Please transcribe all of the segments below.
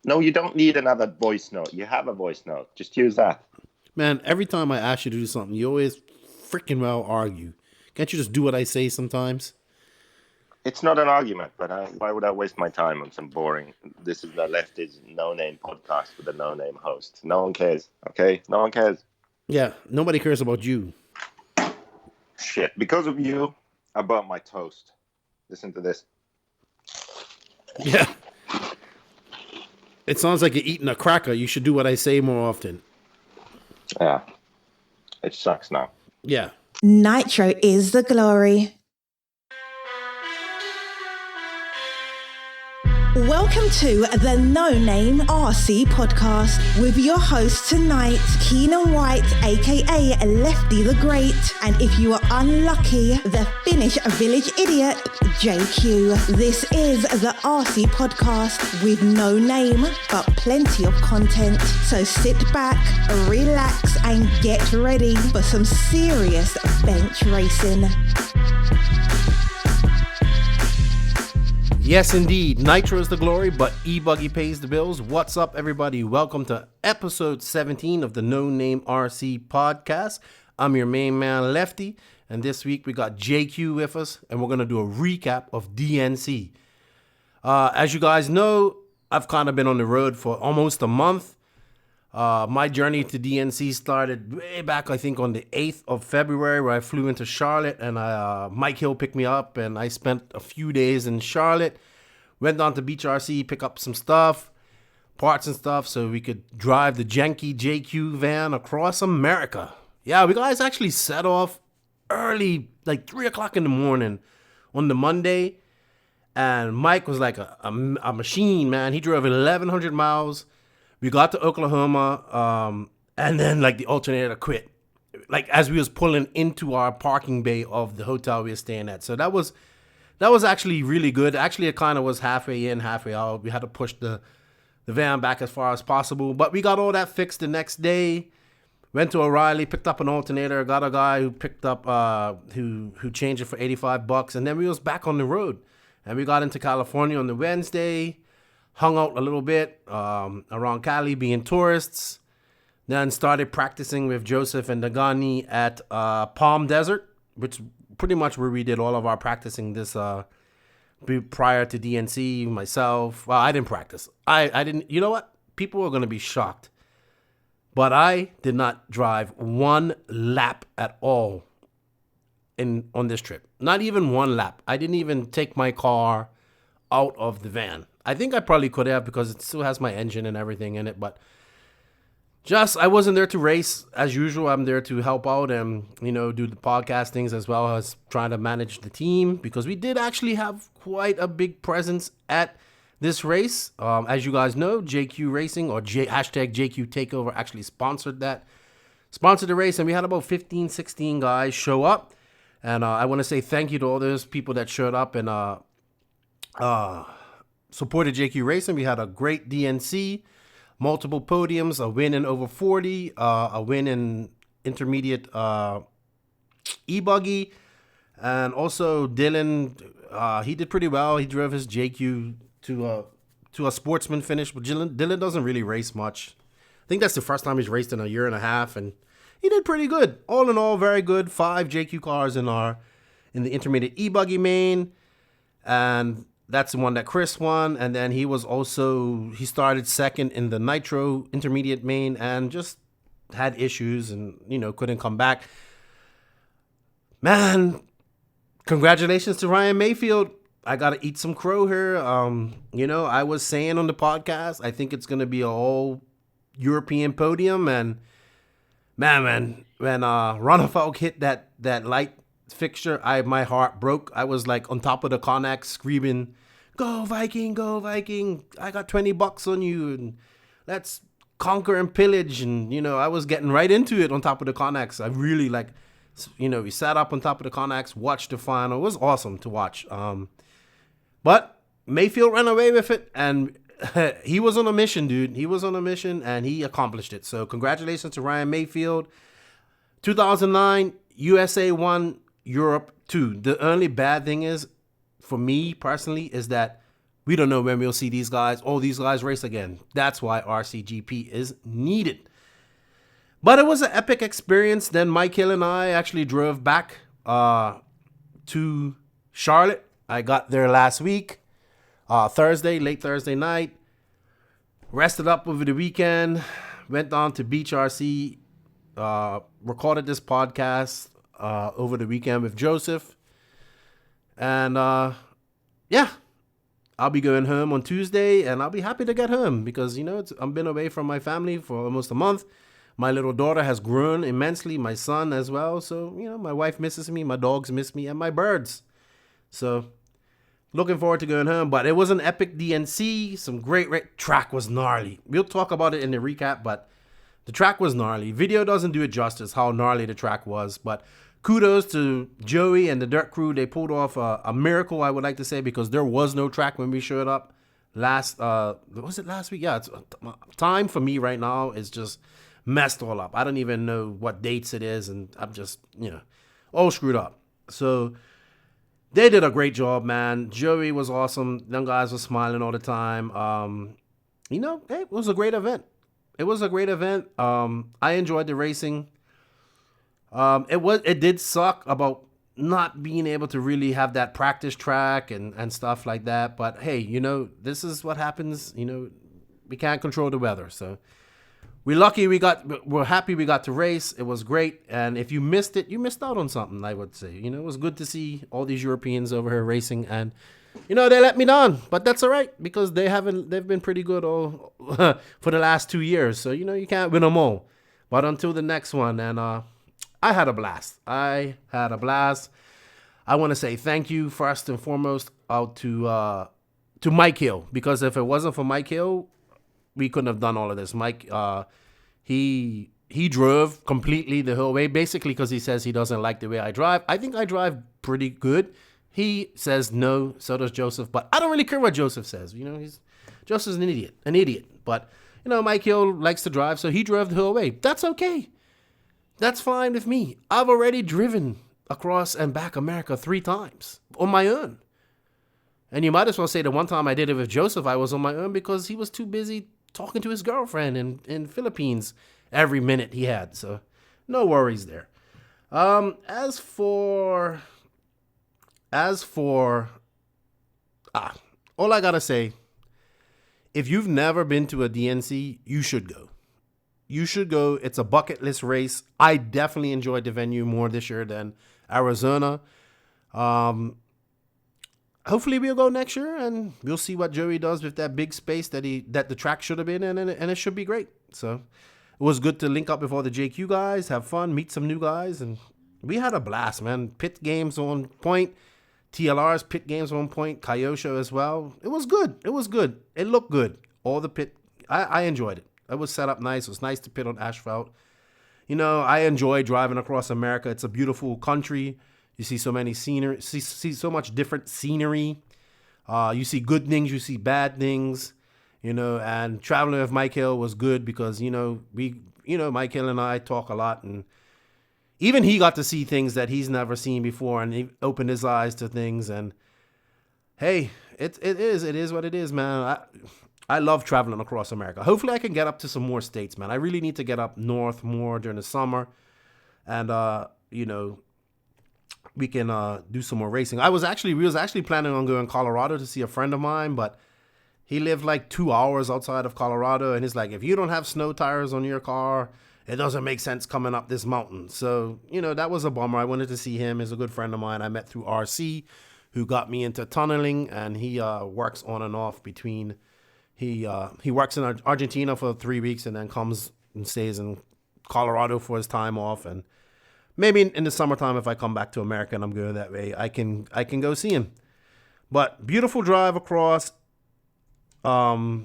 No, you don't need another voice note. You have a voice note. Just use that. Man, every time I ask you to do something, you always freaking well argue. Can't you just do what I say sometimes? It's not an argument, but why would I waste my time on some boring? This is the Lefty's no-name podcast with a no-name host. No one cares, okay? No one cares. Yeah, nobody cares about you. Shit. Because of you, I burnt my toast. Listen to this. Yeah. It sounds like you're eating a cracker. You should do what I say more often. Yeah. It sucks now. Yeah. Nitro is the glory. Welcome to the No Name RC podcast with your host tonight, Keenan White, aka Lefty the Great, and if you are unlucky, the Finnish village idiot, JQ. This is the RC podcast with no name, but plenty of content. So sit back, relax, and get ready for some serious bench racing. Yes, indeed. Nitro is the glory, but e-buggy pays the bills. What's up, everybody? Welcome to episode 17 of the No Name RC podcast. I'm your main man, Lefty, and this week we got JQ with us, and we're going to do a recap of DNC. As you guys know, I've kind of been on the road for almost a month. My journey to DNC started way back, I think, on the 8th of February, where I flew into Charlotte, and Mike Hill picked me up, and I spent a few days in Charlotte. Went down to Beach RC, pick up some stuff, parts and stuff, so we could drive the janky JQ van across America. Yeah, we guys actually set off early, like 3 o'clock in the morning on the Monday, and Mike was like a machine, man. He drove 1,100 miles. We got to Oklahoma, and then like the alternator quit, like as we was pulling into our parking bay of the hotel we were staying at. So that was actually really good. Actually, it kind of was halfway in, halfway out. We had to push the van back as far as possible, but we got all that fixed the next day. Went to O'Reilly, picked up an alternator, got a guy who picked up who changed it for $85, and then we was back on the road. And we got into California on the Wednesday. Hung out a little bit around Cali being tourists. Then started practicing with Joseph and Dagani at Palm Desert, which pretty much where we did all of our practicing this prior to DNC. Myself, well, I didn't practice. I didn't. You know what? People are going to be shocked. But I did not drive one lap at all on this trip. Not even one lap. I didn't even take my car out of the van. I think I probably could have because it still has my engine and everything in it, but I wasn't there to race as usual. I'm there to help out and, do the podcast things as well as trying to manage the team because we did actually have quite a big presence at this race. As you guys know, JQ Racing or hashtag JQ Takeover actually sponsored the race, and we had about 15, 16 guys show up. And I want to say thank you to all those people that showed up and supported JQ Racing. We had a great DNC, multiple podiums, a win in over 40, a win in intermediate e-buggy, and also Dylan, he did pretty well. He drove his JQ to a sportsman finish, but Dylan doesn't really race much. I think that's the first time he's raced in a year and a half, and he did pretty good. All in all, very good. 5 JQ cars in the intermediate e-buggy main, and that's the one that Chris won, and then he started second in the Nitro intermediate main and just had issues and, couldn't come back. Man, congratulations to Ryan Mayfield. I got to eat some crow here. I was saying on the podcast, I think it's going to be a whole European podium, and man, when Ron Falk hit that light fixture, my heart broke. I was like on top of the Connex screaming, "Go Viking, go Viking. I got $20 on you and let's conquer and pillage." And I was getting right into it on top of the Connex. I really we sat up on top of the Connex, watched the final. It was awesome to watch. But Mayfield ran away with it, and he was on a mission, dude. He was on a mission and he accomplished it. So congratulations to Ryan Mayfield. 2009 USA 1, Europe 2. The only bad thing is, for me personally, is that We don't know when we'll see these guys, all these guys race again. That's why RCGP is needed. But it was an epic experience. Then Mike Hill and I actually drove back to Charlotte. I got there last week, late Thursday night. Rested up over the weekend. Went on to Beach RC. Recorded this podcast over the weekend with Joseph. And yeah, I'll be going home on Tuesday, and I'll be happy to get home because, I've been away from my family for almost a month. My little daughter has grown immensely, my son as well. So, my wife misses me, my dogs miss me, and my birds. So, looking forward to going home. But it was an epic DNC. Some great track was gnarly. We'll talk about it in the recap, but the track was gnarly. Video doesn't do it justice how gnarly the track was. But kudos to Joey and the Dirt Crew. They pulled off a miracle, I would like to say, because there was no track when we showed up was it last week? Yeah, it's time for me right now is just messed all up. I don't even know what dates it is, and I'm just, all screwed up. So they did a great job, man. Joey was awesome. Them guys were smiling all the time. It was a great event. I enjoyed the racing. It did suck about not being able to really have that practice track and stuff like that. But hey, this is what happens. We can't control the weather. So we're happy we got to race. It was great. And if you missed it, you missed out on something, I would say. It was good to see all these Europeans over here racing, and they let me down, but that's all right because they've been pretty good all for the last 2 years. So, you can't win them all. But until the next one, and I had a blast. I want to say thank you first and foremost out to Mike Hill, because if it wasn't for Mike Hill, we couldn't have done all of this. Mike, he drove completely the whole way, basically because he says he doesn't like the way I drive. I think I drive pretty good. He says no, so does Joseph, but I don't really care what Joseph says. Joseph's an idiot. But, Mike Hill likes to drive, so he drove the whole way. That's okay. That's fine with me. I've already driven across and back America 3 times on my own. And you might as well say the one time I did it with Joseph, I was on my own because he was too busy talking to his girlfriend in Philippines every minute he had. So no worries there. As for all I gotta say, if you've never been to a DNC, you should go. It's a bucket list race. I definitely enjoyed the venue more this year than Arizona. Hopefully we'll go next year, and we'll see what Joey does with that big space that the track should have been in, and it should be great. So it was good to link up with all the JQ guys, have fun, meet some new guys, and we had a blast, man. Pit games on point. TLR's pit games on point. Kyosho as well. It was good. It looked good. All the pit. I enjoyed it. It was set up nice. It was nice to pit on asphalt. I enjoy driving across America. It's a beautiful country. You see so many scenery. See so much different scenery. You see good things. You see bad things. And traveling with Mike Hill was good because Mike Hill and I talk a lot, and even he got to see things that he's never seen before, and he opened his eyes to things. And hey, it is what it is, man. I love traveling across America. Hopefully I can get up to some more states, man. I really need to get up north more during the summer, and we can do some more racing. We was actually planning on going to Colorado to see a friend of mine, but he lived like 2 hours outside of Colorado, and he's like, if you don't have snow tires on your car, it doesn't make sense coming up this mountain. So, that was a bummer. I wanted to see him. He's a good friend of mine I met through RC, who got me into tunneling, and he works on and off between. He works in Argentina for 3 weeks and then comes and stays in Colorado for his time off. And maybe in the summertime, if I come back to America and I'm going that way, I can go see him. But beautiful drive across. I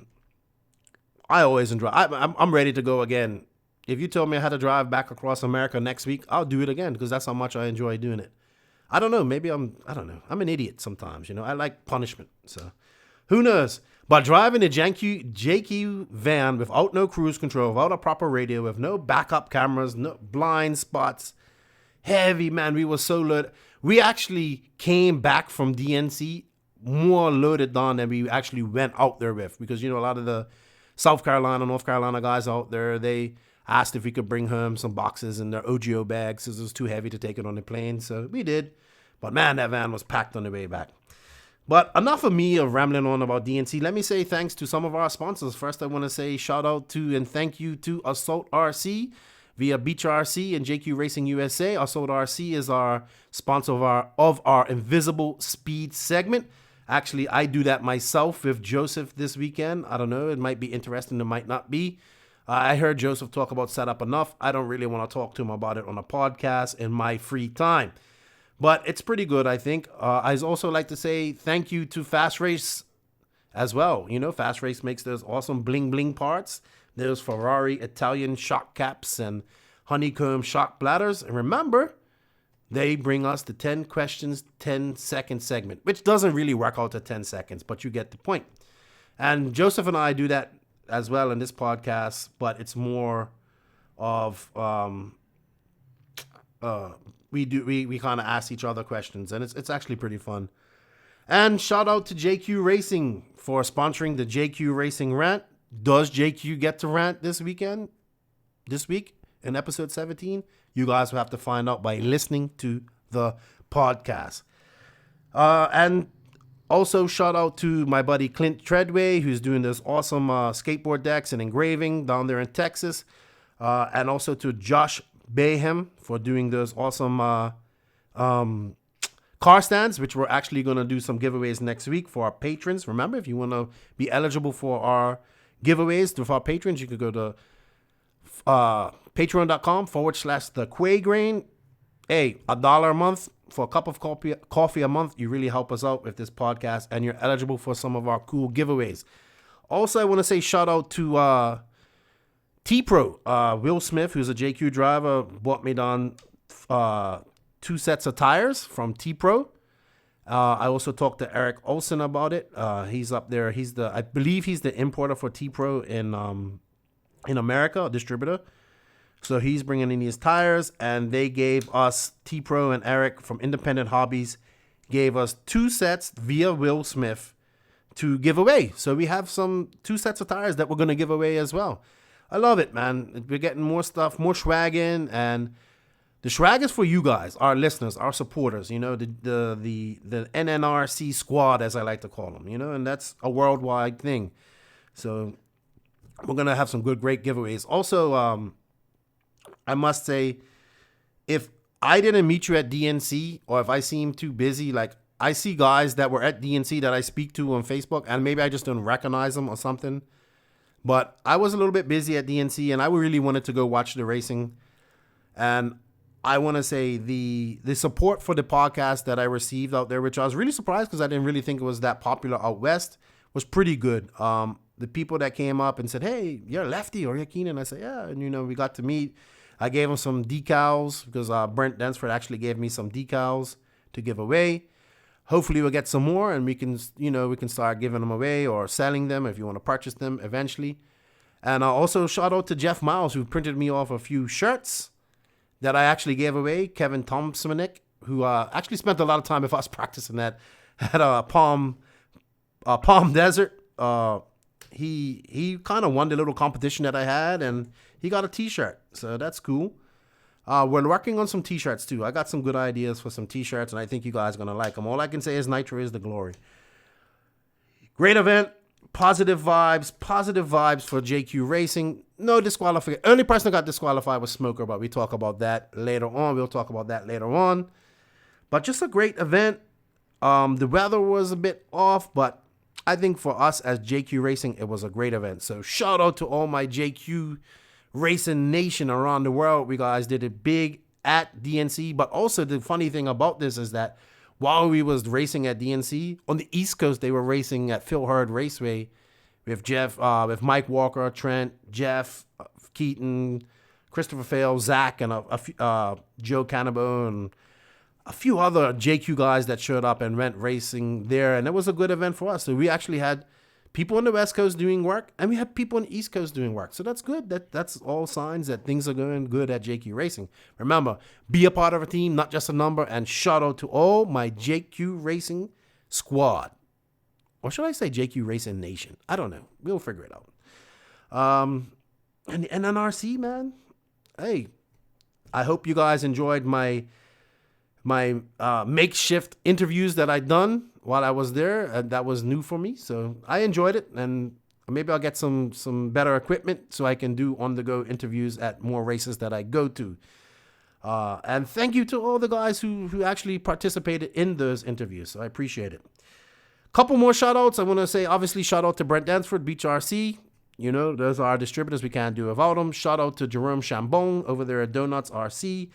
always enjoy. I'm ready to go again. If you tell me how to drive back across America next week, I'll do it again because that's how much I enjoy doing it. I don't know. Maybe I'm an idiot sometimes. I like punishment. So who knows? But driving a JQ van without no cruise control, without a proper radio, with no backup cameras, no blind spots, heavy, man. We were so loaded. We actually came back from DNC more loaded down than we actually went out there with, because, you know, a lot of the South Carolina, North Carolina guys out there, they asked if we could bring home some boxes in their OGO bags because it was too heavy to take it on the plane. So we did. But man, that van was packed on the way back. But enough of me of rambling on about DNC. Let me say thanks to some of our sponsors. First, I want to say shout out to and thank you to Assault RC via Beach RC and JQ Racing USA. Assault RC is our sponsor of our Invisible Speed segment. Actually, I do that myself with Joseph this weekend. I don't know. It might be interesting. It might not be. I heard Joseph talk about setup enough. I don't really want to talk to him about it on a podcast in my free time. But it's pretty good, I think. I'd also like to say thank you to Fast Race as well. You know, Fast Race makes those awesome bling bling parts. There's Ferrari Italian shock caps and honeycomb shock bladders. And remember, they bring us the 10 questions, 10-second segment, which doesn't really work out to 10 seconds, but you get the point. And Joseph and I do that as well in this podcast, but it's more of we kind of ask each other questions, and it's actually pretty fun. And shout out to JQ Racing for sponsoring the JQ Racing Rant. Does JQ get to rant this week in episode 17? You guys will have to find out by listening to the podcast. And also shout out to my buddy Clint Treadway, who's doing this awesome skateboard decks and engraving down there in Texas. And also to Josh Bayhem for doing those awesome car stands, which we're actually going to do some giveaways next week for our patrons. Remember, if you want to be eligible for our giveaways with our patrons, you could go to patreon.com/thequaygrain. Hey, $1 a month for a cup of coffee a month. You really help us out with this podcast, and you're eligible for some of our cool giveaways. Also, I want to say shout out to T-Pro. Will Smith, who's a JQ driver, bought me down 2 sets of tires from T-Pro. I also talked to Eric Olson about it. He's up there. I believe he's the importer for T-Pro in America, a distributor. So he's bringing in these tires, and they gave us, T-Pro and Eric from Independent Hobbies, gave us 2 sets via Will Smith to give away. So we have 2 sets of tires that we're going to give away as well. I love it, man. We're getting more stuff, more swag in, and the swag is for you guys, our listeners, our supporters, you know, the NNRC squad, as I like to call them, you know, and that's a worldwide thing. So we're going to have some great giveaways. Also, I must say, if I didn't meet you at DNC, or if I seem too busy, like I see guys that were at DNC that I speak to on Facebook, and maybe I just don't recognize them or something. But I was a little bit busy at DNC, and I really wanted to go watch the racing. And I want to say the support for the podcast that I received out there, which I was really surprised because I didn't really think it was that popular out west, was pretty good. The people that came up and said, "Hey, you're Lefty or you're Keenan," I said, "Yeah," and you know, we got to meet. I gave them some decals because Brent Densford actually gave me some decals to give away. Hopefully we'll get some more, and we can start giving them away or selling them if you want to purchase them eventually. And also shout out to Jeff Miles, who printed me off a few shirts that I actually gave away. Kevin Thompsonik, who actually spent a lot of time with us practicing that at Palm Desert. He kind of won the little competition that I had, and he got a t-shirt, so that's cool. We're working on some t-shirts too. I got some good ideas for some t-shirts, and I think you guys are going to like them. All I can say is Nitro is the glory. Great event. Positive vibes for JQ Racing. No disqualification. Only person that got disqualified was Smoker, but we'll talk about that later on. But just a great event. The weather was a bit off, but I think for us as JQ Racing, it was a great event. So shout out to all my JQ Racing Nation around the world. We guys did it big at DNC. But also the funny thing about this is that while we was racing at DNC, on the East Coast, they were racing at Phil Hurd Raceway with Jeff, with Mike Walker, Trent, Jeff, Keaton, Christopher Fail, Zach, and Joe Cannabo, and a few other JQ guys that showed up and went racing there. And it was a good event for us. So we actually had people on the West Coast doing work, and we had people on the East Coast doing work. So that's good. That's all signs that things are going good at JQ Racing. Remember, be a part of a team, not just a number, and shout out to all my JQ Racing squad. Or should I say JQ Racing Nation? I don't know. We'll figure it out. And NRC, man. Hey, I hope you guys enjoyed my makeshift interviews that I done while I was there. That was new for me, so I enjoyed it, and maybe I'll get some better equipment so I can do on-the-go interviews at more races that I go to. And thank you to all the guys who actually participated in those interviews. So I appreciate it. Couple more shout outs. I want to say, obviously, shout out to Brent Dansford, Beach RC. You know, those are our distributors. We can't do without them. Shout out to Jerome Chambon over there at Donuts RC.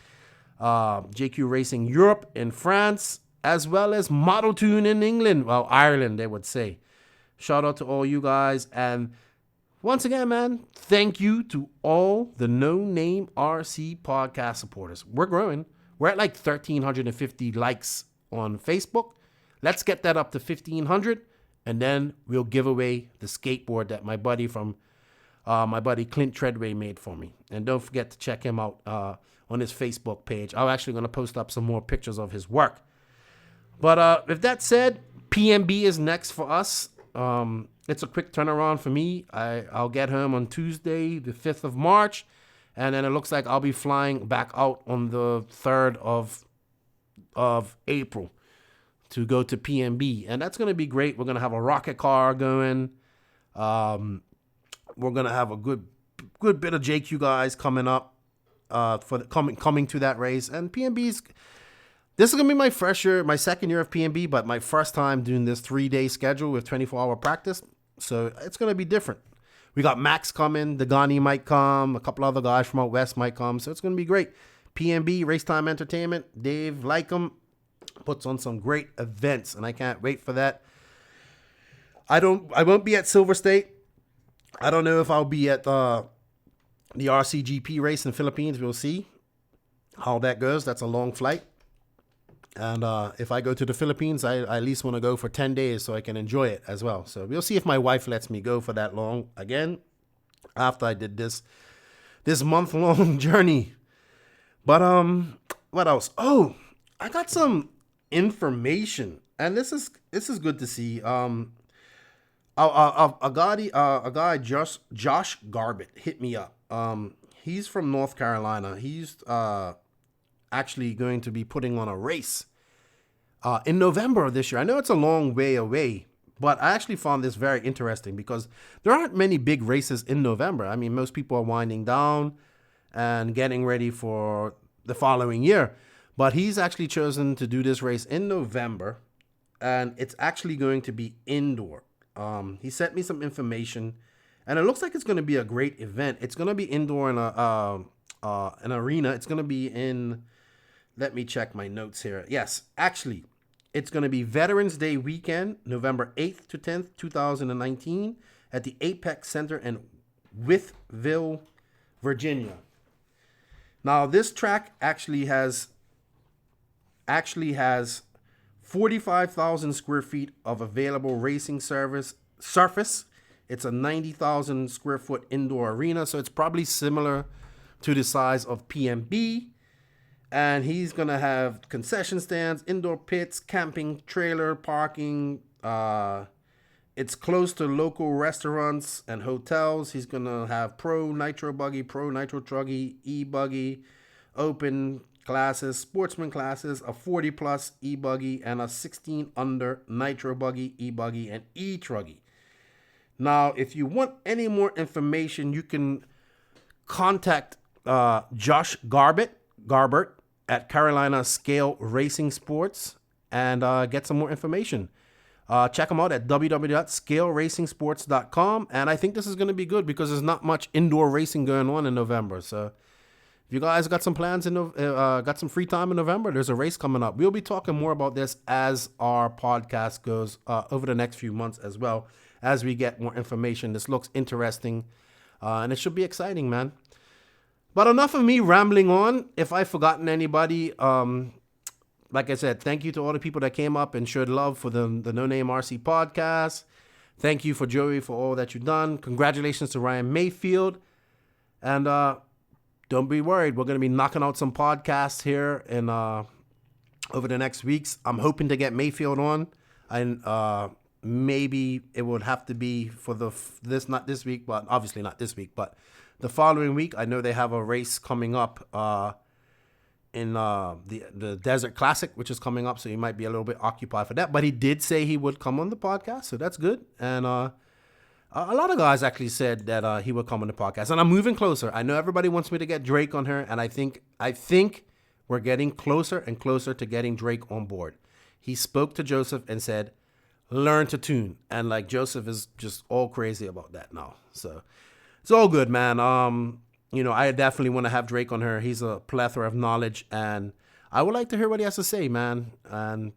JQ Racing Europe in France, as well as Model Tune in England. Well, Ireland, they would say. Shout out to all you guys. And once again, man, thank you to all the No Name RC podcast supporters. We're growing. We're at like 1,350 likes on Facebook. Let's get that up to 1,500, and then we'll give away the skateboard that my buddy Clint Treadway made for me. And don't forget to check him out on his Facebook page. I'm actually going to post up some more pictures of his work. But with that said, PMB is next for us. It's a quick turnaround for me. I'll get home on Tuesday, the 5th of March, and then it looks like I'll be flying back out on the 3rd of April to go to PMB, and that's going to be great. We're going to have a rocket car going. We're going to have a good bit of JQ guys coming up coming to that race, and PMB's. This is going to be my second year of PMB, but my first time doing this 3-day schedule with 24-hour practice. So it's going to be different. We got Max coming, Dagani might come, a couple other guys from out west might come. So it's going to be great. PMB, Race Time Entertainment, Dave Lycum puts on some great events, and I can't wait for that. I won't be at Silver State. I don't know if I'll be at the RCGP race in the Philippines. We'll see how that goes. That's a long flight. And if I go to the Philippines, I at least want to go for 10 days so I can enjoy it as well. So we'll see if my wife lets me go for that long again after I did this month-long journey. But what else? Oh, I got some information, and this is good to see. A guy Josh Garbett hit me up. He's from North Carolina. He's actually going to be putting on a race in November of this year. I know it's a long way away, but I actually found this very interesting because there aren't many big races in November. I mean, most people are winding down and getting ready for the following year, but he's actually chosen to do this race in November, and it's actually going to be indoor. He sent me some information, and it looks like it's going to be a great event. It's going to be indoor in an arena. It's going to be in, let me check my notes here. Yes, actually, it's going to be Veterans Day weekend, November 8th to 10th, 2019, at the Apex Center in Wytheville, Virginia. Now, this track actually has 45,000 square feet of available racing surface. It's a 90,000 square foot indoor arena, so it's probably similar to the size of PMB. And he's going to have concession stands, indoor pits, camping, trailer, parking. It's close to local restaurants and hotels. He's going to have pro nitro buggy, pro nitro truggy, e-buggy, open classes, sportsman classes, a 40-plus e-buggy, and a 16-under nitro buggy, e-buggy, and e-truggy. Now, if you want any more information, you can contact Josh Garbett at Carolina Scale Racing Sports and get some more information. Check them out at www.scaleracingsports.com. And I think this is going to be good because there's not much indoor racing going on in November. So if you guys got some plans got some free time in November, there's a race coming up. We'll be talking more about this as our podcast goes over the next few months as well, as we get more information. This looks interesting, and it should be exciting, man. But enough of me rambling on. If I've forgotten anybody, like I said, thank you to all the people that came up and showed love for the No Name RC podcast. Thank you for Joey for all that you've done. Congratulations to Ryan Mayfield. And don't be worried. We're going to be knocking out some podcasts here over the next weeks. I'm hoping to get Mayfield on. maybe it would have to be for not this week, but obviously not this week, but the following week. I know they have a race coming up in the Desert Classic, which is coming up, so he might be a little bit occupied for that. But he did say he would come on the podcast, so that's good. And a lot of guys actually said that he would come on the podcast, and I'm moving closer. I know everybody wants me to get Drake on her, and I think we're getting closer and closer to getting Drake on board. He spoke to Joseph and said, learn to tune. And like Joseph is just all crazy about that now. So it's all good, man. I definitely want to have Drake on her. He's a plethora of knowledge, and I would like to hear what he has to say, man. And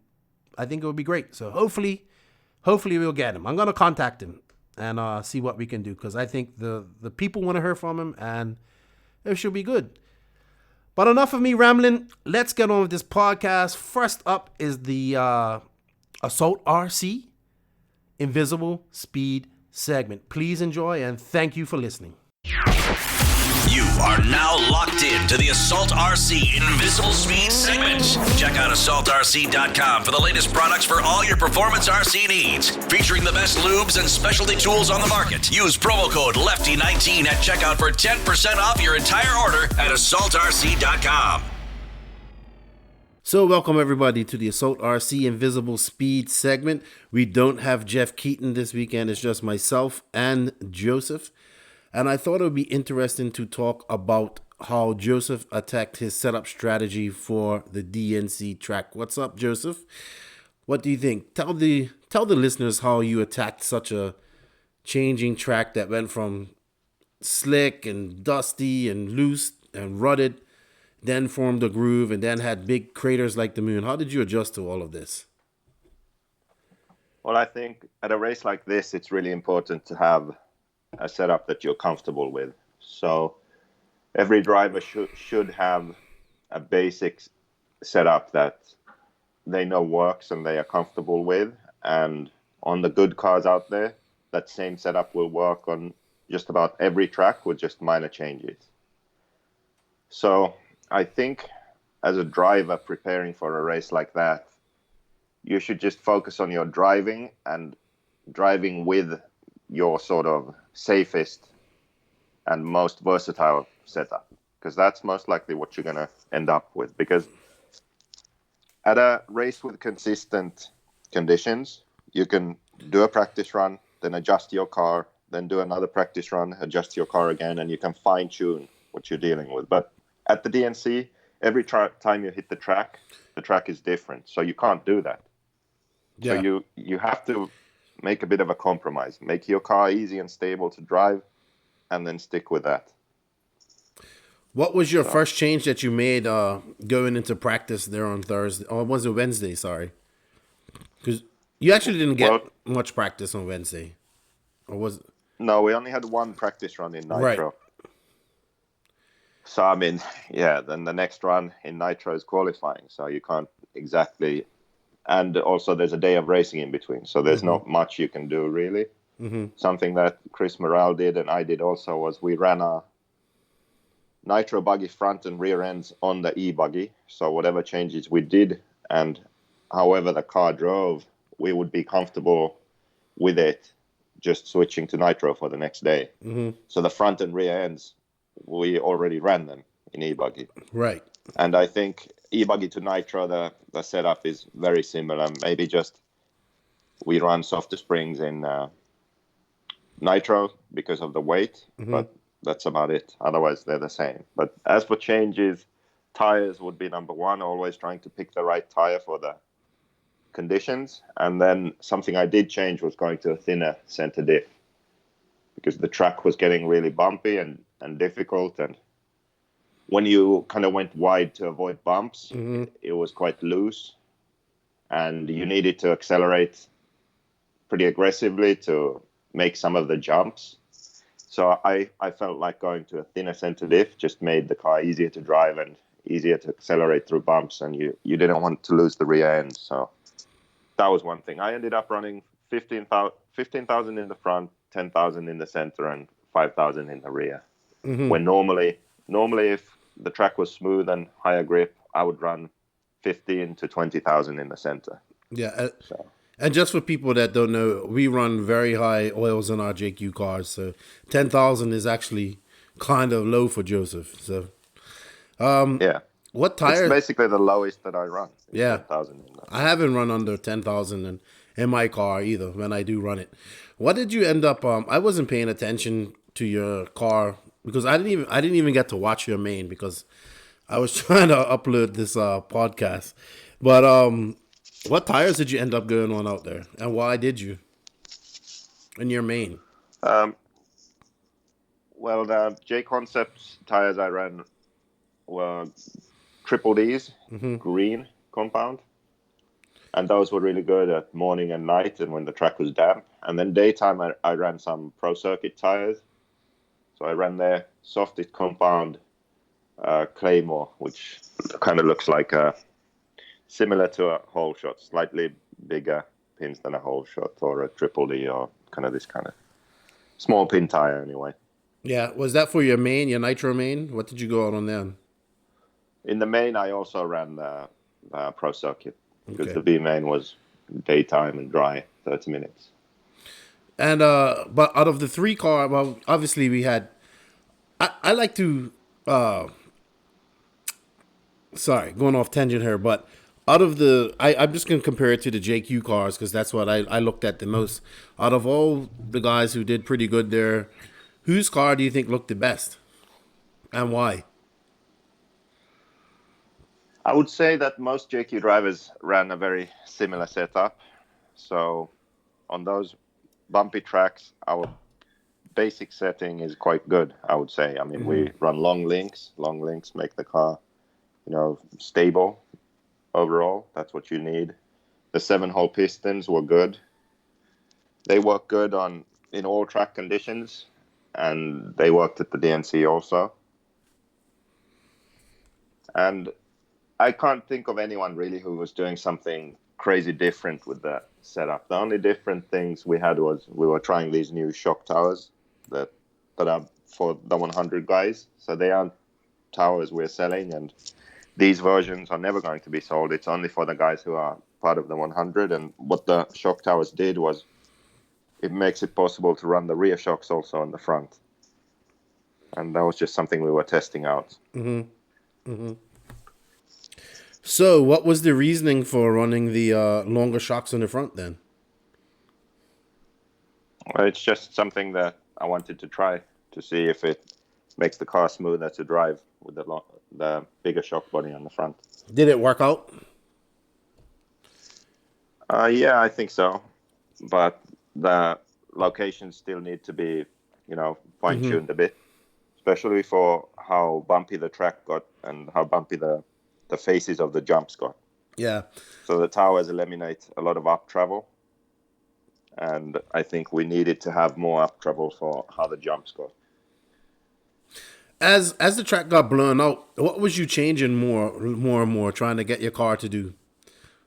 I think it would be great. So hopefully we'll get him. I'm going to contact him and see what we can do, because I think the people want to hear from him, and it should be good. But enough of me rambling. Let's get on with this podcast. First up is the Assault RC Invisible Speed segment. Please enjoy, and thank you for listening. You are now locked in to the Assault RC Invisible Speed segment. Check out AssaultRC.com for the latest products for all your performance RC needs. Featuring the best lubes and specialty tools on the market. Use promo code LEFTY19 at checkout for 10% off your entire order at AssaultRC.com. So welcome everybody to the Assault RC Invisible Speed segment. We don't have Jeff Keaton this weekend. It's just myself and Joseph. And I thought it would be interesting to talk about how Joseph attacked his setup strategy for the DNC track. What's up, Joseph? What do you think? Tell the listeners how you attacked such a changing track that went from slick and dusty and loose and rutted, then formed a groove, and then had big craters like the moon. How did you adjust to all of this? Well, I think at a race like this, it's really important to have a setup that you're comfortable with. So every driver should have a basic setup that they know works and they are comfortable with. And on the good cars out there, that same setup will work on just about every track with just minor changes. So I think as a driver preparing for a race like that, you should just focus on your driving and driving with your sort of safest and most versatile setup, because that's most likely what you're going to end up with. Because at a race with consistent conditions, you can do a practice run, then adjust your car, then do another practice run, adjust your car again, and you can fine tune what you're dealing with. But at the DNC, every time you hit the track is different, so you can't do that. Yeah. So you have to make a bit of a compromise. Make your car easy and stable to drive, and then stick with that. What was your first change that you made going into practice there on Thursday? Or was it Wednesday? Sorry. Because you actually didn't get much practice on Wednesday. Or was it? No, we only had one practice run in Nitro. Right. So, I mean, yeah, then the next run in Nitro is qualifying. So you can't exactly... And also there's a day of racing in between. So there's not much you can do, really. Mm-hmm. Something that Chris Morale did and I did also was we ran a Nitro buggy front and rear ends on the e-buggy. So whatever changes we did and however the car drove, we would be comfortable with it just switching to Nitro for the next day. Mm-hmm. So the front and rear ends, we already ran them in e-buggy. Right. And I think e-buggy to Nitro, the setup is very similar. Maybe just we run softer springs in Nitro because of the weight, but that's about it. Otherwise, they're the same. But as for changes, tires would be number one, always trying to pick the right tire for the conditions. And then something I did change was going to a thinner center diff because the track was getting really bumpy and difficult. And when you kind of went wide to avoid bumps, it was quite loose. And you needed to accelerate pretty aggressively to make some of the jumps. So I felt like going to a thinner center diff just made the car easier to drive and easier to accelerate through bumps, and you didn't want to lose the rear end. So that was one thing. I ended up running 15,000 in the front, 10,000 in the center, and 5,000 in the rear. When normally if the track was smooth and higher grip, I would run 15 to 20,000 in the center. Yeah. And just for people that don't know, we run very high oils in our JQ cars, so 10,000 is actually kind of low for Joseph. So, Yeah. what It's tires? basically the lowest that I run. Yeah. 10,000. I haven't run under 10,000 in my car either when I do run it. What did you end up? I wasn't paying attention to your car because I didn't even get to watch your main because I was trying to upload this podcast. But what tires did you end up going on out there, and why did you? In your main? Well, the J Concepts tires I ran were triple D's, green compound. And those were really good at morning and night and when the track was damp. And then daytime, I ran some Pro Circuit tires. So I ran their softest compound Claymore, which kind of looks like similar to a whole shot, slightly bigger pins than a whole shot or a triple D or kind of this kind of small pin tire anyway. Yeah, was that for your main, your nitro main? What did you go out on then? In the main, I also ran the Pro Circuit because Okay. the B main was daytime and dry, 30 minutes. And but out of the three car, well, obviously we had. I like to. Sorry, going off tangent here, but out of the, I'm just gonna compare it to the JQ cars because that's what I looked at the most. Out of all the guys who did pretty good there, whose car do you think looked the best, and why? I would say that most JQ drivers ran a very similar setup. So on those bumpy tracks, our basic setting is quite good, I would say. I mean, we run long links. Long links make the car, stable overall. That's what you need. The 7-hole pistons were good. They work good in all track conditions, and they worked at the DNC also. And I can't think of anyone really who was doing something crazy different with the setup. The only different things we had was we were trying these new shock towers that are for the 100 guys. So they aren't towers we're selling, and these versions are never going to be sold. It's only for the guys who are part of the 100. And what the shock towers did was it makes it possible to run the rear shocks also on the front. And that was just something we were testing out. So, what was the reasoning for running the longer shocks in the front then? Well, it's just something that I wanted to try to see if it makes the car smoother to drive with the bigger shock body on the front. Did it work out? Yeah, I think so. But the locations still need to be, fine-tuned a bit, especially for how bumpy the track got and how bumpy the faces of the jumps got. Yeah. So the towers eliminate a lot of up travel. And I think we needed to have more up travel for how the jumps got. As the track got blown out, what was you changing more and more, trying to get your car to do?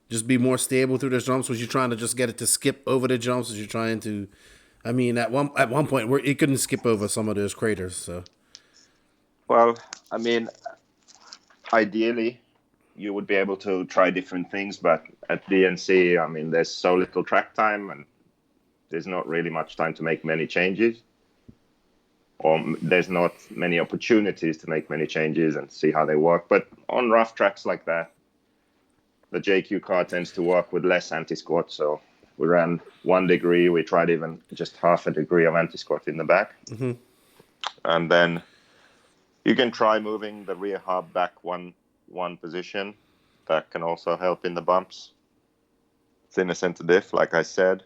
Just be more stable through the jumps? Was you trying to just get it to skip over the jumps? Was you trying to? I mean, at one point where it couldn't skip over some of those craters. So. Well, I mean, ideally, you would be able to try different things, but at DNC, I mean, there's so little track time, and there's not really much time to make many changes. Or there's not many opportunities to make many changes and see how they work. But on rough tracks like that, the JQ car tends to work with less anti-squat. So we ran 1 degree. We tried even just half a degree of anti-squat in the back. And then you can try moving the rear hub back one position. That can also help in the bumps. Thinner center diff, like I said.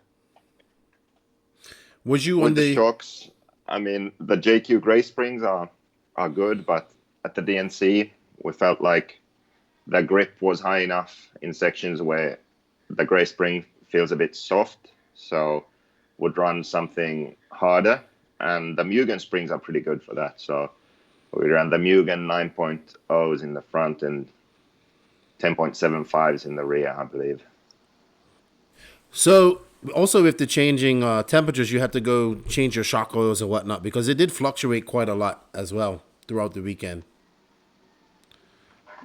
Was you With on the shocks, I mean, the JQ gray springs are good, but at the DNC, we felt like the grip was high enough in sections where the gray spring feels a bit soft, so would run something harder. And the Mugen springs are pretty good for that. So we ran the Mugen 9.0s in the front and 10.75s in the rear, I believe. So also with the changing temperatures, you had to go change your shock oils and whatnot because it did fluctuate quite a lot as well throughout the weekend.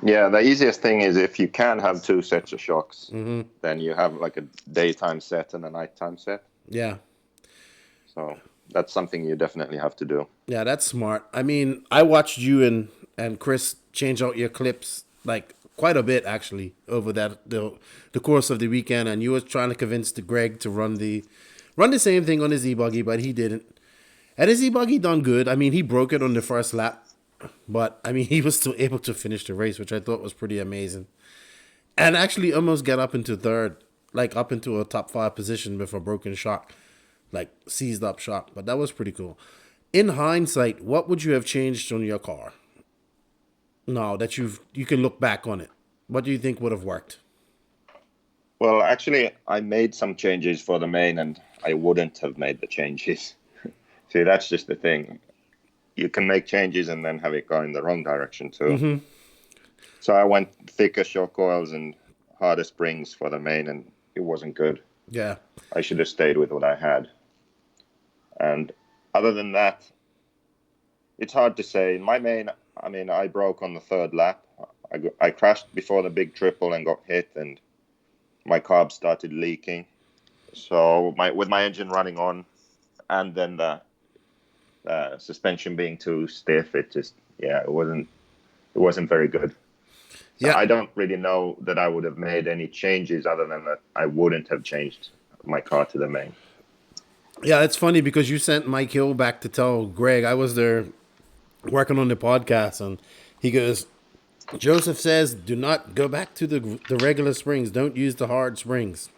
Yeah, the easiest thing is if you can have two sets of shocks, then you have like a daytime set and a nighttime set. Yeah. So that's something you definitely have to do. Yeah, that's smart. I mean, I watched you and Chris change out your clips like quite a bit actually over the course of the weekend, and you was trying to convince the Greg to run the same thing on his e-buggy, but he didn't. And his e-buggy done good. I mean, he broke it on the first lap, but I mean, he was still able to finish the race, which I thought was pretty amazing. And actually almost get up into third, like up into a top 5 position with a broken shock, like seized up shock. But that was pretty cool. In hindsight, what would you have changed on your car? No, that you can look back on it. What do you think would have worked? Well, actually, I made some changes for the main, and I wouldn't have made the changes. See, that's just the thing. You can make changes and then have it go in the wrong direction too. Mm-hmm. So I went thicker shock oils and harder springs for the main, and it wasn't good. Yeah. I should have stayed with what I had. And other than that, it's hard to say. In my main, I mean, I broke on the third lap. I crashed before the big triple and got hit, and my carbs started leaking. So with my engine running on, and then the suspension being too stiff, it wasn't very good. So yeah. I don't really know that I would have made any changes other than that I wouldn't have changed my car to the main. Yeah, it's funny because you sent Mike Hill back to tell Greg. I was there working on the podcast, and he goes, Joseph says, do not go back to the regular springs. Don't use the hard springs.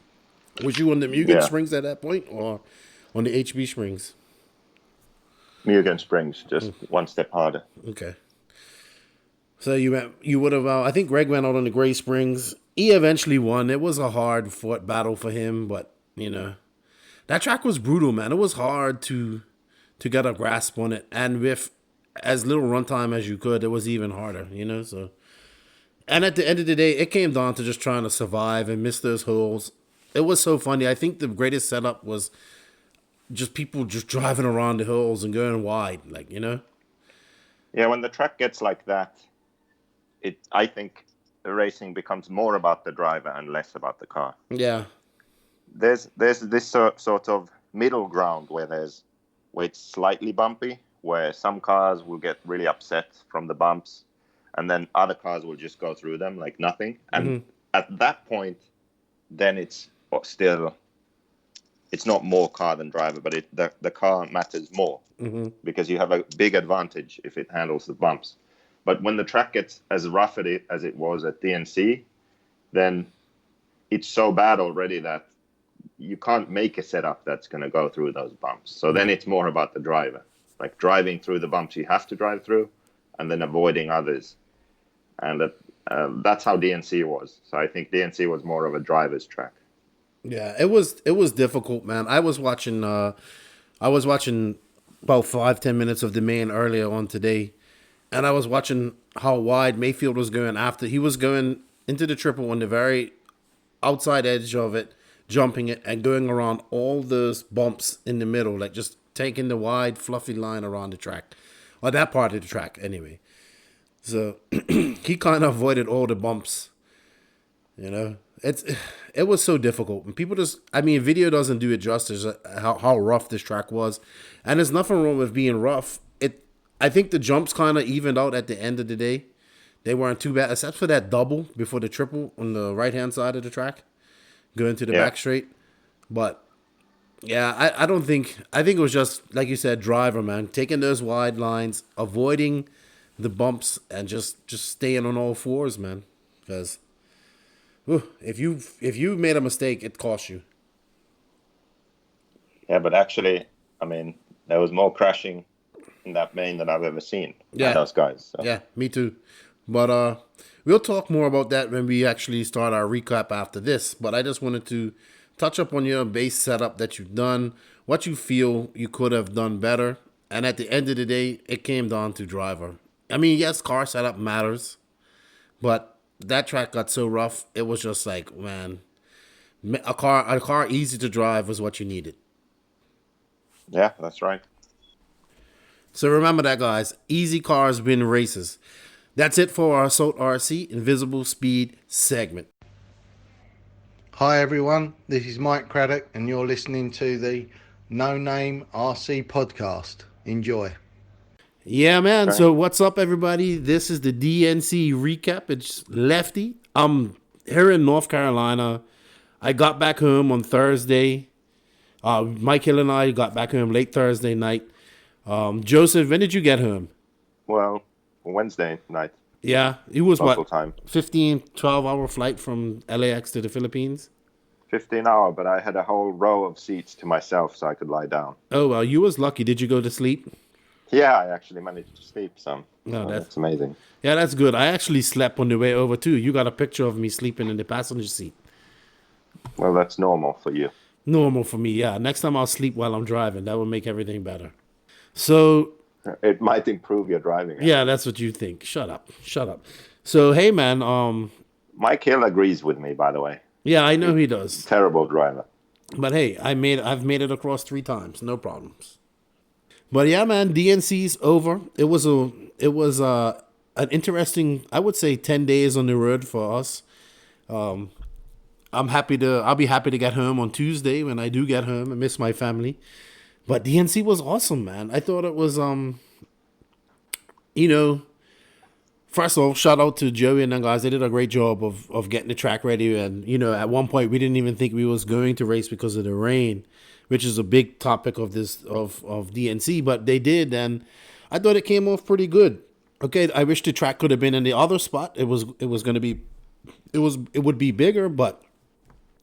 Was you on the Mugen springs at that point or on the HB springs? Mugen springs, just one step harder. Okay. So you would have, I think Greg went out on the gray springs. He eventually won. It was a hard fought battle for him, but, you know, that track was brutal, man. It was hard to get a grasp on it. And with as little runtime as you could, it was even harder, you know, so. And at the end of the day, it came down to just trying to survive and miss those holes. It was so funny. I think the greatest setup was just people just driving around the hills and going wide, like, you know? Yeah, when the track gets like that, I think the racing becomes more about the driver and less about the car. Yeah. There's this sort of middle ground where it's slightly bumpy, where some cars will get really upset from the bumps, and then other cars will just go through them like nothing. And at that point, then it's not more car than driver, but the car matters more because you have a big advantage if it handles the bumps. But when the track gets as rough as it was at DNC, then it's so bad already that you can't make a setup that's going to go through those bumps. So then it's more about the driver, like driving through the bumps you have to drive through and then avoiding others. And that's how DNC was. So I think DNC was more of a driver's track. Yeah, it was difficult, man. I was watching about 5-10 minutes of the main earlier on today, and I was watching how wide Mayfield was going after. He was going into the triple on the very outside edge of it, jumping it, and going around all those bumps in the middle, like just taking the wide, fluffy line around the track, or that part of the track, anyway. So he kind of avoided all the bumps, you know. It was so difficult. And people video doesn't do it justice how rough this track was. And there's nothing wrong with being rough. I think the jumps kind of evened out at the end of the day. They weren't too bad, except for that double before the triple on the right-hand side of the track, going to the back straight. But, yeah, I think it was just, like you said, driver, man, taking those wide lines, avoiding the bumps, and just staying on all fours, man. Because if you made a mistake, it costs you. Yeah, but actually, I mean, there was more crashing in that main than I've ever seen. Yeah, those guys. So. Yeah, me too. But we'll talk more about that when we actually start our recap after this. But I just wanted to touch up on your base setup that you've done, what you feel you could have done better, and at the end of the day, it came down to driver. I mean, yes, car setup matters, but that track got so rough, it was just like, man, a car easy to drive was what you needed. Yeah, that's right. So remember that, guys. Easy cars win races. That's it for our Assault RC Invisible Speed segment. Hi everyone, this is Mike Craddock and you're listening to the No Name RC podcast. Enjoy. Yeah, man. Okay. So what's up, everybody? This is the DNC recap. It's Lefty. I'm here in North Carolina. I got back home on Thursday. Mike Hill and I got back home late Thursday night. Joseph, when did you get home? Well, Wednesday night. Yeah, it was Local what? time. 15, 12-hour flight from LAX to the Philippines? 15 hour, but I had a whole row of seats to myself so I could lie down. Oh, well, you was lucky. Did you go to sleep? Yeah, I actually managed to sleep some. No, So that's- that's amazing. Yeah, that's good. I actually slept on the way over, too. You got a picture of me sleeping in the passenger seat. Well, that's normal for you. Normal for me, yeah. Next time I'll sleep while I'm driving. That will make everything better. So, It might improve your driving. yeah, that's what you think. Shut up. So, hey, man. Mike Hill agrees with me, by the way. Yeah, I know he does. Terrible driver. But hey, I've made it across 3 times. No problems. But yeah, man, DNC's over. It was an interesting, I would say, 10 days on the road for us. I'll be happy to get home on Tuesday when I do get home. I miss my family. But DNC was awesome, man. I thought it was, first of all, shout out to Joey and them guys. They did a great job of getting the track ready. And, at one point, we didn't even think we was going to race because of the rain, which is a big topic of DNC. But they did, and I thought it came off pretty good. Okay, I wish the track could have been in the other spot. It would be bigger, but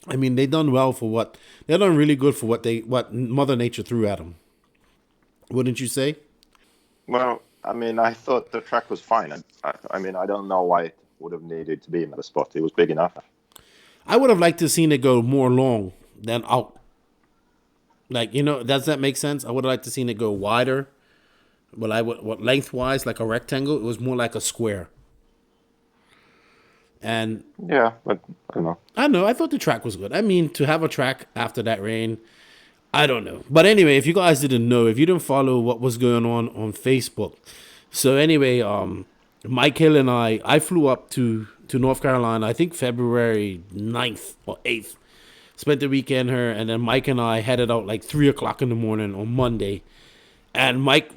I mean, they done well for they're done really good for what Mother Nature threw at them. Wouldn't you say? Well, I mean, I thought the track was fine. I mean, I don't know why it would have needed to be in another spot. It was big enough. I would have liked to have seen it go more long than out. Like, does that make sense? I would have liked to seen it go wider. But lengthwise, like a rectangle, it was more like a square. And Yeah, but I don't know. I know, I thought the track was good. I mean, to have a track after that rain, I don't know. But anyway, if you guys didn't know, if you didn't follow what was going on Facebook. So anyway, Mike Hill and I flew up to North Carolina, I think February 9th or 8th. Spent the weekend here, and then Mike and I headed out like 3 o'clock in the morning on Monday. And Mike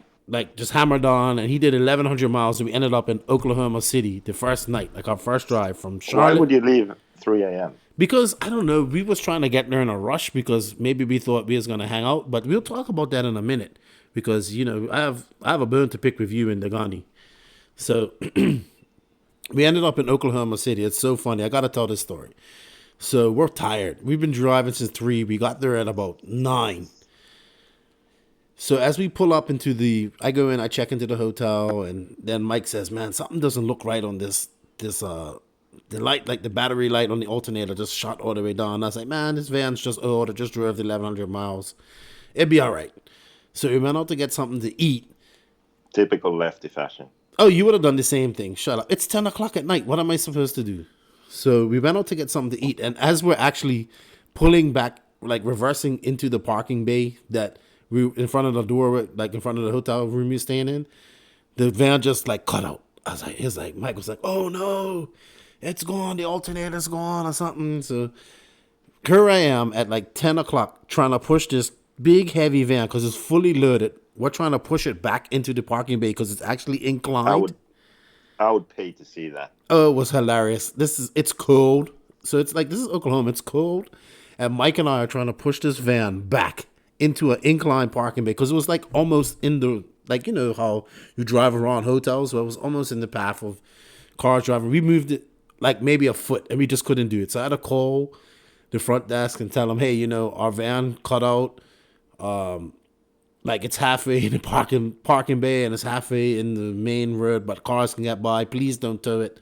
just hammered on, and he did 1,100 miles, and we ended up in Oklahoma City the first night, like our first drive from Charlotte. Why would you leave 3 a.m.? Because, I don't know, we was trying to get there in a rush because maybe we thought we was going to hang out. But we'll talk about that in a minute because, I have a bone to pick with you and Dagani. So we ended up in Oklahoma City. It's so funny. I got to tell this story. So we're tired. We've been driving since 3. We got there at about 9. So as we pull up I go in, I check into the hotel, and then Mike says, man, something doesn't look right on the light, like the battery light on the alternator just shot all the way down. I was like, man, this van's just old. I just drove the 1,100 miles. It'd be all right. So we went out to get something to eat. Typical Lefty fashion. Oh, you would have done the same thing. Shut up. It's 10 o'clock at night. What am I supposed to do? So we went out to get something to eat. And as we're actually pulling back, like reversing into the parking bay that we in front of the door, like in front of the hotel room you're staying in, the van just cut out. Mike was like, oh no, it's gone. The alternator's gone or something. So here I am at 10 o'clock trying to push this big heavy van because it's fully loaded. We're trying to push it back into the parking bay because it's actually inclined. I would pay to see that. Oh, it was hilarious. It's cold. So it's this is Oklahoma. It's cold. And Mike and I are trying to push this van back into an inclined parking bay because it was almost in the, how you drive around hotels. So it was almost in the path of cars driving. We moved it maybe a foot and we just couldn't do it. So I had to call the front desk and tell them, hey, our van cut out. It's halfway in the parking bay and it's halfway in the main road, but cars can get by. Please don't tow it.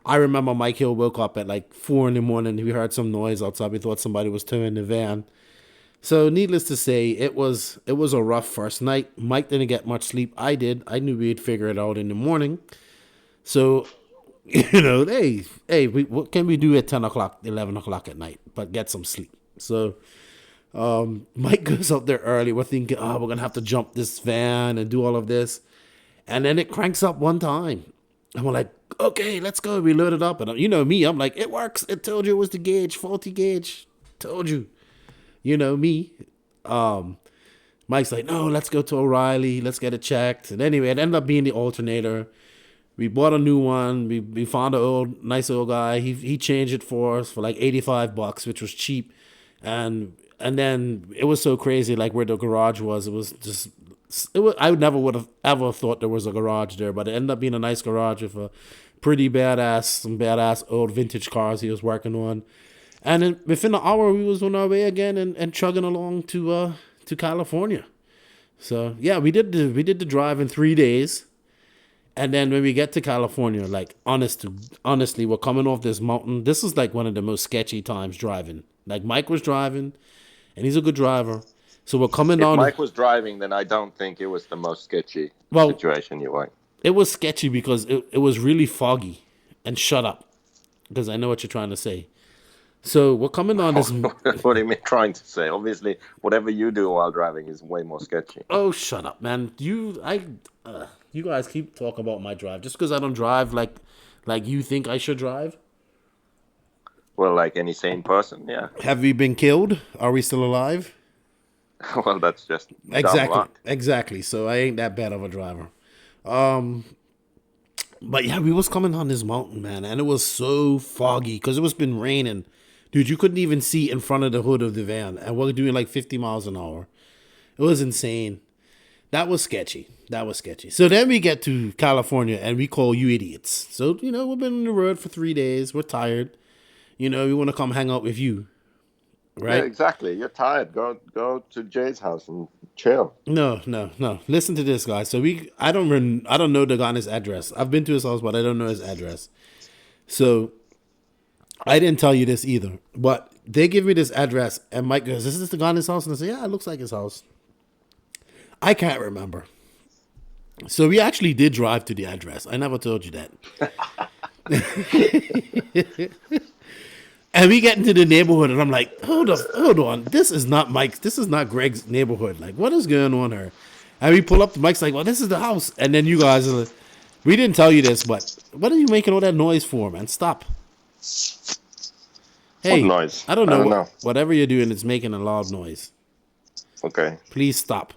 I remember Mike Hill woke up at 4 in the morning. We heard some noise outside. We thought somebody was towing the van. So needless to say, it was a rough first night. Mike didn't get much sleep. I did. I knew we'd figure it out in the morning. So, what can we do at 10 o'clock, 11 o'clock at night? But get some sleep. So Mike goes up there early. We're thinking, we're going to have to jump this van and do all of this. And then it cranks up one time. And we're like, okay, let's go. We loaded up. And you know me, I'm like, it works. It told you it was the gauge, faulty gauge. Told you. You know me. Mike's like, no, let's go to O'Reilly. Let's get it checked. And anyway, it ended up being the alternator. We bought a new one. We found a nice old guy. He changed it for us for like $85, which was cheap. And then it was so crazy, like where the garage was. It was just, I would have ever thought there was a garage there, but it ended up being a nice garage with a pretty some badass old vintage cars he was working on. And then within an hour, we was on our way again and chugging along to California. So yeah, we did the drive in 3 days. And then when we get to California, like honestly, we're coming off this mountain. This is like one of the most sketchy times driving. Like Mike was driving, and he's a good driver. So we're coming If on. Mike was driving, then I don't think it was the most sketchy situation you were in. It was sketchy because it was really foggy. And shut up, because I know what you're trying to say. So we're coming on this. What do you mean trying to say? Obviously, whatever you do while driving is way more sketchy. Oh, shut up, man! You guys keep talking about my drive just because I don't drive like you think I should drive. Well, like any sane person, yeah. Have we been killed? Are we still alive? Well, that's just dumb luck. Exactly. So I ain't that bad of a driver. But yeah, we was coming on this mountain, man, and it was so foggy because it was been raining. Dude, you couldn't even see in front of the hood of the van, and we're doing like 50 miles an hour. It was insane. That was sketchy. So then we get to California, and we call you idiots. So, you know, we've been on the road for 3 days. We're tired. You know, we want to come hang out with you. Right? Yeah, exactly. You're tired. Go to Jay's house and chill. No. Listen to this, guys. So I don't know the guy's address. I've been to his house, but I don't know his address. So I didn't tell you this either. But they give me this address, and Mike goes, "Is this the guy's house?" And I say, "Yeah, it looks like his house." I can't remember. So we actually did drive to the address. I never told you that. And we get into the neighborhood, and I'm like, hold on. This is not Mike's. This is not Greg's neighborhood. Like, what is going on here? And we pull up. Mike's like, well, this is the house. And then you guys are like, we didn't tell you this, but what are you making all that noise for, man? Stop. Hey, what noise? I don't know. Whatever you're doing, it's making a loud noise. Okay. Please stop.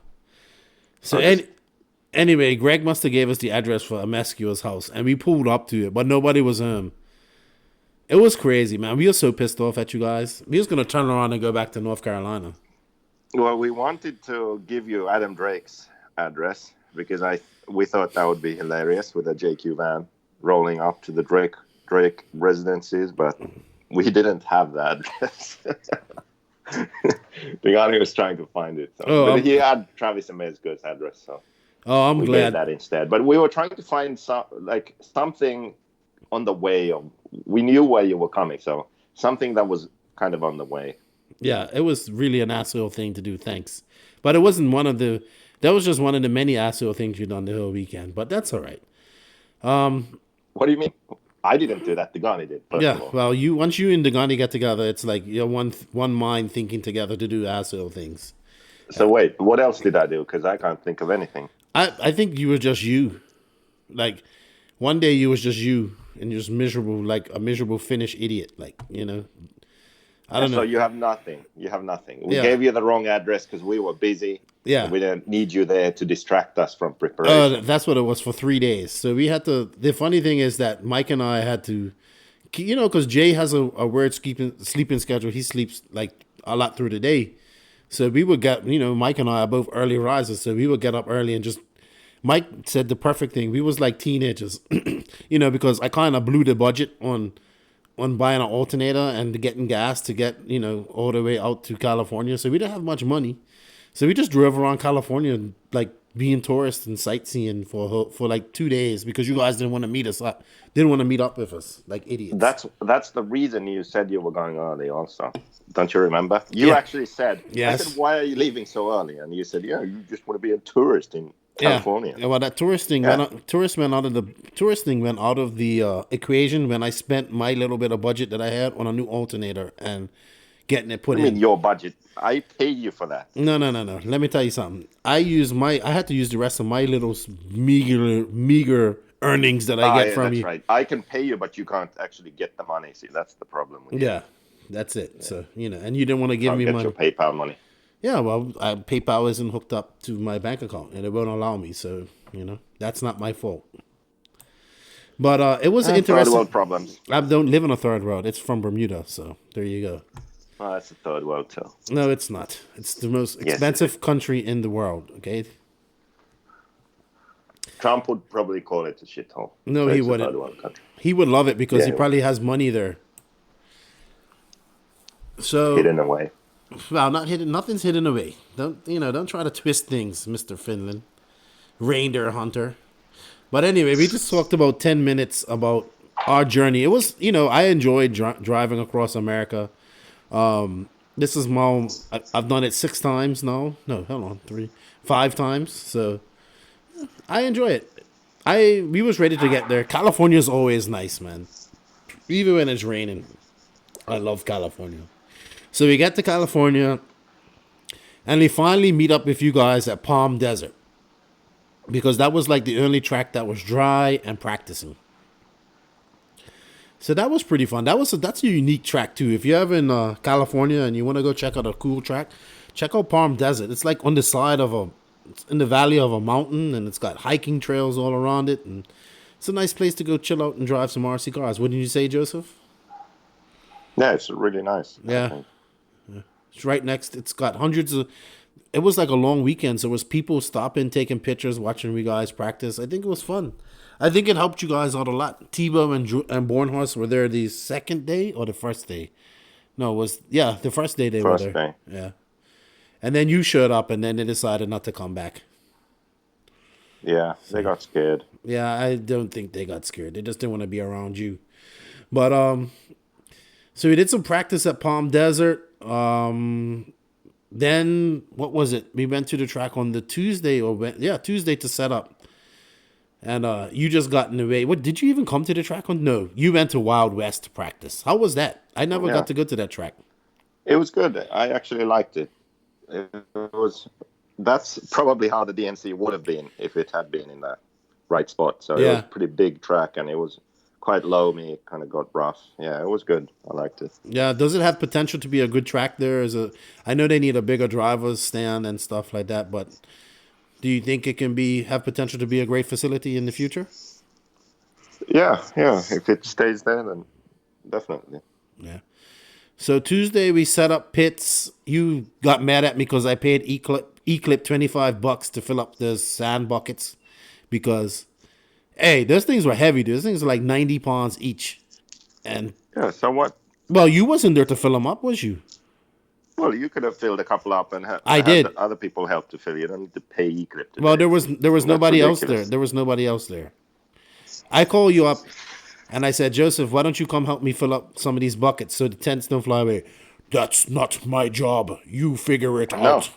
So anyway, Greg must have gave us the address for Amescua's house, and we pulled up to it, but nobody was home. It was crazy, man. We were so pissed off at you guys. We was going to turn around and go back to North Carolina. Well, we wanted to give you Adam Drake's address because we thought that would be hilarious with a JQ van rolling up to the Drake residencies, but we didn't have the address. The guy who was trying to find it. So. But he had Travis Amescua's address, so I'm glad. Did that instead. But we were trying to find something on the way. We knew where you were coming, so something that was kind of on the way. Yeah, it was really an AMSOIL thing to do. Thanks, but it wasn't one of the. That was just one of the many AMSOIL things you've done the whole weekend. But that's all right. What do you mean? I didn't do that. Degani did. Yeah, well, once you and Degani get together, it's like you're one mind thinking together to do AMSOIL things. So wait, what else did I do? Because I can't think of anything. I think you were just you. Like one day you was just you and you're just miserable, like a miserable Finnish idiot. Like, you know. I don't know. So you have nothing. We gave you the wrong address because we were busy. Yeah. We didn't need you there to distract us from preparation. That's what it was for 3 days. So we had to. The funny thing is that Mike and I had to, you know, because Jay has a weird sleeping schedule. He sleeps like a lot through the day. So we would get, you know, Mike and I are both early risers. So we would get up early and just. Mike said the perfect thing. We was like teenagers, you know, because I kind of blew the budget on buying an alternator and getting gas to get, you know, all the way out to California. So we didn't have much money. So we just drove around California, like being tourists and sightseeing for like 2 days because you guys didn't want to meet us up, didn't want to meet up with us like idiots. That's the reason you said you were going early also. Don't you remember? You actually said, yes. I said, why are you leaving so early? And you said, yeah, you just want to be a tourist in California. Yeah, well, that tourist thing went out of the equation when I spent my little bit of budget that I had on a new alternator and getting it put in. I mean, your budget. I paid you for that. No. Let me tell you something. I had to use the rest of my little meager earnings that I get yeah, from that's you. right. I can pay you, but you can't actually get the money. See, that's the problem. With Yeah, that's it. Yeah. So, and you didn't want to give me get money. Your PayPal money. Yeah, well, PayPal isn't hooked up to my bank account, and it won't allow me. So, that's not my fault. But it was interesting. Third world problems. I don't live in a third world. It's from Bermuda, so there you go. Well, that's a third world too. No, it's not. It's the most expensive country in the world, okay? Trump would probably call it a shithole. No, he wouldn't. He would love it because he probably has money there. So hidden away. Well, not hidden. Nothing's hidden away. Don't try to twist things, Mr. Finland, reindeer hunter. But anyway, we just talked about 10 minutes about our journey. It was, I enjoyed driving across America. This is I've done it 6 times now. No, hold on, 5 times. So I enjoy it. We was ready to get there. California's always nice, man. Even when it's raining. I love California. So we get to California, and we finally meet up with you guys at Palm Desert. Because that was like the only track that was dry and practicing. So that was pretty fun. That's a unique track too. If you're ever in California and you want to go check out a cool track, check out Palm Desert. It's like on the side of it's in the valley of a mountain, and it's got hiking trails all around it, and it's a nice place to go chill out and drive some RC cars. Wouldn't you say, Joseph? Yeah, it's really nice. Yeah. It's right next. It's got hundreds of. It was like a long weekend, so it was people stopping, taking pictures, watching you guys practice. I think it was fun. I think it helped you guys out a lot. Tebow and Bornhorst were there the second day or the first day? No, it was the first day they were there. First day. Yeah. And then you showed up, and then they decided not to come back. Yeah, they got scared. Yeah, I don't think they got scared. They just didn't want to be around you. But so we did some practice at Palm Desert. Then what was it? We went to the track on the Tuesday Tuesday to set up. And you just got in the way. What, did you even come to the track on? No, you went to Wild West to practice. How was that? I never got to go to that track. It was good. I actually liked it. That's probably how the DNC would have been if it had been in the right spot. So it was a pretty big track, and it was quite low. It kind of got rough. Yeah, it was good. I liked it. Yeah, does it have potential to be a good track there? I know they need a bigger driver's stand and stuff like that, but do you think it can have potential to be a great facility in the future? Yeah. If it stays there, then definitely. Yeah. So Tuesday we set up pits. You got mad at me because I paid E-Clip $25 to fill up the sand buckets because, hey, those things were heavy. Those things were like 90 pounds each. And yeah, so what? Well, you wasn't there to fill them up, was you? Well, you could have filled a couple up and did. Other people help to fill. You don't need to pay E-Clip. Well, there was nobody else there. There was nobody else there. I call you up. And I said, Joseph, why don't you come help me fill up some of these buckets so the tents don't fly away? That's not my job. You figure it out.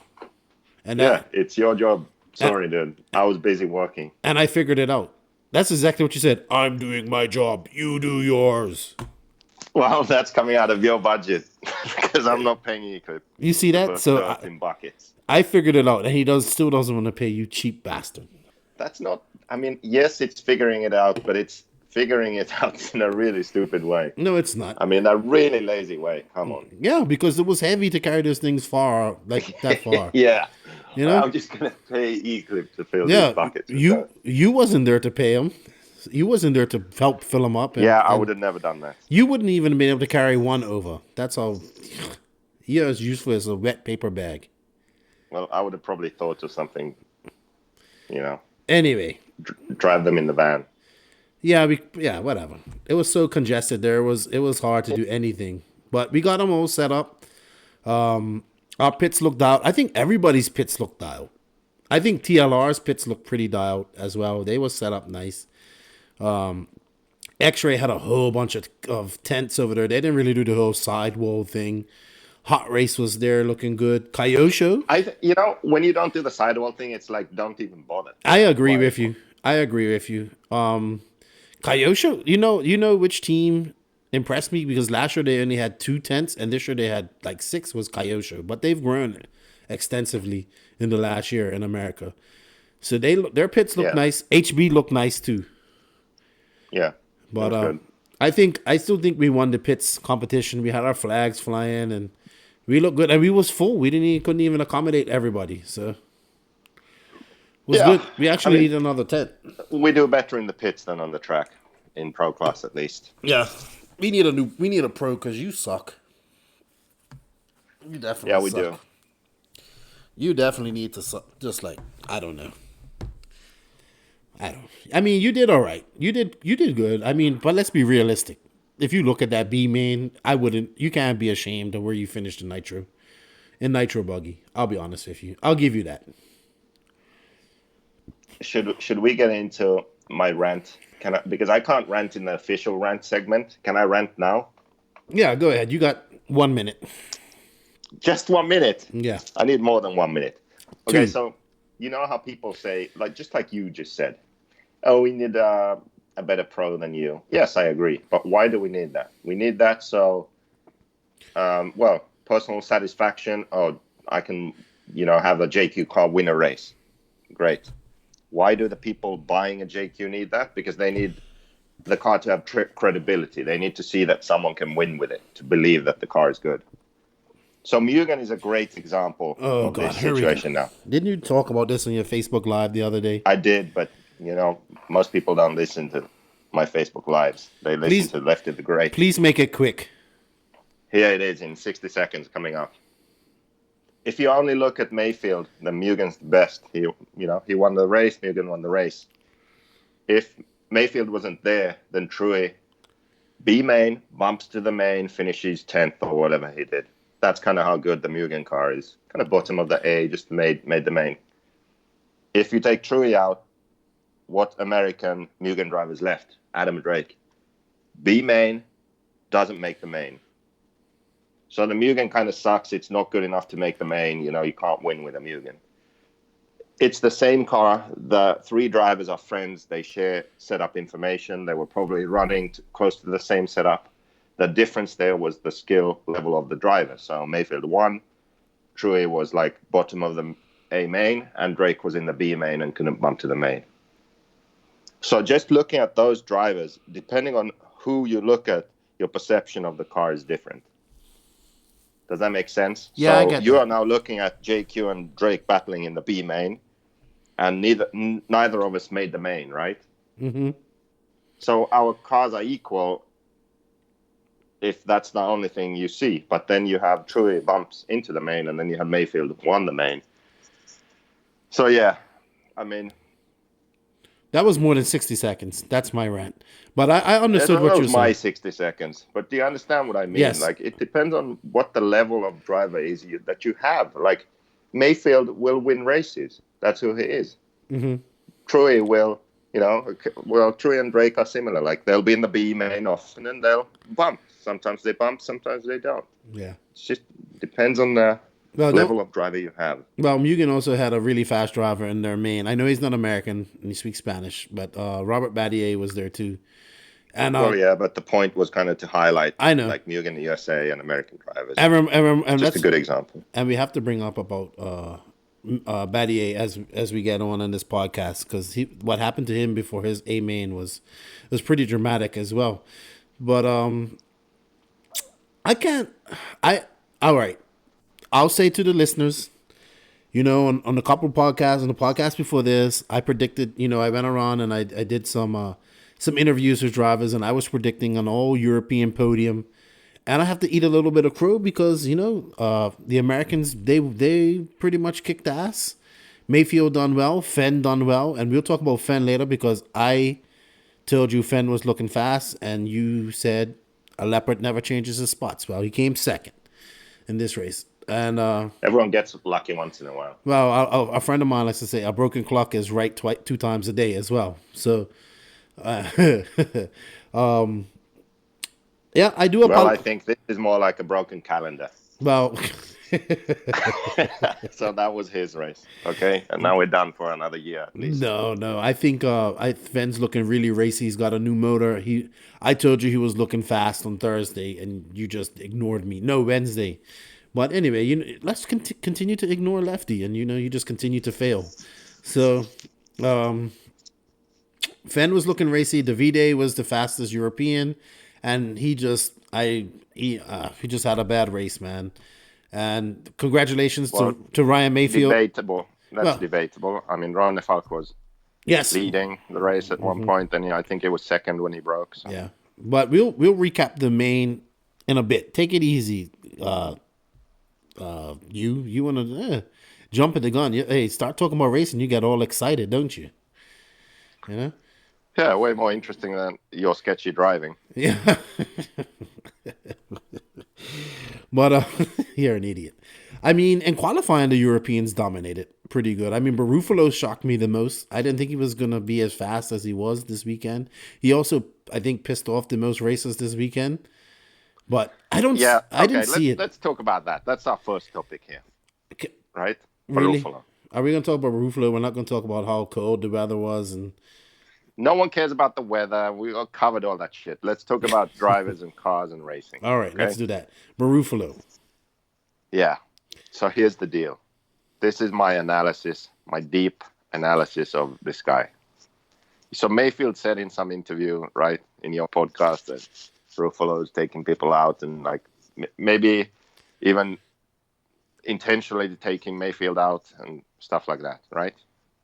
And it's your job. Sorry, dude. I was busy working. And I figured it out. That's exactly what you said. I'm doing my job. You do yours. Well, that's coming out of your budget because I'm not paying E-Clip. You see that? So in buckets. I figured it out, and he still doesn't want to pay you, cheap bastard. That's not. I mean, yes, it's figuring it out, but it's figuring it out in a really stupid way. No, it's not. I mean, a really lazy way. Come on. Yeah, because it was heavy to carry those things far. Yeah. You know? I'm just going to pay E-Clip to fill these buckets. You wasn't there to pay him. You wasn't there to help fill them up. I would have never done that. You wouldn't even have been able to carry one over. That's all. You're as useful as a wet paper bag. Well, I would have probably thought of something, Anyway. Drive them in the van. Yeah, whatever. It was so congested there. It was hard to do anything. But we got them all set up. Our pits looked dialed. I think everybody's pits looked dialed. I think TLR's pits looked pretty dialed as well. They were set up nice. X-Ray had a whole bunch of tents over there. They didn't really do the whole sidewall thing. Hot Race was there looking good. Kyosho. When you don't do the sidewall thing, it's like, don't even bother. I agree with you. Kyosho, you know which team impressed me? Because last year they only had 2 tents, and this year they had like 6 was Kyosho. But they've grown extensively in the last year in America. So their pits look nice. HB looked nice too. Yeah. But That's good. I still think we won the pits competition. We had our flags flying and we looked good. And we was full. Couldn't even accommodate everybody. So it was good. We actually need another tent. We do better in the pits than on the track, in pro class at least. Yeah, we need a pro because you suck. You definitely suck. We do. You definitely need to suck. Just like I don't. I mean, you did all right. You did good. I mean, but let's be realistic. If you look at that B main, you can't be ashamed of where you finished in Nitro buggy. I'll be honest with you. I'll give you that. Should we get into my rant? Because I can't rant in the official rant segment. Can I rant now? Yeah, go ahead. You got 1 minute. Just 1 minute? Yeah. I need more than 1 minute. Okay, 2. so you know how people say, just like you just said, oh, we need a better pro than you. Yes, I agree. But why do we need that? We need that so, personal satisfaction. Oh, I can, have a JQ car win a race. Great. Why do the people buying a JQ need that? Because they need the car to have credibility. They need to see that someone can win with it, to believe that the car is good. So Mugen is a great example of this situation now. Didn't you talk about this on your Facebook Live the other day? I did, but, most people don't listen to my Facebook Lives. They listen to Lefty the Great. Please make it quick. Here it is in 60 seconds coming up. If you only look at Mayfield, then Mugen's the best. He won the race. Mugen won the race. If Mayfield wasn't there, then True B main bumps to the main, finishes 10th or whatever he did. That's kind of how good the Mugen car is. Kind of bottom of the A, just made the main. If you take True out, what American Mugen drivers left? Adam Drake. B main doesn't make the main. So the Mugen kind of sucks. It's not good enough to make the main. You can't win with a Mugen. It's the same car. The 3 drivers are friends. They share setup information. They were probably running close to the same setup. The difference there was the skill level of the driver. So Mayfield won. True was like bottom of the A main, and Drake was in the B main and couldn't bump to the main. So just looking at those drivers, depending on who you look at, your perception of the car is different. Does that make sense? Yeah, so I get you that. are now looking at JQ and Drake battling in the B main, and neither of us made the main, right? Mm-hmm. So our cars are equal if that's the only thing you see. But then you have True bumps into the main, and then you have Mayfield won the main. So yeah, I mean, that was more than 60 seconds. That's my rant. But I understood what you're saying. My 60 seconds. But do you understand what I mean? Yes. Like, it depends on what the level of driver is that you have. Like, Mayfield will win races. That's who he is. Mm-hmm. True will, True and Drake are similar. Like, they'll be in the B main often and they'll bump. Sometimes they bump, sometimes they don't. Yeah. It just depends on the level of driver you have. Well, Mugen also had a really fast driver in their main. I know he's not American and he speaks Spanish, but Robert Battier was there too. And but the point was kind of to highlight, I know, like Mugen USA and American drivers. And just a good example. And we have to bring up about Battier as we get on in this podcast, because what happened to him before his A main was pretty dramatic as well. But all right. I'll say to the listeners, on a couple of podcasts, on the podcast before this, I predicted, I went around and I did some interviews with drivers, and I was predicting an all European podium. And I have to eat a little bit of crow because, the Americans, they pretty much kicked ass. Mayfield done well, Fenn done well, and we'll talk about Fenn later because I told you Fenn was looking fast, and you said a leopard never changes his spots. Well, he came second in this race. And everyone gets lucky once in a while. Well, a friend of mine likes to say a broken clock is right 2 times a day as well. So, yeah, I do. Well, I think this is more like a broken calendar. Well, so that was his race, okay, and now we're done for another year at least. No, I think Fenn's looking really racy. He's got a new motor. I told you he was looking fast on Thursday, and you just ignored me. No, Wednesday. But anyway, let's continue to ignore Lefty, and you just continue to fail. So, Fenn was looking racy. Davide was the fastest European, and he just had a bad race, man. And congratulations to Ryan Mayfield. Debatable. That's debatable. I mean, Ron Falk was leading the race at one point, and I think it was second when he broke. So. Yeah, but we'll recap the main in a bit. Take it easy. You want to jump at the gun? Hey, start talking about racing. You get all excited, don't you? You know? Yeah, way more interesting than your sketchy driving. Yeah. But you're an idiot. I mean, in qualifying, the Europeans dominated pretty good. I mean, Barufalo shocked me the most. I didn't think he was going to be as fast as he was this weekend. He also, I think, pissed off the most racers this weekend. But I don't. Yeah, I didn't see it. Let's talk about that. That's our first topic here, right? Really? Barufalo. Are we going to talk about Barufalo? We're not going to talk about how cold the weather was and. No one cares about the weather. We all covered all that shit. Let's talk about drivers and cars and racing. All right, let's do that. Barufalo. Yeah. So here's the deal. This is my analysis, my deep analysis of this guy. So Mayfield said in some interview, right, in your podcast that Barufalo is taking people out and like maybe even intentionally taking Mayfield out and stuff like that, right?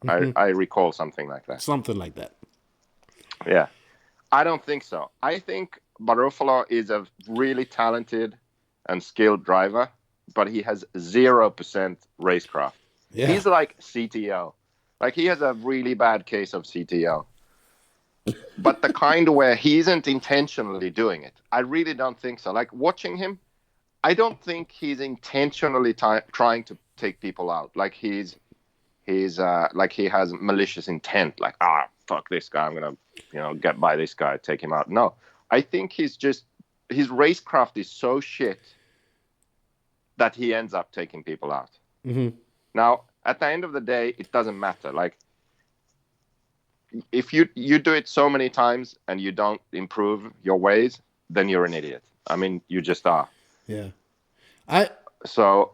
Mm-hmm. I recall something like that. Something like that. Yeah. I don't think so. I think Barufalo is a really talented and skilled driver, but he has 0% racecraft. Yeah. He's like CTO. Like he has a really bad case of CTO. But the kind where he isn't intentionally doing it. I really don't think so. Like watching him, I don't think he's intentionally trying to take people out. Like he's like he has malicious intent. Like, fuck this guy. I'm going to, get by this guy, take him out. No, I think his racecraft is so shit that he ends up taking people out. Mm-hmm. Now, at the end of the day, it doesn't matter. Like, if you do it so many times and you don't improve your ways, then you're an idiot. I mean, you just are. Yeah. So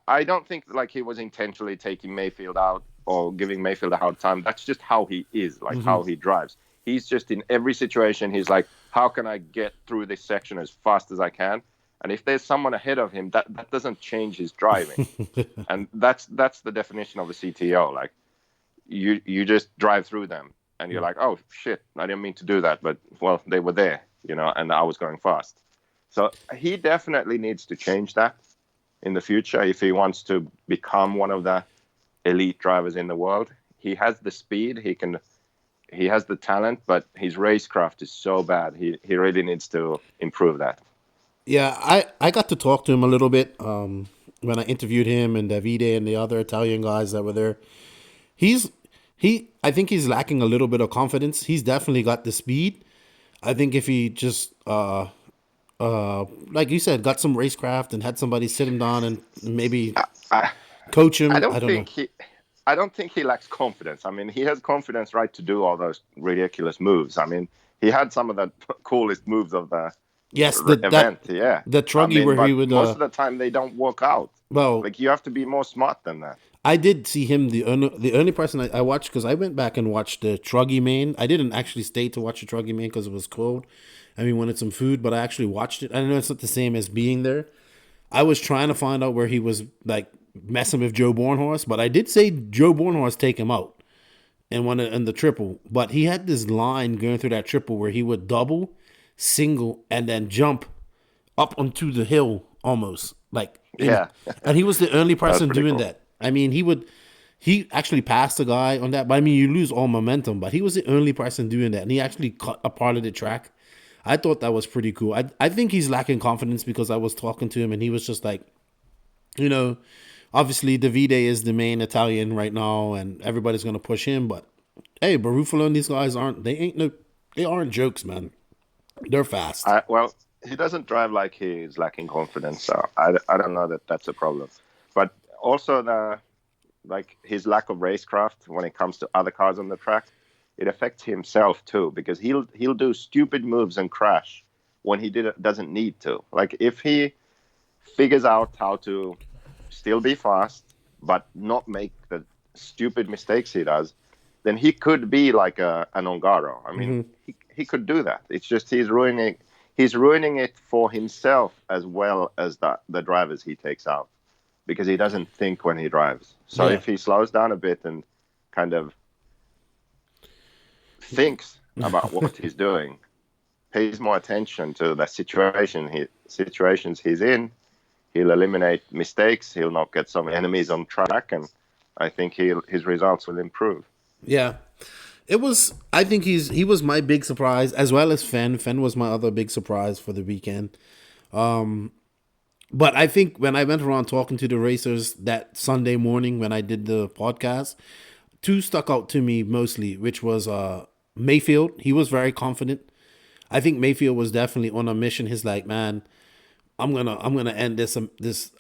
I don't think like he was intentionally taking Mayfield out or giving Mayfield a hard time. That's just how he is, like how he drives. He's just in every situation. He's like, how can I get through this section as fast as I can? And if there's someone ahead of him, that doesn't change his driving. And that's the definition of a CTO. Like you just drive through them and you're like, oh shit, I didn't mean to do that. But well, they were there, and I was going fast. So he definitely needs to change that in the future if he wants to become one of the elite drivers in the world. He has the speed, he has the talent, but his racecraft is so bad. He really needs to improve that. Yeah, I got to talk to him a little bit when I interviewed him and Davide and the other Italian guys that were there. I think he's lacking a little bit of confidence. He's definitely got the speed. I think if he just like you said, got some racecraft and had somebody sit him down and maybe coach him. I don't think he lacks confidence. I mean, he has confidence, right, to do all those ridiculous moves. I mean, he had some of the coolest moves of the event. The truggy where he would. Most of the time, they don't work out. Well, like you have to be more smart than that. I did see him. The only person I watched, because I went back and watched the truggy main. I didn't actually stay to watch the truggy main because it was cold. I mean, wanted some food, but I actually watched it. I know it's not the same as being there. I was trying to find out where he was like messing with Joe Bornhorst, but I did say Joe Bornhorst take him out in the triple. But he had this line going through that triple where he would double, single, and then jump up onto the hill almost like and he was the only person doing that. I mean, he actually passed the guy on that, but I mean, you lose all momentum. But he was the only person doing that, and he actually cut a part of the track. I thought that was pretty cool. I think he's lacking confidence because I was talking to him and he was just like, obviously Davide is the main Italian right now and everybody's going to push him. But hey, Barufalo and these guys they aren't jokes, man. They're fast. Well, he doesn't drive like he's lacking confidence. So I don't know that that's a problem. But also his lack of racecraft when it comes to other cars on the track. It affects himself too, because he'll do stupid moves and crash when he doesn't need to. Like if he figures out how to still be fast but not make the stupid mistakes he does, then he could be like an Ongaro. I mean, he could do that. It's just he's ruining it for himself as well as the drivers he takes out, because he doesn't think when he drives. So if he slows down a bit and kind of thinks about what he's doing, pays more attention to the situations he's in, he'll eliminate mistakes. He'll not get some enemies on track, and I think his results will improve. Yeah, I think he was my big surprise, as well as Fen. Fen was my other big surprise for the weekend. But I think when I went around talking to the racers that Sunday morning when I did the podcast, two stuck out to me mostly, which was Mayfield. He was very confident. I think Mayfield was definitely on a mission. He's like, man, I'm gonna end this.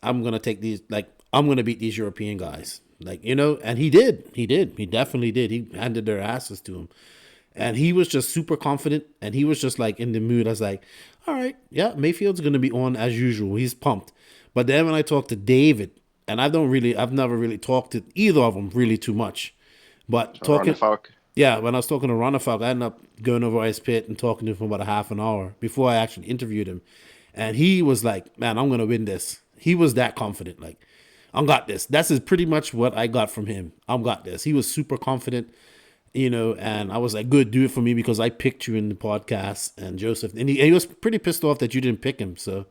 I'm gonna take these. Like, I'm gonna beat these European guys. Like, and he did. He definitely did. He handed their asses to him, and he was just super confident. And he was just like in the mood. I was like, all right, yeah, Mayfield's gonna be on as usual. He's pumped. But then when I talked to David, and I've never really talked to either of them really too much, but yeah, when I was talking to Ronafalk, I ended up going over his pit and talking to him for about a half an hour before I actually interviewed him. And he was like, man, I'm going to win this. He was that confident. Like, I got this. That's pretty much what I got from him. I got this. He was super confident, and I was like, good, do it for me because I picked you in the podcast. And Joseph, and he was pretty pissed off that you didn't pick him. So,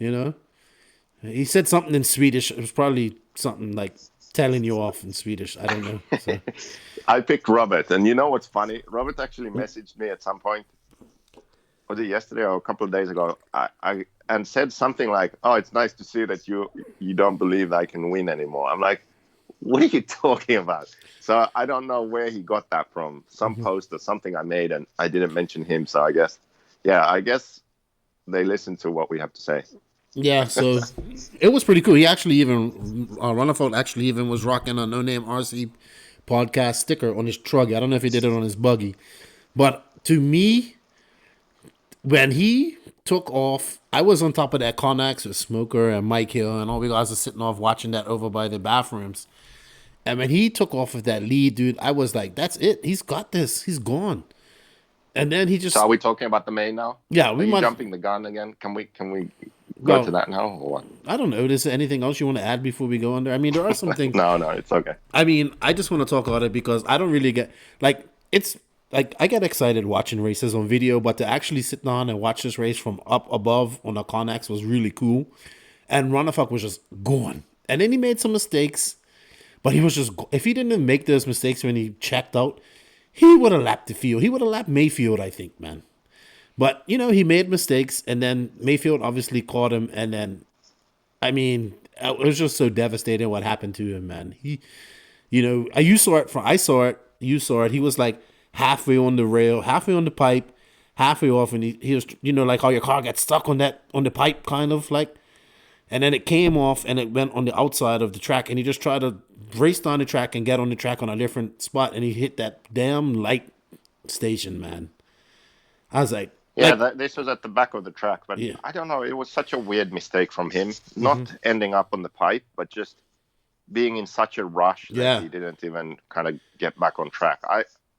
he said something in Swedish. It was probably something like telling you off in Swedish. I don't know. So. I picked Robert, and you know what's funny? Robert actually messaged me at some point. Was it yesterday or a couple of days ago? And said something like, "Oh, it's nice to see that you don't believe I can win anymore." I'm like, "What are you talking about?" So I don't know where he got that from. Some post or something I made, and I didn't mention him. So I guess they listen to what we have to say. Yeah, so it was pretty cool. He actually even Ronafalk actually even was rocking a No Name RC podcast sticker on his truck. I don't know if he did it on his buggy, but to me, when he took off, I was on top of that Connex with Smoker and Mike Hill, and all we guys are sitting off watching that over by the bathrooms. And when he took off with that lead, dude, I was like, "That's it. He's got this. He's gone." And then he just. So are we talking about the main now? Yeah, we might. Jumping the gun again? Can we go to that now or what? I don't know. Is there anything else you want to add before we go under? I mean, there are some things. No, it's okay. I mean, I just want to talk about it because I don't really get it's like I get excited watching races on video, but to actually sit down and watch this race from up above on a Connex was really cool. And Ronafalk was just going, and then he made some mistakes, but he was just if he didn't make those mistakes when he checked out, he would have lapped the field. He would have lapped Mayfield, I think, man. But, he made mistakes, and then Mayfield obviously caught him, and then, I mean, it was just so devastating what happened to him, man. He, I saw it. He was like halfway on the rail, halfway on the pipe, halfway off, and he was, like how your car gets stuck on the pipe, kind of like, and then it came off, and it went on the outside of the track, and he just tried to race down the track and get on the track on a different spot, and he hit that damn light station, man. I was like, yeah, this was at the back of the track, but yeah. I don't know. It was such a weird mistake from him, not ending up on the pipe, but just being in such a rush that he didn't even kind of get back on track.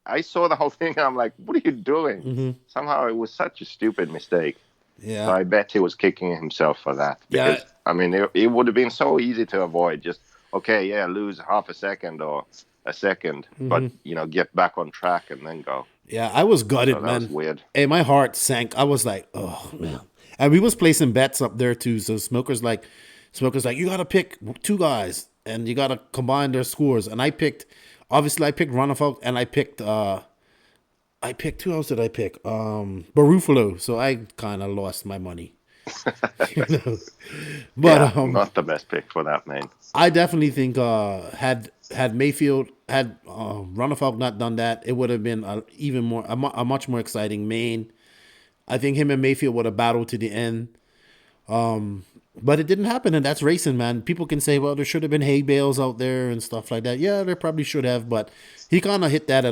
I saw the whole thing, and I'm like, what are you doing? Somehow it was such a stupid mistake. Yeah, so I bet he was kicking himself for that. Because, I mean, it would have been so easy to avoid. Just, lose half a second or a second, but, get back on track and then go. Yeah, I was gutted, man. That was weird. Hey, my heart sank. I was like, oh, man. And we was placing bets up there, too. So Smoker's like, you got to pick two guys, and you got to combine their scores. And I picked Ronafalk, and I picked, who else did I pick? Barufalo. So I kind of lost my money. But not the best pick for that, man. I definitely think had Mayfield had Ronafalk not done that, it would have been a much more exciting main. I think him and Mayfield would have battled to the end, but it didn't happen, and that's racing, man. People can say, well, there should have been hay bales out there and stuff like that. Yeah, there probably should have, but he kind of hit that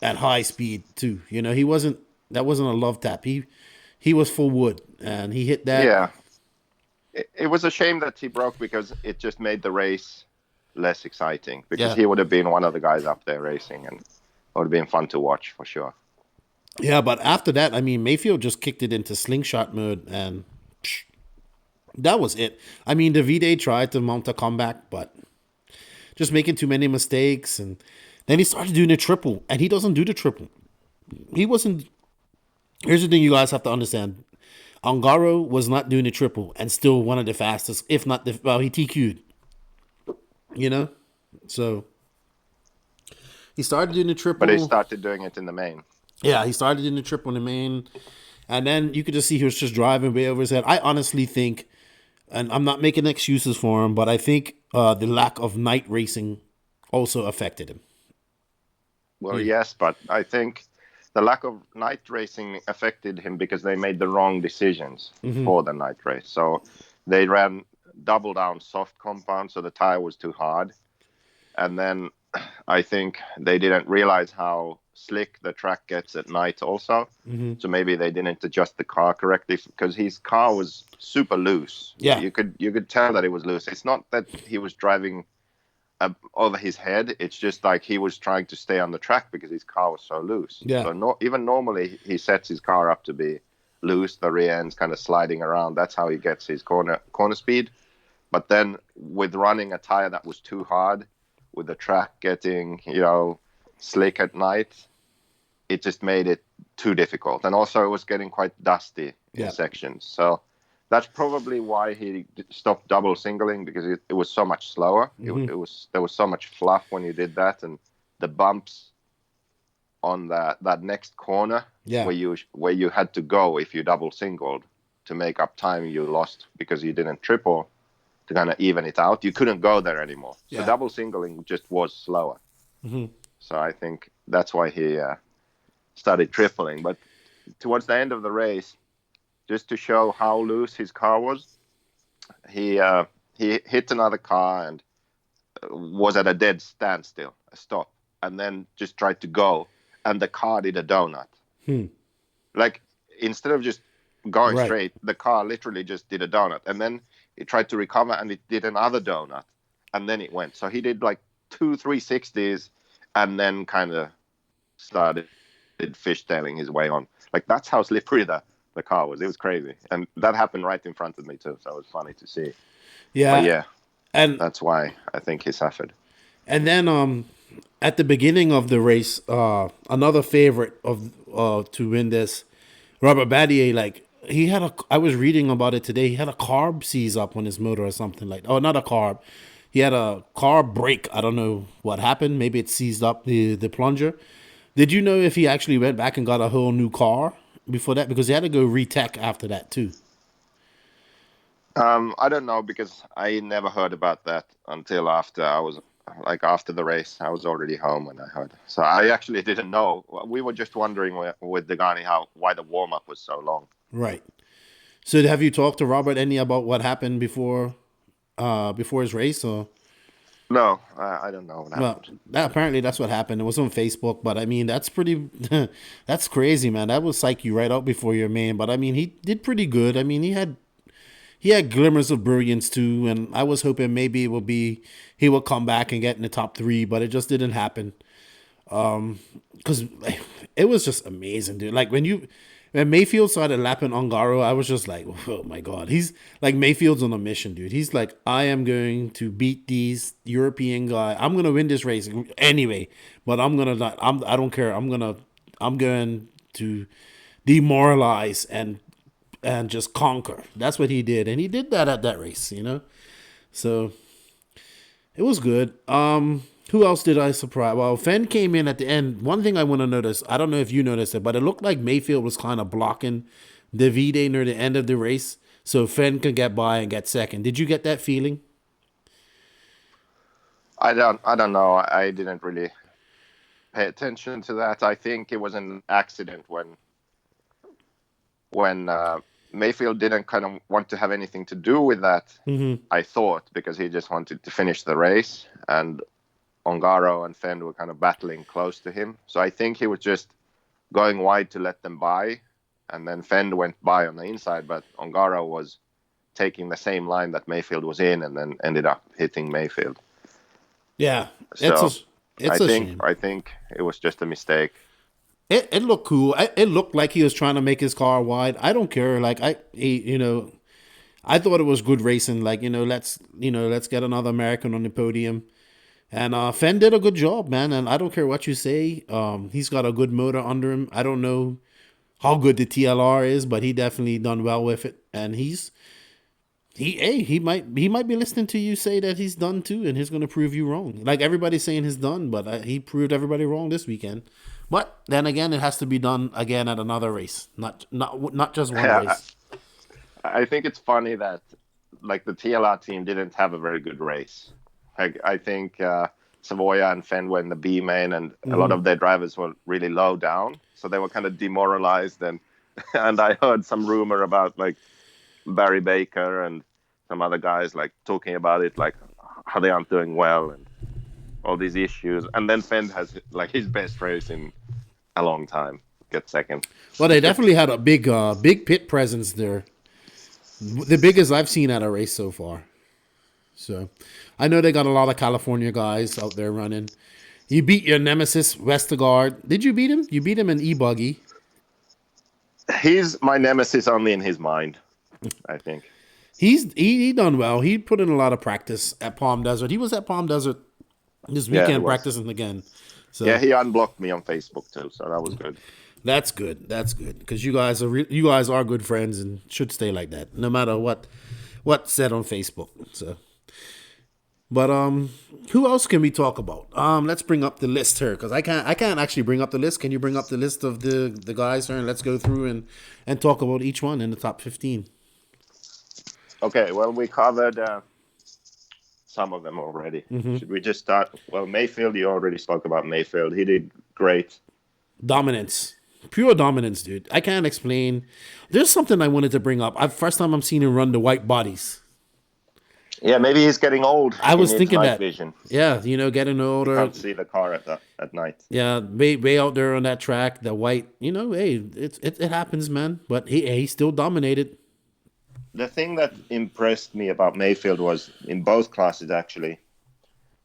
at high speed too. That wasn't a love tap. He was full wood, and he hit that. Yeah. It was a shame that he broke because it just made the race less exciting because he would have been one of the guys up there racing. would have been fun to watch for sure. Yeah, but after that, I mean, Mayfield just kicked it into slingshot mode, and that was it. I mean, Davide tried to mount a comeback, but just making too many mistakes, and then he started doing the triple, and he doesn't do the triple. He wasn't. Here's the thing you guys have to understand. Ongaro was not doing the triple, and still one of the fastest, if not the, well, he TQ'd. You know? So, he started doing the triple. But he started doing it in the main. Yeah, he started in the triple in the main, and then you could just see he was just driving way over his head. I honestly think, and I'm not making excuses for him, but I think the lack of night racing also affected him. Well, yes, but I think the lack of night racing affected him because they made the wrong decisions for the night race. So they ran double down soft compound, so the tire was too hard. And then I think they didn't realize how slick the track gets at night also. So maybe they didn't adjust the car correctly because his car was super loose. Yeah. You could tell that it was loose. It's not that he was driving over his head. It's just like he was trying to stay on the track because his car was so loose. Yeah. So even normally he sets his car up to be loose, the rear end's kind of sliding around. That's how he gets his corner speed. But then with running a tire that was too hard, with the track getting, slick at night, it just made it too difficult. And also it was getting quite dusty in sections. So that's probably why he stopped double singling, because it was so much slower. There was so much fluff when you did that, and the bumps on that next corner where you had to go if you double singled to make up time you lost because you didn't triple to kind of even it out. You couldn't go there anymore. So double singling just was slower. So I think that's why he started tripling. But towards the end of the race, just to show how loose his car was, he hit another car and was at a dead standstill, a stop, and then just tried to go, and the car did a donut. Like, instead of just going straight, the car literally just did a donut, and then it tried to recover and it did another donut, and then it went. So he did like 2 360s and then kind of started fishtailing his way on. Like, that's how slippery the car was. It was crazy. And that happened right in front of me too, so it was funny to see. Yeah. But yeah. And that's why I think he suffered. And then at the beginning of the race, another favorite of to win this, Robert Battier, like, he had I was reading about it today, he had a carb seize up on his motor or something like, oh, not a carb. He had a carb break. I don't know what happened. Maybe it seized up the plunger. Did you know if he actually went back and got a whole new car before that? Because he had to go retech after that too. I don't know, because I never heard about that until after the race. I was already home when I heard. So I actually didn't know. We were just wondering with Degani why the warm-up was so long. Right. So have you talked to Robert any about what happened before his race? Or? No, I don't know what happened. Well, apparently that's what happened. It was on Facebook, but I mean, that's pretty, that's crazy, man. That would psych you right out before your main. But I mean, he did pretty good. I mean, he had glimmers of brilliance too, and I was hoping maybe he would come back and get in the top 3, but it just didn't happen. Because it was just amazing, dude. Like when Mayfield started lapping Ongaro, I was just like, oh my God. He's like, Mayfield's on a mission, dude. He's like, I am going to beat these European guys. I'm going to win this race anyway, but I don't care. I'm going to demoralize and just conquer. That's what he did. And he did that at that race, So it was good. Who else did I surprise? Well, Fenn came in at the end. One thing I want to notice, I don't know if you noticed it, but it looked like Mayfield was kind of blocking Davide near the end of the race so Fenn could get by and get second. Did you get that feeling? I don't know. I didn't really pay attention to that. I think it was an accident when Mayfield didn't kind of want to have anything to do with that, I thought, because he just wanted to finish the race, and Ongaro and Fenn were kind of battling close to him. So I think he was just going wide to let them by, and then Fenn went by on the inside, but Ongaro was taking the same line that Mayfield was in and then ended up hitting Mayfield. Yeah. So It's a shame. I think it was just a mistake. It looked cool. It looked like he was trying to make his car wide. I don't care. Like I thought it was good racing. Like let's get another American on the podium. And Fenn did a good job, man. And I don't care what you say. He's got a good motor under him. I don't know how good the TLR is, but he definitely done well with it. And he might be listening to you say that he's done too, and he's going to prove you wrong. Like everybody's saying he's done, but he proved everybody wrong this weekend. But then again, it has to be done again at another race, not just one race. I think it's funny that like the TLR team didn't have a very good race. I think Savoia and Fenn were in the B main, and a lot of their drivers were really low down, so they were kind of demoralized. And I heard some rumor about like Barry Baker and some other guys like talking about it, like how they aren't doing well and all these issues. And then Fenn has like his best race in a long time, get second. Well, they definitely had a big pit presence there, the biggest I've seen at a race so far. So I know they got a lot of California guys out there running. You beat your nemesis, Westergaard. Did you beat him? You beat him in e-buggy. He's my nemesis only in his mind, I think. He done well. He put in a lot of practice at Palm Desert. He was at Palm Desert this weekend practicing again. So yeah, he unblocked me on Facebook too, so that was good. That's good. That's good because you guys are good friends and should stay like that, no matter what's said on Facebook. So. But who else can we talk about? Let's bring up the list here because I can't actually bring up the list. Can you bring up the list of the guys here and let's go through and talk about each one in the top 15? Okay, well we covered some of them already. Mm-hmm. Should we just start? Well, Mayfield, you already spoke about Mayfield. He did great. Dominance. Pure dominance, dude. I can't explain. There's something I wanted to bring up. First time I'm seeing him run the white bodies. Yeah, maybe he's getting old. I was thinking that. Vision. Yeah, getting older. You can't see the car at night. Yeah, way out there on that track, the white. Hey, it happens, man. But he still dominated. The thing that impressed me about Mayfield was in both classes actually,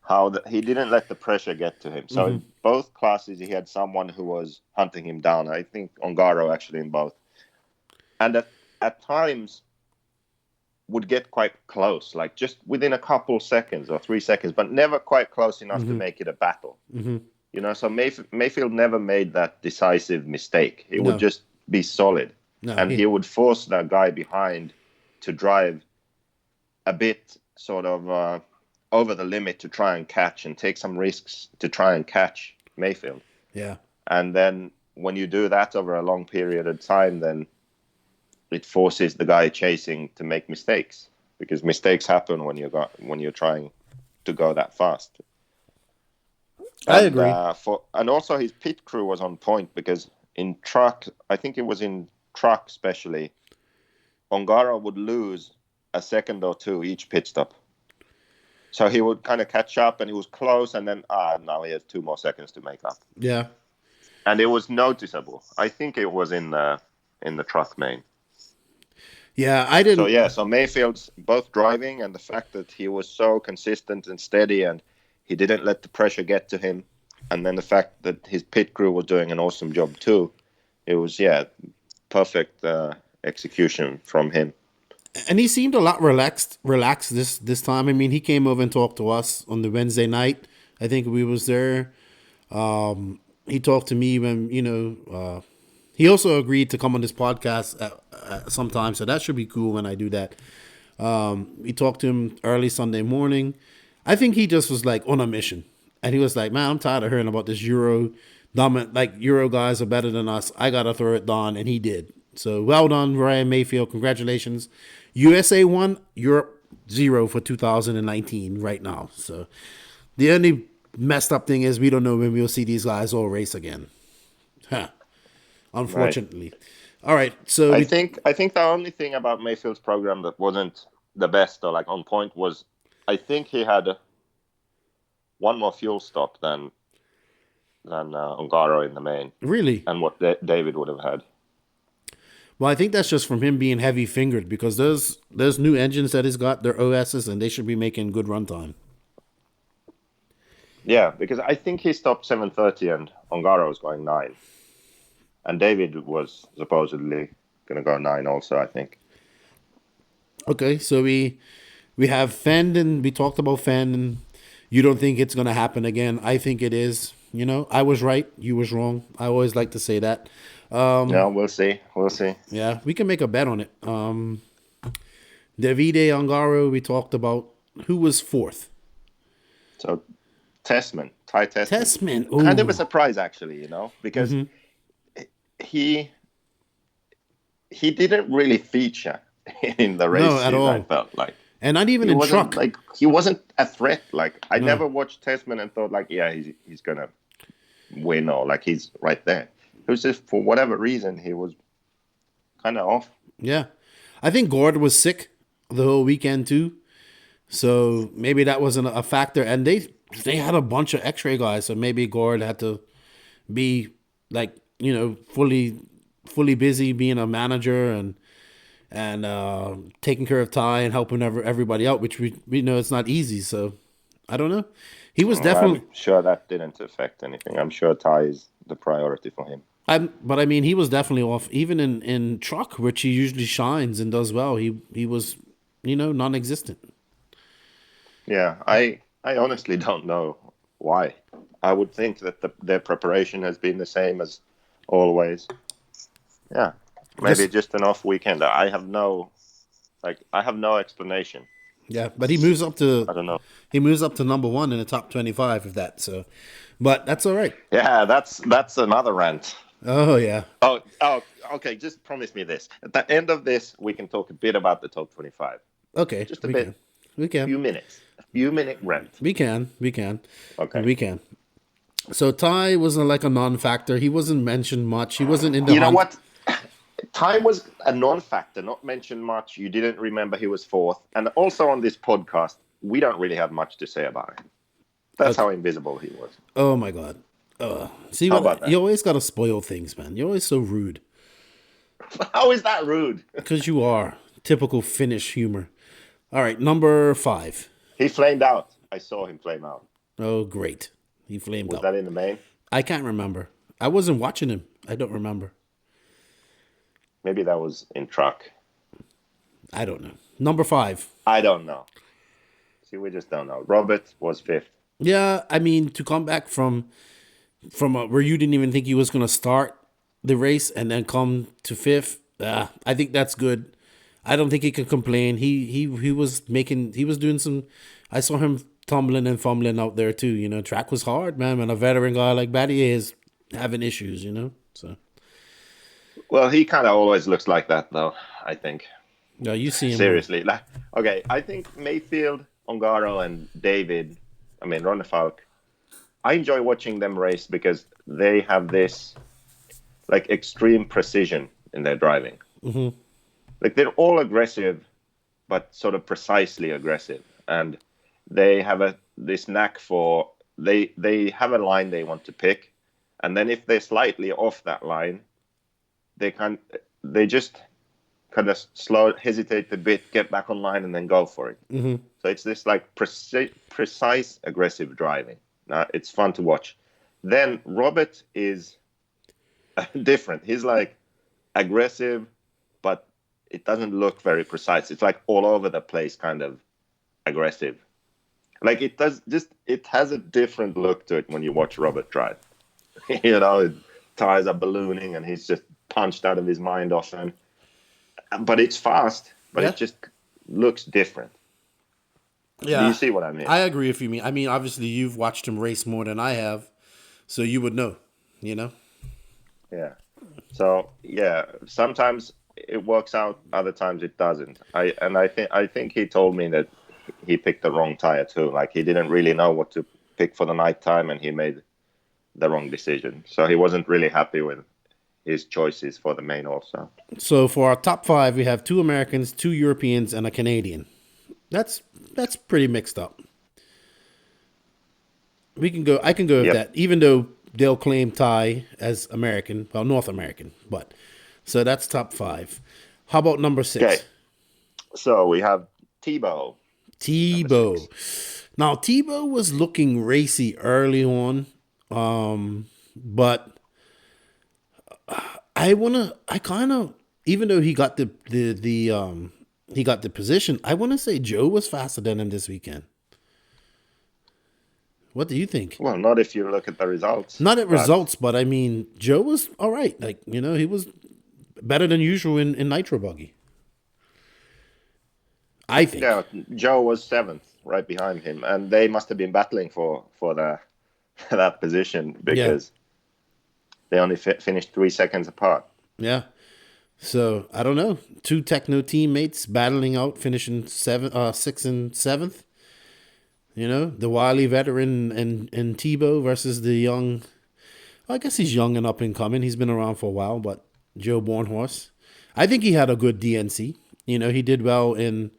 how he didn't let the pressure get to him. So in both classes, he had someone who was hunting him down. I think Ongaro actually in both, and at times would get quite close, like just within a couple seconds or 3 seconds, but never quite close enough to make it a battle. So Mayfield never made that decisive mistake. He would just be solid, and he would force that guy behind to drive a bit sort of over the limit to try and catch and take some risks to try and catch Mayfield. Yeah. And then when you do that over a long period of time, then it forces the guy chasing to make mistakes, because mistakes happen when you're trying to go that fast. I agree. And also his pit crew was on point, because in truck, I think it was in truck especially, Ongaro would lose a second or two each pit stop. So he would kind of catch up, and he was close, and then now he has 2 more seconds to make up. Yeah. And it was noticeable. I think it was in the truck main. Yeah, I didn't. So Mayfield's both driving and the fact that he was so consistent and steady, and he didn't let the pressure get to him, and then the fact that his pit crew was doing an awesome job too. It was perfect execution from him. And he seemed a lot relaxed this time. I mean, he came over and talked to us on the Wednesday night. I think we was there. He talked to me when he also agreed to come on this podcast sometime, so that should be cool when I do that. We talked to him early Sunday morning. I think he just was like on a mission, and he was like, "Man, I'm tired of hearing about this Euro dominant. Like Euro guys are better than us. I gotta throw it down," and he did. So well done, Ryan Mayfield. Congratulations. USA 1, Europe 0 for 2019 right now. So the only messed up thing is we don't know when we'll see these guys all race again. Unfortunately. Right. All right. So I think the only thing about Mayfield's program that wasn't the best or like on point was, I think he had one more fuel stop than Ongaro in the main. Really? And what David would have had. Well, I think that's just from him being heavy fingered, because those new engines that he's got, they're OSs, and they should be making good runtime. Yeah, because I think he stopped 7:30 and Ongaro was going 9. And David was supposedly going to go 9 also, I think. Okay, so we have Fandon. We talked about Fandon. You don't think it's going to happen again. I think it is. You know, I was right. You was wrong. I always like to say that. Yeah, we'll see. We'll see. Yeah, we can make a bet on it. Davide Ongaro, we talked about. Who was 4th? So, Ty Tessman. Tessman. Kind of a Ooh. surprise, actually, because he didn't really feature in the race. No, at all. I felt like. And not even in truck. Like, he wasn't a threat. Like, I never watched Tessman and thought, like, yeah, he's going to win or, like, he's right there. It was just, for whatever reason, he was kind of off. Yeah. I think Gord was sick the whole weekend, too. So maybe that wasn't a factor. And they had a bunch of X-ray guys, so maybe Gord had to be, like, you know, fully busy being a manager and taking care of Ty and helping everybody out, which we know it's not easy. So I don't know. He was definitely. I'm sure that didn't affect anything. I'm sure Ty is the priority for him. But I mean, he was definitely off. Even in truck, which he usually shines and does well, he was, you know, non-existent. Yeah, I honestly don't know why. I would think that their preparation has been the same as always. Yeah, maybe just an off weekend. I have no explanation. Yeah, but he moves up to. I don't know. He moves up to number 1 in the top 25 of that. So, but that's all right. Yeah, that's another rant. Oh yeah. Oh, okay. Just promise me this. At the end of this, we can talk a bit about the top 25. Okay. Just a bit. We can. A few minute rant. We can. Okay. We can. So Ty was like a non-factor. He wasn't mentioned much. He wasn't in the. You know what? Ty was a non-factor, not mentioned much. You didn't remember he was 4th. And also on this podcast, we don't really have much to say about him. That's how invisible he was. Oh my God. See How what about that? you always got to spoil things, man. You're always so rude. How is that rude? Because you are. Typical Finnish humor. All right, number 5. He flamed out. I saw him flame out. Oh, great. He flamed Was out. that in the main? I can't remember. I wasn't watching him. I don't remember. Maybe that was in truck. I don't know. Number 5. I don't know. See, we just don't know. Robert was 5th. Yeah, I mean, to come back from where you didn't even think he was going to start the race and then come to 5th, I think that's good. I don't think he can complain. He was doing some. I saw him tumbling and fumbling out there too. You know, track was hard, man. And a veteran guy like Battier is having issues. You know, so. Well, he kind of always looks like that, though. I think. No, you see him Seriously, okay. I think Mayfield, Ongaro, and David. I mean, Ronne Falk. I enjoy watching them race because they have this, like, extreme precision in their driving. Mm-hmm. Like, they're all aggressive, but sort of precisely aggressive. And they have this knack for, they have a line they want to pick. And then if they're slightly off that line, they just kind of hesitate a bit, get back on line, and then go for it. Mm-hmm. So it's this, like, precise aggressive driving. It's fun to watch. Then Robert is different. He's, like, aggressive, but it doesn't look very precise. It's like all over the place kind of aggressive. Like, it has a different look to it when you watch Robert drive. You know, his tires are ballooning and he's just punched out of his mind often. But it's fast, but it just looks different. Yeah. Do you see what I mean? I agree with you. I mean, obviously you've watched him race more than I have, so you would know, you know? Yeah. So, yeah, sometimes it works out, other times it doesn't. I think he told me that he picked the wrong tire too. Like, he didn't really know what to pick for the nighttime and he made the wrong decision. So he wasn't really happy with his choices for the main also. So for our top 5, we have 2 Americans, 2 Europeans, and a Canadian. That's pretty mixed up. I can go with that, even though they'll claim Ty as American, well, North American, but so that's top 5. How about number 6? Okay. So we have Tebow. Now, Tebow was looking racy early on, but even though he got he got the position, I want to say Joe was faster than him this weekend. What do you think? Well, not if you look at the results. Not at results, but I mean, Joe was all right. Like, he was better than usual in Nitro Buggy. I think. Yeah, Joe was 7th, right behind him, and they must have been battling for that position because they only finished 3 seconds apart. Yeah. So I don't know. 2 Techno teammates battling out, finishing 6th and 7th. The Wallie veteran and Tebow versus the young. I guess he's young and up and coming. He's been around for a while, but Joe Bornhorst. I think he had a good DNC. He did well in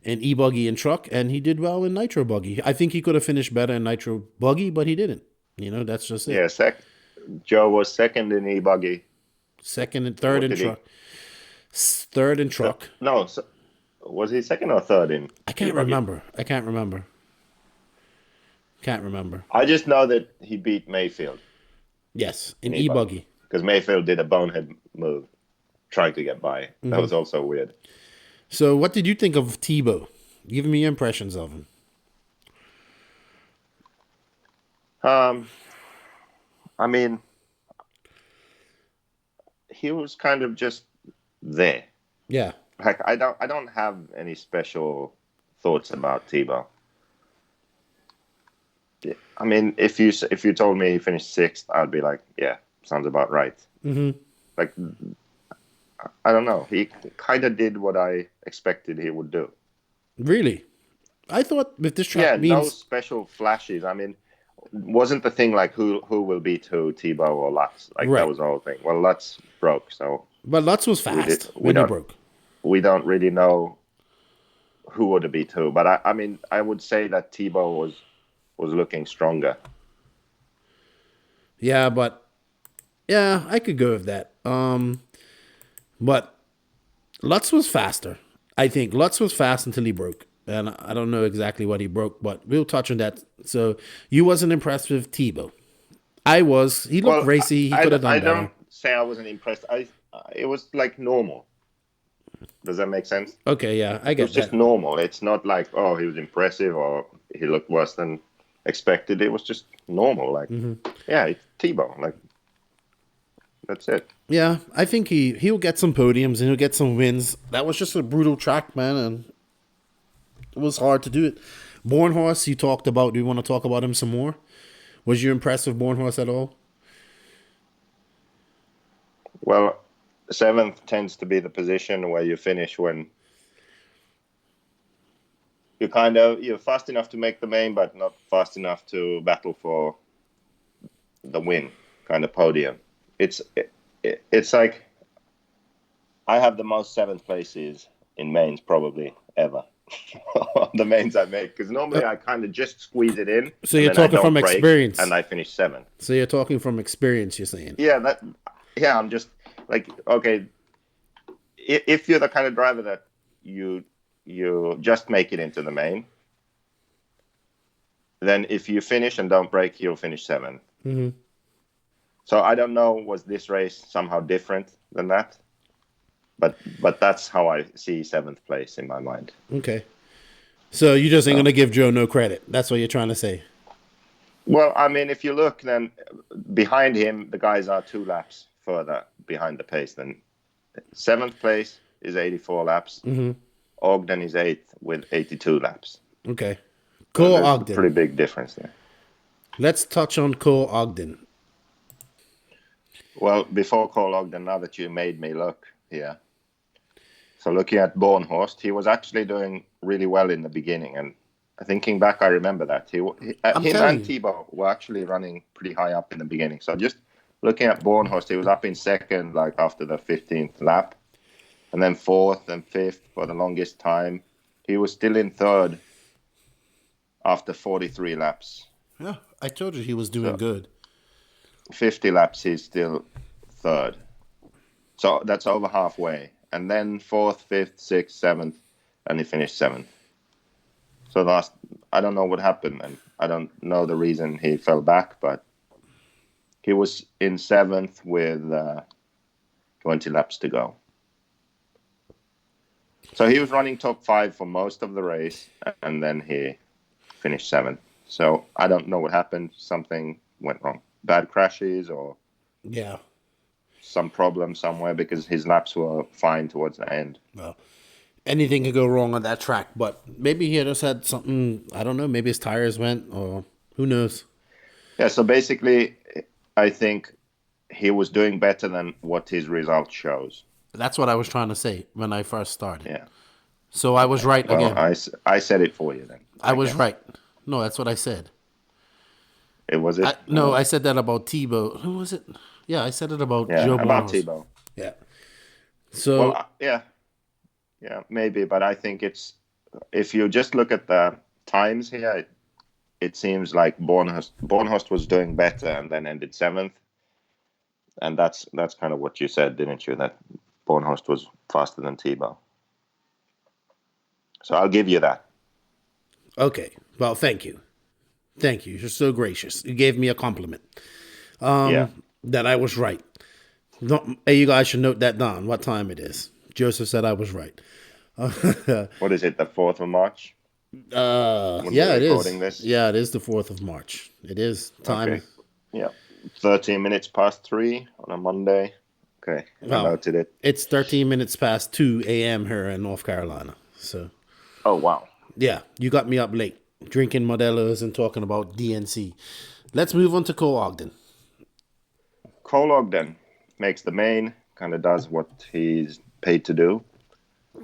e-buggy and truck, and he did well in Nitro Buggy. I think he could have finished better in Nitro Buggy, but he didn't. That's just it. Yeah, Joe was 2nd in e-buggy. 2nd and 3rd in truck. 3rd in truck. No, was he 2nd or 3rd in? I can't remember. Can't remember. I just know that he beat Mayfield. Yes, in e-buggy. Because Mayfield did a bonehead move trying to get by. Mm-hmm. That was also weird. So what did you think of Tebow? Give me your impressions of him. I mean, he was kind of just there. Yeah. Like I don't have any special thoughts about Tebow. I mean, if you told me he finished 6th, I'd be like, yeah, sounds about right. Mm-hmm. Like, I don't know. He kind of did what I expected he would do. Really? I thought with this track no special flashes. I mean, wasn't the thing like who will beat who, Tebow or Lutz? Like That was the whole thing. Well, Lutz broke, so. But Lutz was fast when he broke. We don't really know who would have beat who, but I mean, I would say that Tebow was looking stronger. Yeah, I could go with that. But Lutz was faster. I think Lutz was fast until he broke. And I don't know exactly what he broke, but we'll touch on that. So you wasn't impressed with Tebow. I was. He looked racy. He could have done better. I don't say I wasn't impressed. It was like normal. Does that make sense? Okay, yeah, I get that. It was just normal. It's not like, oh, he was impressive or he looked worse than expected. It was just normal. Like, yeah, it's Tebow. Like, that's it. Yeah, I think he'll get some podiums and he'll get some wins. That was just a brutal track, man, and it was hard to do it. Bornhorst, you talked about. Do you want to talk about him some more? Was you impressed with Bornhorst at all? Well, 7th tends to be the position where you finish when you're fast enough to make the main, but not fast enough to battle for the win, kind of podium. It's like I have the most 7th places in mains probably ever. The mains I make, because normally I kind of just squeeze it in. So you're talking from experience, and I finish 7th. So you're talking from experience, you're saying? Yeah, I'm just like, okay, if you're the kind of driver that you just make it into the main, then if you finish and don't break, you'll finish 7th. Mm-hmm. So I don't know, was this race somehow different than that? But that's how I see 7th place in my mind. Okay. So you just ain't going to give Joe no credit. That's what you're trying to say. Well, I mean, if you look, then behind him, the guys are 2 laps further behind the pace. Then 7th place is 84 laps. Mm-hmm. Ogden is 8th with 82 laps. Okay. Cole Ogden. Pretty big difference there. Let's touch on Cole Ogden. Well, before Cole Ogden, now that you made me look here. So looking at Bornhorst, he was actually doing really well in the beginning. And thinking back, I remember that. Him and Tebow were actually running pretty high up in the beginning. So just looking at Bornhorst, he was up in 2nd, like after the 15th lap. And then 4th and 5th for the longest time. He was still in 3rd after 43 laps. Yeah, I told you he was doing good. 50 laps, he's still 3rd. So that's over halfway. And then 4th, 5th, 6th, 7th, and he finished 7th. So I don't know what happened, and I don't know the reason he fell back, but he was in 7th with 20 laps to go. So he was running top 5 for most of the race, and then he finished 7th. So I don't know what happened. Something went wrong. Bad crashes or some problem somewhere, because his laps were fine towards the end. Well, anything could go wrong on that track, but maybe he just had something, I don't know, maybe his tires went, or who knows. Yeah, so basically, I think he was doing better than what his result shows. That's what I was trying to say when I first started. Yeah. So I was right again. I said it for you then. I was right. No, that's what I said. It was it? I said that about Tebow. Who was it? Yeah, I said it about Joe about Borges. Tebow. Yeah. So well, yeah, maybe, but I think it's, if you just look at the times here, it seems like Bornhorst was doing better and then ended 7th, and that's kind of what you said, didn't you? That Bornhorst was faster than Tebow. So I'll give you that. Okay. Well, thank you. Thank you. You're so gracious. You gave me a compliment. That I was right. Hey, you guys should note that down, what time it is. Joseph said I was right. What is it, the 4th of March? Yeah, it is. This? Yeah, it is the 4th of March. It is time. Okay. Yeah. 13 minutes past 3 on a Monday. Okay. I noted it. It's 13 minutes past 2 a.m. here in North Carolina. So. Oh, wow. Yeah, you got me up late, drinking Modelo's and talking about DNC. Let's move on to Cole Ogden. Cole Ogden makes the main, kind of does what he's paid to do.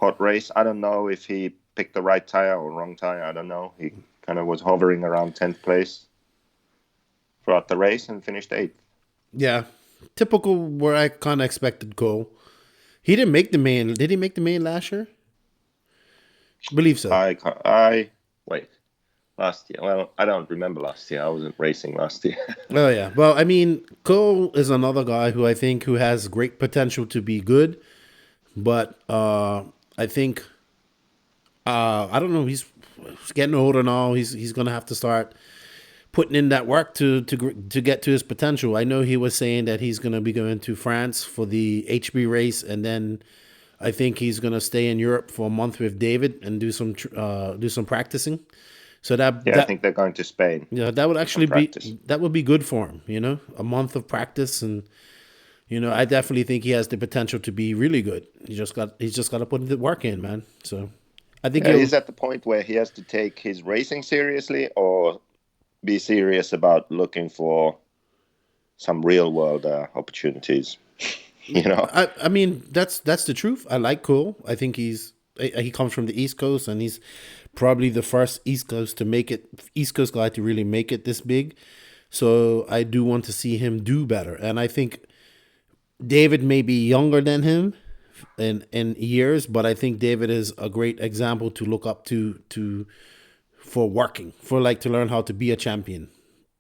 Hot race. I don't know if he picked the right tire or wrong tire. I don't know. He kind of was hovering around 10th place throughout the race and finished 8th. Yeah, typical where I kind of expected Cole. He didn't make the main. Did he make the main last year? I believe so. Wait. Last year. Well, I don't remember last year. I wasn't racing last year. Oh, yeah. Well, I mean, Cole is another guy who I think who has great potential to be good. But I think, I don't know, he's getting older now. He's going to have to start putting in that work to get to his potential. I know he was saying that he's going to be going to France for the HB race, and then I think he's going to stay in Europe for a month with David and do some practicing. So I think they're going to Spain. Yeah, that would actually be good for him. You know, a month of practice, and you know, I definitely think he has the potential to be really good. He's just got to put the work in, man. So I think he's at the point where he has to take his racing seriously, or be serious about looking for some real world opportunities. You know, I mean, that's the truth. I like Cole. I think he comes from the East Coast, and he's probably the first East Coast guy to really make it this big. So I do want to see him do better. And I think David may be younger than him in years, but I think David is a great example to look up to for working, for like to learn how to be a champion.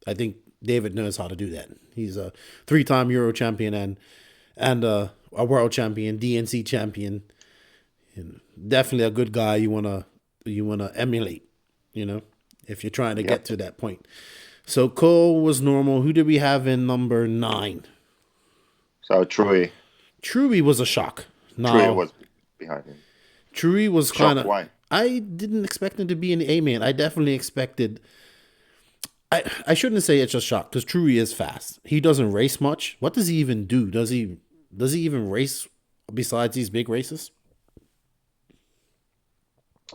I think David knows how to do that. He's a 3-time Euro champion and a world champion, DNC champion. And definitely a good guy you wanna emulate, you know, if you're trying to get to that point. So Cole was normal. Who did we have in number 9? So Truey was a shock. No, Truey was behind him. Truey was kind of. Why? I didn't expect him to be an A-man. I definitely expected. I shouldn't say it's a shock, because Truey is fast. He doesn't race much. What does he even do? Does he even race besides these big races?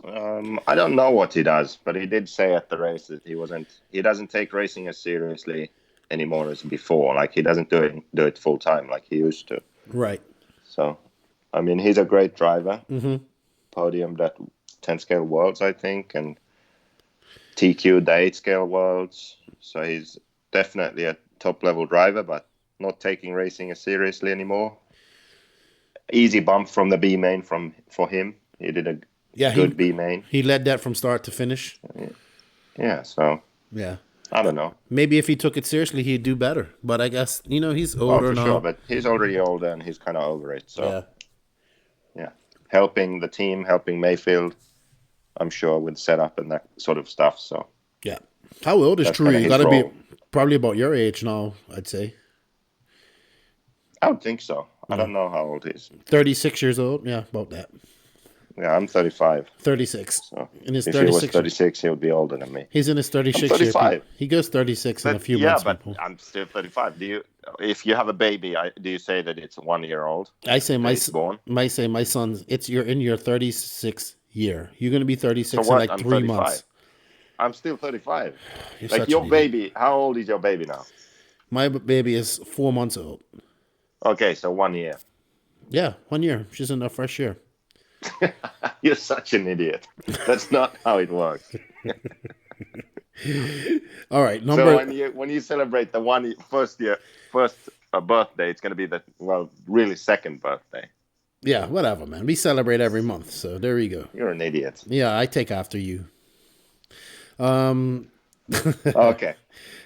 I don't know what he does, but he did say at the race that he doesn't take racing as seriously anymore as before. Like, he doesn't do it full time like he used to. Right. So, I mean, he's a great driver. Mm-hmm. Podiumed at 10 scale worlds, I think, and TQ the 8 scale worlds. So he's definitely a top level driver, but not taking racing as seriously anymore. Easy bump from the B main for him. He did a good B main. He led that from start to finish. Yeah, so yeah, I don't know. Maybe if he took it seriously, he'd do better. But I guess, you know, he's older now. Sure, but he's already older and he's kind of over it. So yeah, helping the team, helping Mayfield. I'm sure, with setup and that sort of stuff. So Yeah. How old is that's True? kinda You his got to be role. probably about your age now, I'd say. I would think so. I Yeah. don't know how old he is. 36 years old. Yeah, about that. Yeah, I'm 35. 36. So In his if he was 36. 36, he would be older than me. He's in his 36 I'm year. 35. He goes 36 in a But few yeah, months, but people. I'm still 35. If you have a baby, do you say that it's 1 year old? I say that it's born? my son's, you're in your 36th year. You're going to be 36 So in what? like I'm 3 35. months. I'm still 35. You're Like such your an idiot. baby, how old is your baby now? My baby is 4 months old. Okay, so 1 year. Yeah, 1 year. She's in her first year. You're such an idiot. That's not how it works. All right, So when you celebrate the first birthday, it's going to be the really second birthday. Yeah, whatever, man. We celebrate every month, so there you go. You're an idiot. Yeah, I take after you. Okay.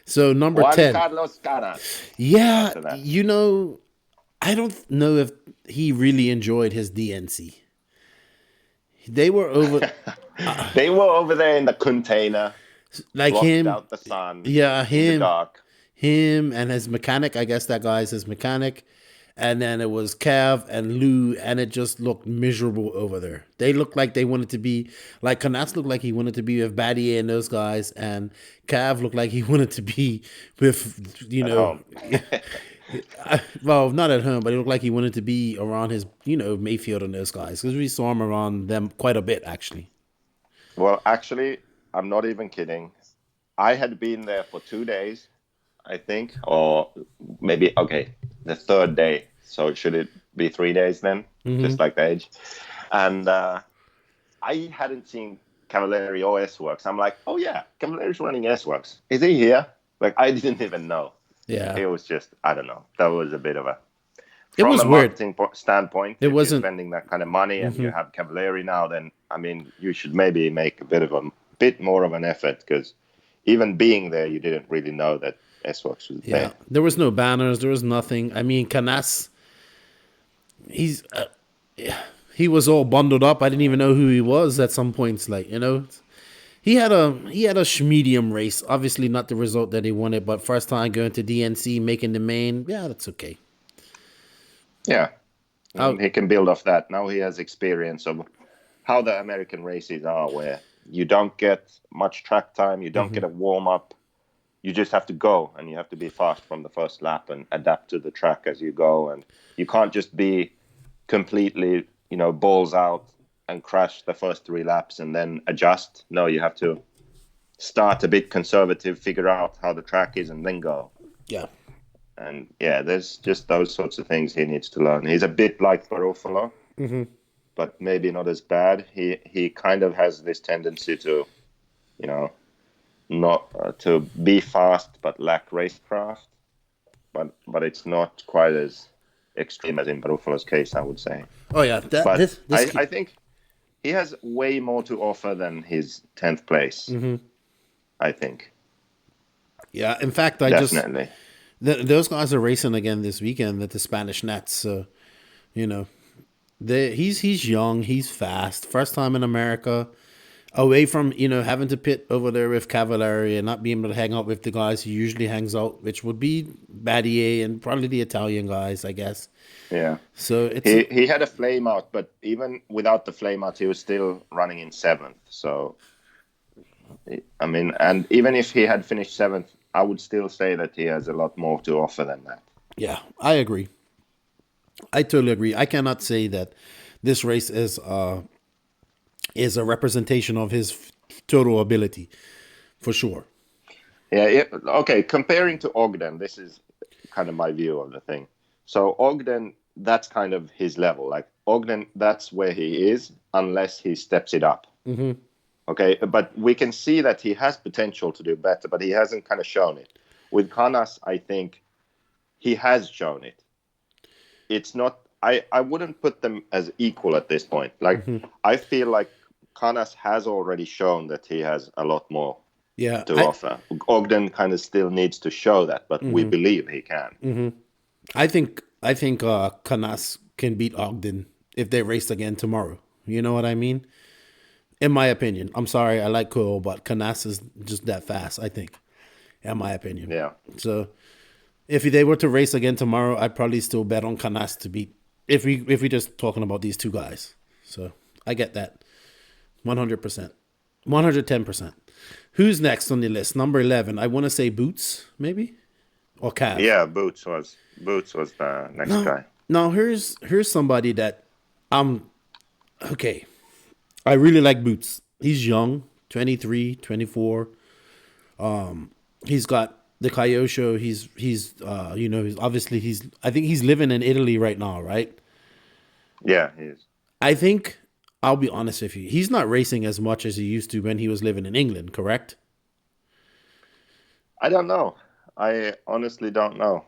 So number Juan 10. Carlos Canas. Yeah, After that. you know, I don't know if he really enjoyed his DNC. They were over, They were over there in the container, like blocked him. out the sun. Yeah, In the dark. him and his mechanic. I guess that guy's his mechanic. And then it was Cav and Lou, and it just looked miserable over there. They looked like they wanted to be, like Canas looked like he wanted to be with Battier and those guys, and Cav looked like he wanted to be with, home. well, not at home, but it looked like he wanted to be around his, Mayfield and those guys, because we saw him around them quite a bit, actually. Well, actually, I'm not even kidding. I had been there for 2 days, I think, or maybe, the third day. So should it be 3 days then? Just like the age. And I hadn't seen Cavalieri or S-Works. I'm like, oh yeah, Cavalieri's running S-Works. Is he here? Like, I didn't even know. Yeah. It was just, I don't know. That was a bit of a... It was From a weird. marketing standpoint, It if wasn't- you're spending that kind of money and you have Cavalieri now, then, I mean, you should maybe make a bit more of an effort, because even being there, you didn't really know that S-Works was Yeah, there. there was no banners. There was nothing. I mean, Canas, he was all bundled up. I didn't even know who he was at some points. Like, he had a medium race. Obviously, not the result that he wanted, but first time going to DNC, making the main. Yeah, that's okay. Yeah. And he can build off that. Now he has experience of how the American races are, where you don't get much track time, you don't get a warm-up. You just have to go, and you have to be fast from the first lap and adapt to the track as you go. And you can't just be completely, balls out and crash the first 3 laps and then adjust. No, you have to start a bit conservative, figure out how the track is, and then go. Yeah. And yeah, there's just those sorts of things he needs to learn. He's a bit like Barofalo, but maybe not as bad. He kind of has this tendency to, not to be fast but lack racecraft. But it's not quite as extreme as in Barofalo's case, I would say. Oh yeah, But I think he has way more to offer than his 10th place. I think. Yeah, in fact, Definitely. Those guys are racing again this weekend at the Spanish Nets. So, he's young, he's fast. First time in America, away from having to pit over there with Cavalieri and not being able to hang out with the guys he usually hangs out, which would be Battier and probably the Italian guys, I guess. Yeah. So he had a flame out, but even without the flame out, he was still running in 7th. So, I mean, and even if he had finished 7th, I would still say that he has a lot more to offer than that. Yeah, I agree. I totally agree. I cannot say that this race is a representation of his total ability, for sure. Yeah. Okay. Comparing to Ogden, this is kind of my view of the thing. So Ogden, that's kind of his level. Like Ogden, that's where he is, unless he steps it up. Okay, but we can see that he has potential to do better, but he hasn't kind of shown it. With Canas, I think he has shown it. It's not. I wouldn't put them as equal at this point. Like I feel like Canas has already shown that he has a lot more to offer. Ogden kind of still needs to show that, but we believe he can. I think Canas can beat Ogden if they race again tomorrow. You know what I mean? in my opinion. I'm sorry, I like Cole, but Canas is just that fast, I think, in my opinion. Yeah. So if they were to race again tomorrow, I'd probably still bet on Canas to beat, if we just talking about these two guys. So I get that. 100%. 110%. Who's next on the list? Number 11. I want to say Boots, maybe? Or Cav. Yeah, Boots was the next guy. Now here's somebody that okay. I really like Boots. He's young, 23, 24. He's got the Kyosho. He's I think he's living in Italy right now, right? Yeah, he is. I think, I'll be honest with you, he's not racing as much as he used to when he was living in England, correct? I don't know. I honestly don't know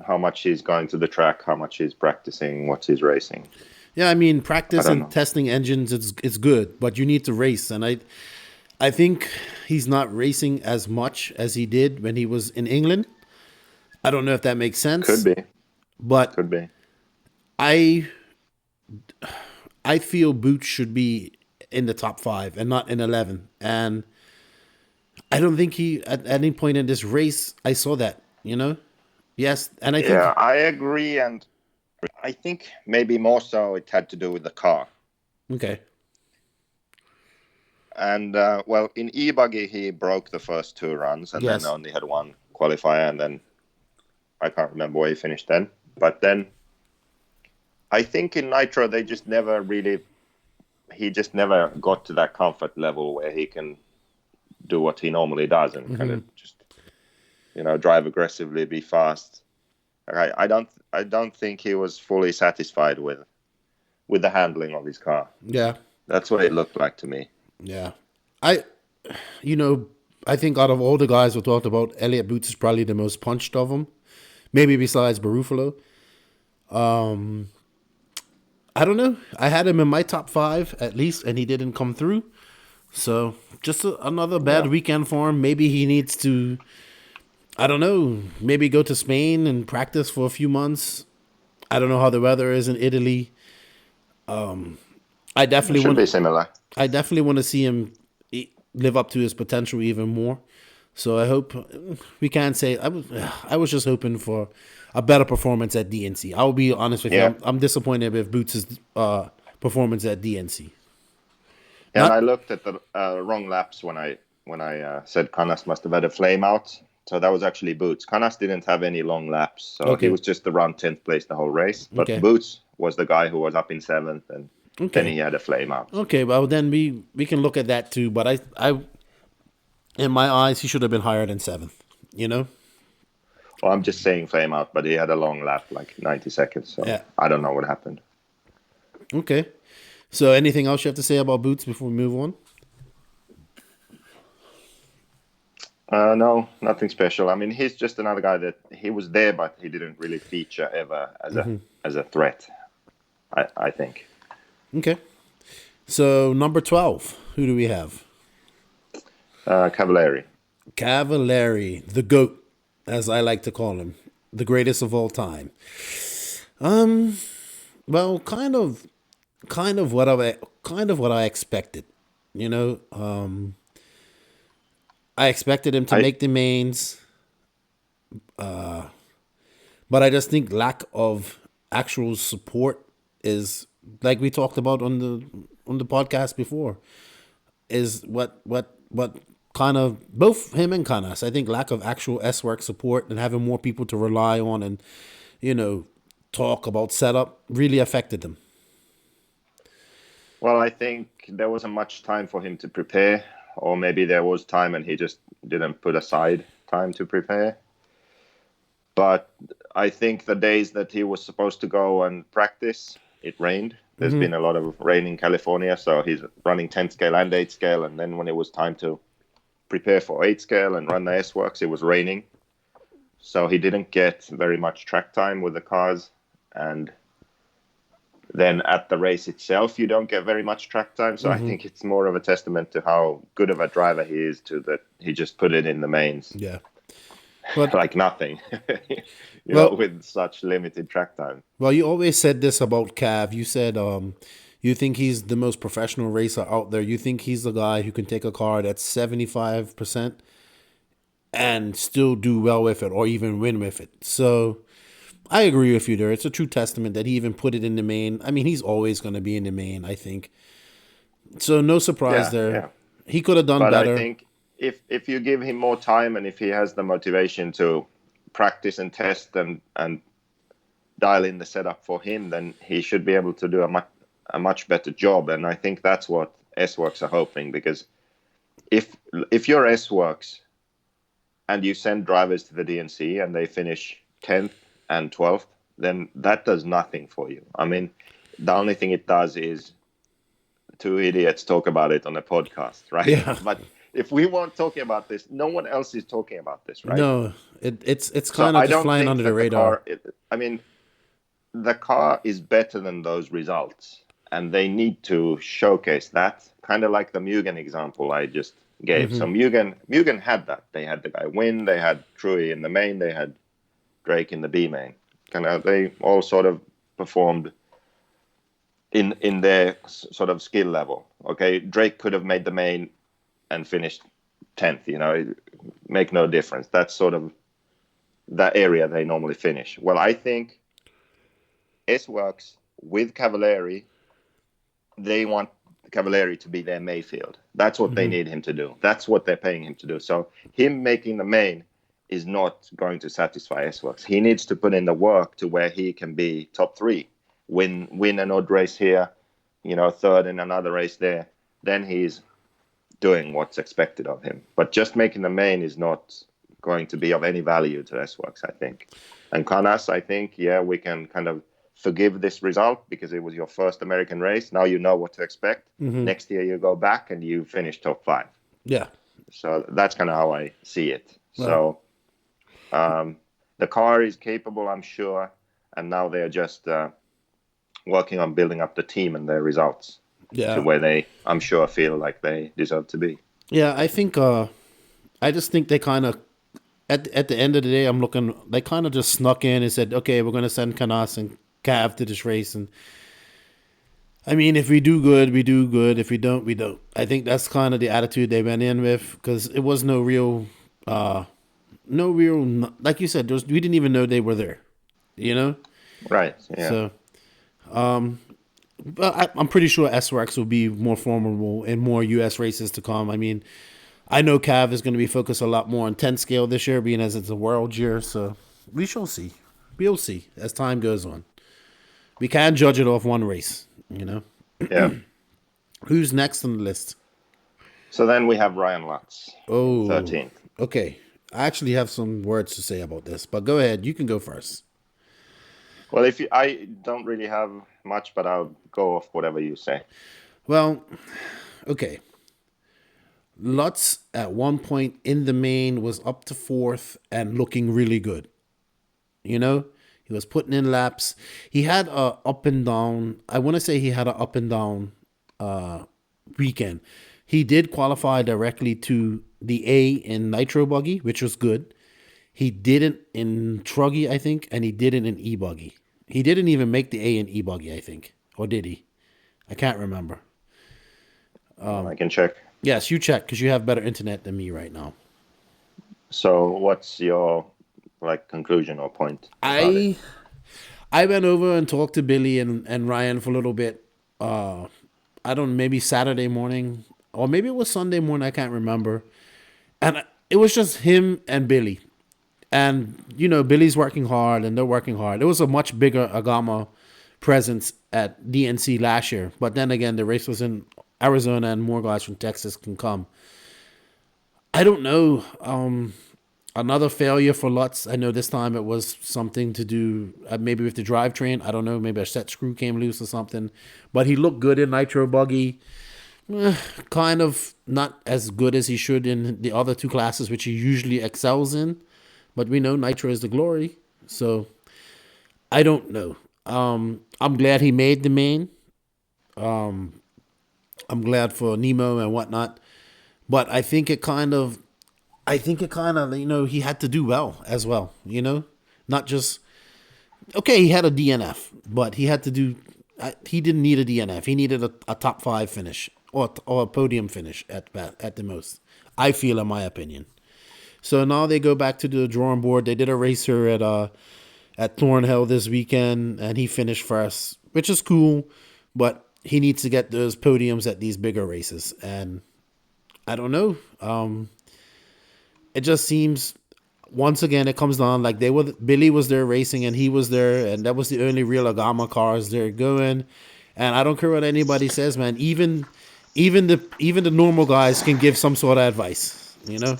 how much he's going to the track, how much he's practicing, what he's racing. Yeah, I mean, practice and testing engines, it's good, but you need to race. And I think he's not racing as much as he did when he was in England. I don't know if that makes sense. Could be. But could be. I feel Boots should be in the top 5 and not in 11. And I don't think he, at any point in this race, I saw that, Yes, and I think... Yeah, I agree, and I think maybe more so it had to do with the car. Okay. And, in e-buggy, he broke the first 2 runs, and then only had 1 qualifier, and then I can't remember where he finished then. But then I think in Nitro, he just never got to that comfort level where he can do what he normally does and kind of just, drive aggressively, be fast. I don't think he was fully satisfied with the handling of his car. Yeah. That's what it looked like to me. Yeah. I think out of all the guys we talked about, Elliot Boots is probably the most punched of them. Maybe besides Barufalo. I don't know. I had him in my top 5 at least, and he didn't come through. So just another bad weekend for him. Maybe he needs to, I don't know, maybe go to Spain and practice for a few months. I don't know how the weather is in Italy. I definitely should be similar. I definitely want to see him live up to his potential even more. So I hope we can say I was just hoping for a better performance at DNC. I'll be honest with you. I'm disappointed with Boots' performance at DNC. Yeah, and I looked at the wrong laps when I said Canas must have had a flame out. So that was actually Boots. Canas didn't have any long laps, so he was just around 10th place the whole race. But Boots was the guy who was up in 7th, and then he had a flame out. Okay, well then we can look at that too. But I in my eyes, he should have been higher than 7th. Well, I'm just saying flame out, but he had a long lap, like 90 seconds. So I don't know what happened. Okay. So anything else you have to say about Boots before we move on? No, nothing special. I mean, he's just another guy that he was there, but he didn't really feature ever as a threat, I think. Okay. So number 12, who do we have? Cavallari. Cavallari, the GOAT, as I like to call him, the greatest of all time. Well, kind of what I expected. I expected him to make the mains, but I just think lack of actual support is, like we talked about on the podcast before, is what kind of both him and Canas. I think lack of actual S-Work support and having more people to rely on and talk about setup really affected them. Well, I think there wasn't much time for him to prepare, or maybe there was time and he just didn't put aside time to prepare. But I think the days that he was supposed to go and practice, it rained. There's been a lot of rain in California, so he's running 10 scale and 8 scale. And then when it was time to prepare for 8 scale and run the S-Works, it was raining. So he didn't get very much track time with the cars. And then at the race itself, you don't get very much track time. So I think it's more of a testament to how good of a driver he is, to that he just put it in the mains. Yeah. But, like nothing, with such limited track time. Well, you always said this about Cav. You said You think he's the most professional racer out there. You think he's the guy who can take a car that's 75% and still do well with it or even win with it. So I agree with you there. It's a true testament that he even put it in the main. I mean, he's always going to be in the main, I think. So no surprise there. Yeah. He could have done But better. I think if you give him more time and if he has the motivation to practice and test and dial in the setup for him, then he should be able to do a much better job. And I think that's what S-Works are hoping, because if you're S-Works and you send drivers to the DNC and they finish 10th and 12th, then that does nothing for you. I mean, the only thing it does is two idiots talk about it on a podcast, right? Yeah. But if we weren't talking about this, no one else is talking about this, right? No, it's So kind I of just don't flying think under that the radar. The car is better than those results, and they need to showcase that, kind of like the Mugen example I just gave. Mm-hmm. So Mugen had that. They had the guy win, they had Trui in the main, they had Drake in the B main. They all sort of performed in their sort of skill level. Okay, Drake could have made the main and finished 10th, it make no difference. That's sort of the area they normally finish. Well, I think S-Works with Cavalieri, they want Cavalieri to be their Mayfield. That's what they need him to do. That's what they're paying him to do. So him making the main is not going to satisfy S-Works. He needs to put in the work to where he can be top 3, win an odd race here, third in another race there. Then he's doing what's expected of him. But just making the main is not going to be of any value to S-Works, I think. And Canas, I think, we can kind of forgive this result because it was your first American race. Now you know what to expect. Next year you go back and you finish top 5. Yeah. So that's kind of how I see it. Wow. So the car is capable, I'm sure. And now they're just working on building up the team and their results to where they, I'm sure, feel like they deserve to be. Yeah, I think, I just think they kind of, at the end of the day, they kind of just snuck in and said, okay, we're going to send Canas and Cav to this race. And I mean, if we do good, we do good. If we don't, we don't. I think that's kind of the attitude they went in with, because it was no real, like you said, we didn't even know they were there, Right, yeah. So, but I'm pretty sure S-Works will be more formidable in more U.S. races to come. I mean, I know Cav is going to be focused a lot more on 10 scale this year, being as it's a world year. So we shall see. We'll see as time goes on. We can't judge it off one race, Yeah. Who's next on the list? So then we have Ryan Lutz, 13th. Okay. I actually have some words to say about this, but go ahead. You can go first. Well, I don't really have much, but I'll go off whatever you say. Well, okay. Lutz at one point in the main was up to 4th and looking really good. He was putting in laps. He had a up and down. I want to say he had an up and down weekend. He did qualify directly to the A in Nitro Buggy, which was good. He didn't in Truggy, I think, and he didn't in E-Buggy. He didn't even make the A in E-Buggy, I think. Or did he? I can't remember. I can check. Yes, you check, because you have better internet than me right now. So what's your conclusion or point? I went over and talked to Billy and Ryan for a little bit. Maybe Saturday morning, or maybe it was Sunday morning, I can't remember. And it was just him and Billy. And, Billy's working hard and they're working hard. There was a much bigger Agama presence at DNC last year. But then again, the race was in Arizona and more guys from Texas can come. I don't know. Another failure for Lutz. I know this time it was something to do maybe with the drivetrain. I don't know. Maybe a set screw came loose or something. But he looked good in Nitro Buggy. Kind of not as good as he should in the other two classes, which he usually excels in. But we know Nitro is the glory. So I don't know. I'm glad he made the main. I'm glad for Nemo and whatnot. But I think it kind of, he had to do well as well, Not just, okay, he had a DNF, but he had to do, he didn't need a DNF. He needed a top 5 finish or a podium finish at the most. I feel, in my opinion. So now they go back to the drawing board. They did a racer at Thornhill this weekend, and he finished first, which is cool, but he needs to get those podiums at these bigger races. And I don't know. It just seems, once again, it comes down like Billy was there racing and he was there, and that was the only real Agama cars there going. And I don't care what anybody says, man. Even the normal guys can give some sort of advice, you know.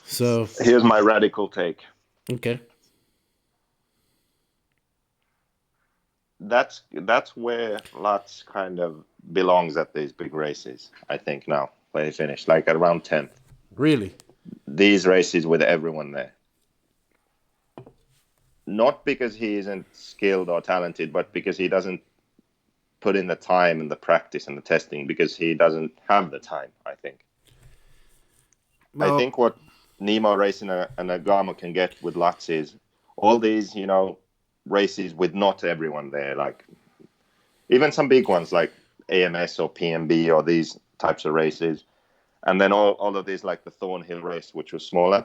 So here's my radical take. Okay. That's where Lutz kind of belongs at these big races, I think, now, where he finished, like at around 10th. Really? These races with everyone there. Not because he isn't skilled or talented, but because he doesn't put in the time and the practice and the testing, because he doesn't have the time, I think. Well, I think what Nemo Racing and Agama can get with Lutz is all these, you know, races with not everyone there, like even some big ones like AMS or PMB or these types of races, and then all of these like the Thornhill race, which was smaller.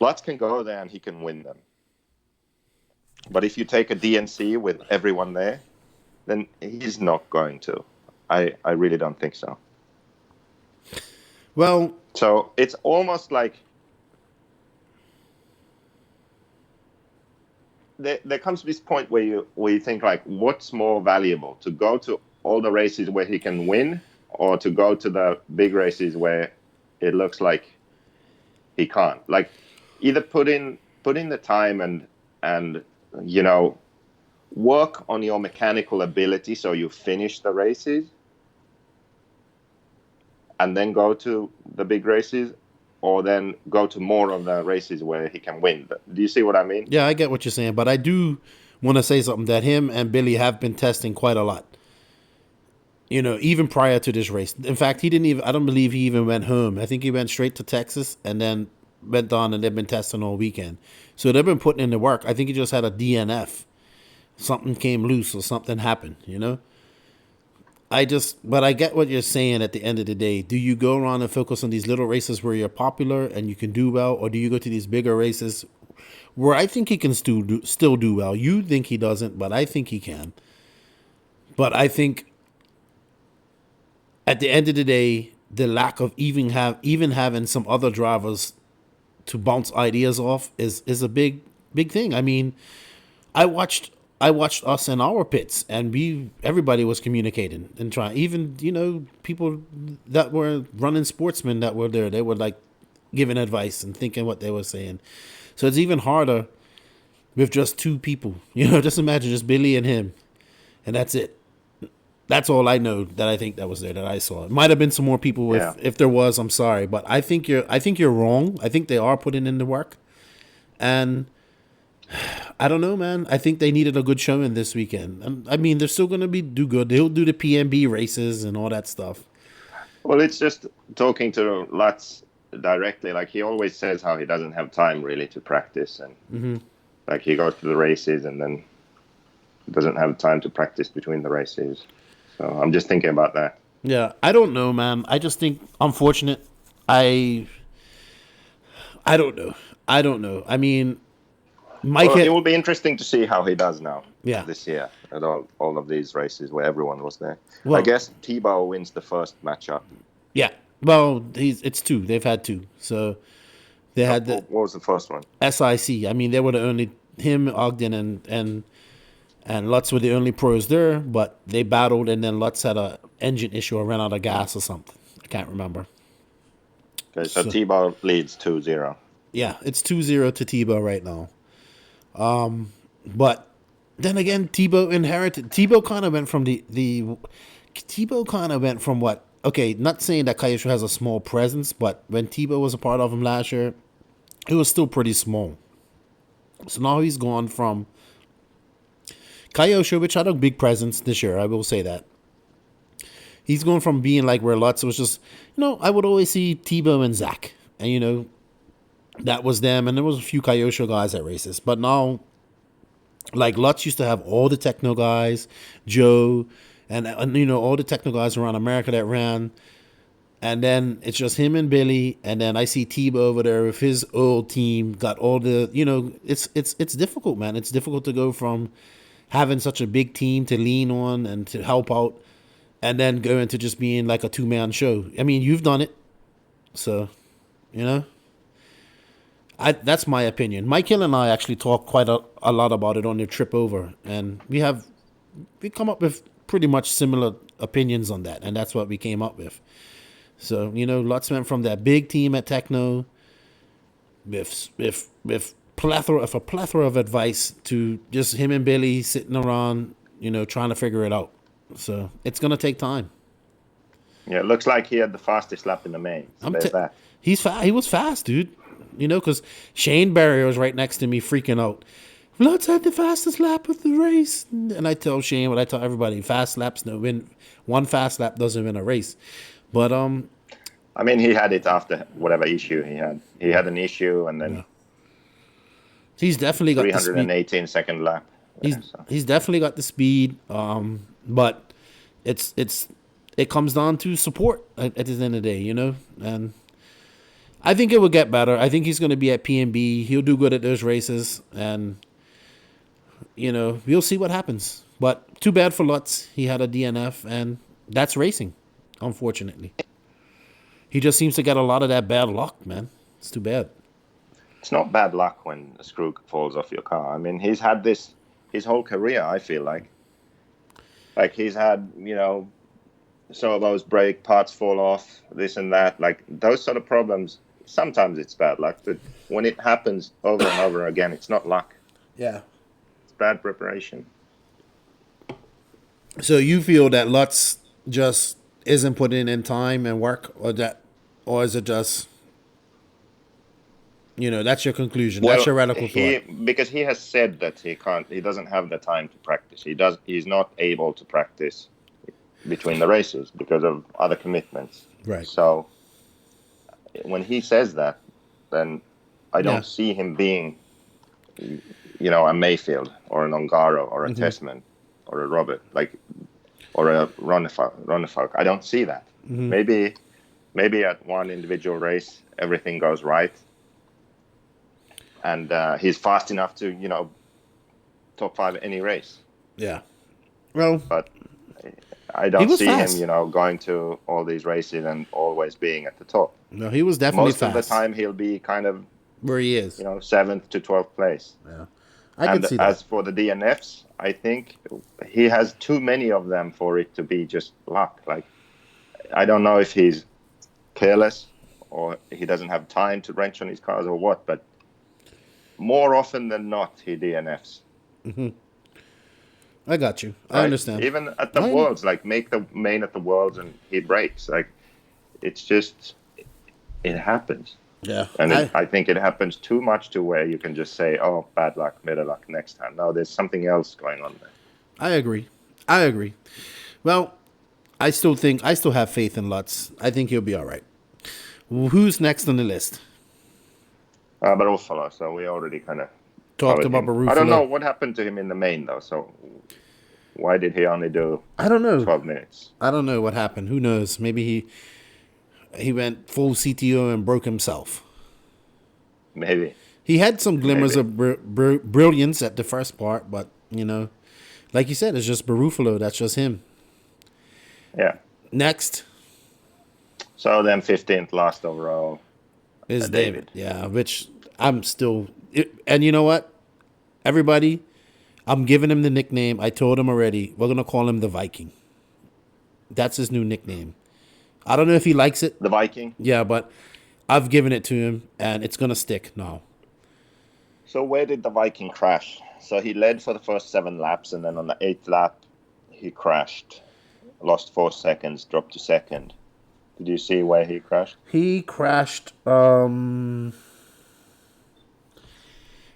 Lutz can go there and he can win them. But if you take a DNC with everyone there, then he's not going to. I really don't think so. Well, so it's almost like there comes this point where you think, like, what's more valuable, to go to all the races where he can win, or to go to the big races where it looks like he can't? Like, either put in the time and you know, work on your mechanical ability so you finish the races, and then go to the big races, or then go to more of the races where he can win. Do you see what I mean? Yeah, I get what you're saying, but I do want to say something, that him and Billy have been testing quite a lot. You know, even prior to this race. In fact, I don't believe he even went home. I think he went straight to Texas and then went on, and they've been testing all weekend. So they've been putting in the work. I think he just had a DNF. Something came loose or something happened, you know? But I get what you're saying at the end of the day. Do you go around and focus on these little races where you're popular and you can do well, or do you go to these bigger races where I think he can still do well? You think he doesn't, but I think he can. But I think at the end of the day, the lack of even having some other drivers to bounce ideas off is a big thing. I mean, I watched us in our pits, and everybody was communicating and trying. Even, you know, people that were running sportsmen that were there, they were like giving advice and thinking what they were saying. So it's even harder with just two people. You know, just imagine just Billy and him, and that's it. That's all I know that I think that was there, that I saw. It might have been some more people. If there was, I'm sorry, but I think you're wrong. I think they are putting in the work, and I don't know, man. I think they needed a good showing this weekend. And I mean, they're still going to do good. They'll do the PMB races and all that stuff. Well, it's just talking to Lutz directly. Like, he always says how he doesn't have time really to practice, and like he goes to the races and then doesn't have time to practice between the races. So I'm just thinking about that. Yeah, I don't know, man. I just think, unfortunate. I don't know. I mean, it will be interesting to see how he does now. Yeah. This year at all of these races where everyone was there. Well, I guess Tebow wins the first matchup. Yeah. Well, it's 2. They've had 2. So they had what was the first one? SIC. I mean, they were the only, him, Ogden, and Lutz were the only pros there, but they battled, and then Lutz had a engine issue or ran out of gas or something. I can't remember. Okay, so Tebow leads 2-0. Yeah, it's 2-0 to Tebow right now. But then again, Tebow inherited. Tebow kind of went from Tebow kind of went from what? Okay, not saying that Kyosho has a small presence, but when Tebow was a part of him last year, it was still pretty small. So now he's gone from Kyosho, which had a big presence this year, I will say that. He's going from being like where Lutz was just, you know, I would always see Tebow and Zach, and you know, that was them, and there was a few Kyosho guys at races. But now Like Lutz used to have all the techno guys, Joe, and all the techno guys around America that ran. And then it's just him and Billy, and then I see Tebow over there with his old team. Got all the, it's difficult, man. It's difficult to go from having such a big team to lean on and to help out, and then go into just being like a 2-man show. I mean, you've done it, so that's my opinion. Mike Hill and I actually talked quite a lot about it on the trip over, and we come up with pretty much similar opinions on that, and that's what we came up with. So, Lutz went from that big team at Techno with a plethora of advice to just him and Billy sitting around, trying to figure it out. So it's gonna take time. Yeah, it looks like he had the fastest lap in the main. So there's that. He was fast, dude. Because Shane Barry was right next to me freaking out. Lutz had the fastest lap of the race. And I tell Shane what I tell everybody. Fast laps don't win. One fast lap doesn't win a race. But I mean, he had it after whatever issue he had. He had an issue, and then he's definitely got 318 second lap. He's definitely got the speed. But it comes down to support at the end of the day, and I think it will get better. I think he's going to be at P&B. He'll do good at those races, and we'll see what happens. But too bad for Lutz. He had a DNF, and that's racing. Unfortunately, he just seems to get a lot of that bad luck, man. It's too bad. It's not bad luck when a screw falls off your car. I mean, he's had this his whole career, I feel like he's had, some of those brake parts fall off, this and that, like those sort of problems. Sometimes it's bad luck, but when it happens over and over again, it's not luck. Yeah. It's bad preparation. So you feel that Lutz just isn't putting in time and work, or is it just, that's your conclusion? That's your radical thought. Because he has said that he doesn't have the time to practice. He's not able to practice between the races because of other commitments. Right. So when he says that, then I don't see him being, a Mayfield or an Ongaro or a Tessman or a Robert, or a Ronnefalk. I don't see that. Mm-hmm. Maybe at one individual race everything goes right, and he's fast enough to top 5 any race. Yeah. Well, but I don't see him going to all these races and always being at the top. No, he was definitely fast. Most of the time he'll be kind of where he is. 7th to 12th place. Yeah. I can see that. As for the DNFs, I think he has too many of them for it to be just luck. Like, I don't know if he's careless or he doesn't have time to wrench on his cars or what, but more often than not, he DNFs. Mm-hmm. I got you. I understand. Even at the Worlds, make the main at the Worlds and he breaks. It's just, it happens. Yeah. And I think it happens too much to where you can just say, oh, bad luck, better luck next time. No, there's something else going on there. I agree. Well, I still have faith in Lutz. I think he'll be all right. Who's next on the list? Barufalo. So we already kind of talked about Barufalo. I don't know what happened to him in the main, though. So why did he only do 12 minutes? I don't know what happened. Who knows? Maybe he went full CTO and broke himself. Maybe. He had some glimmers of brilliance at the first part, but, like you said, it's just Barufalo. That's just him. Yeah. Next. So then 15th last overall is David. Yeah, which I'm still... And you know what? Everybody, I'm giving him the nickname. I told him already. We're going to call him the Viking. That's his new nickname. I don't know if he likes it. The Viking? Yeah, but I've given it to him, and it's going to stick now. So where did the Viking crash? So he led for the first 7 laps, and then on the 8th lap, he crashed. Lost 4 seconds, dropped to second. Did you see where he crashed? He crashed...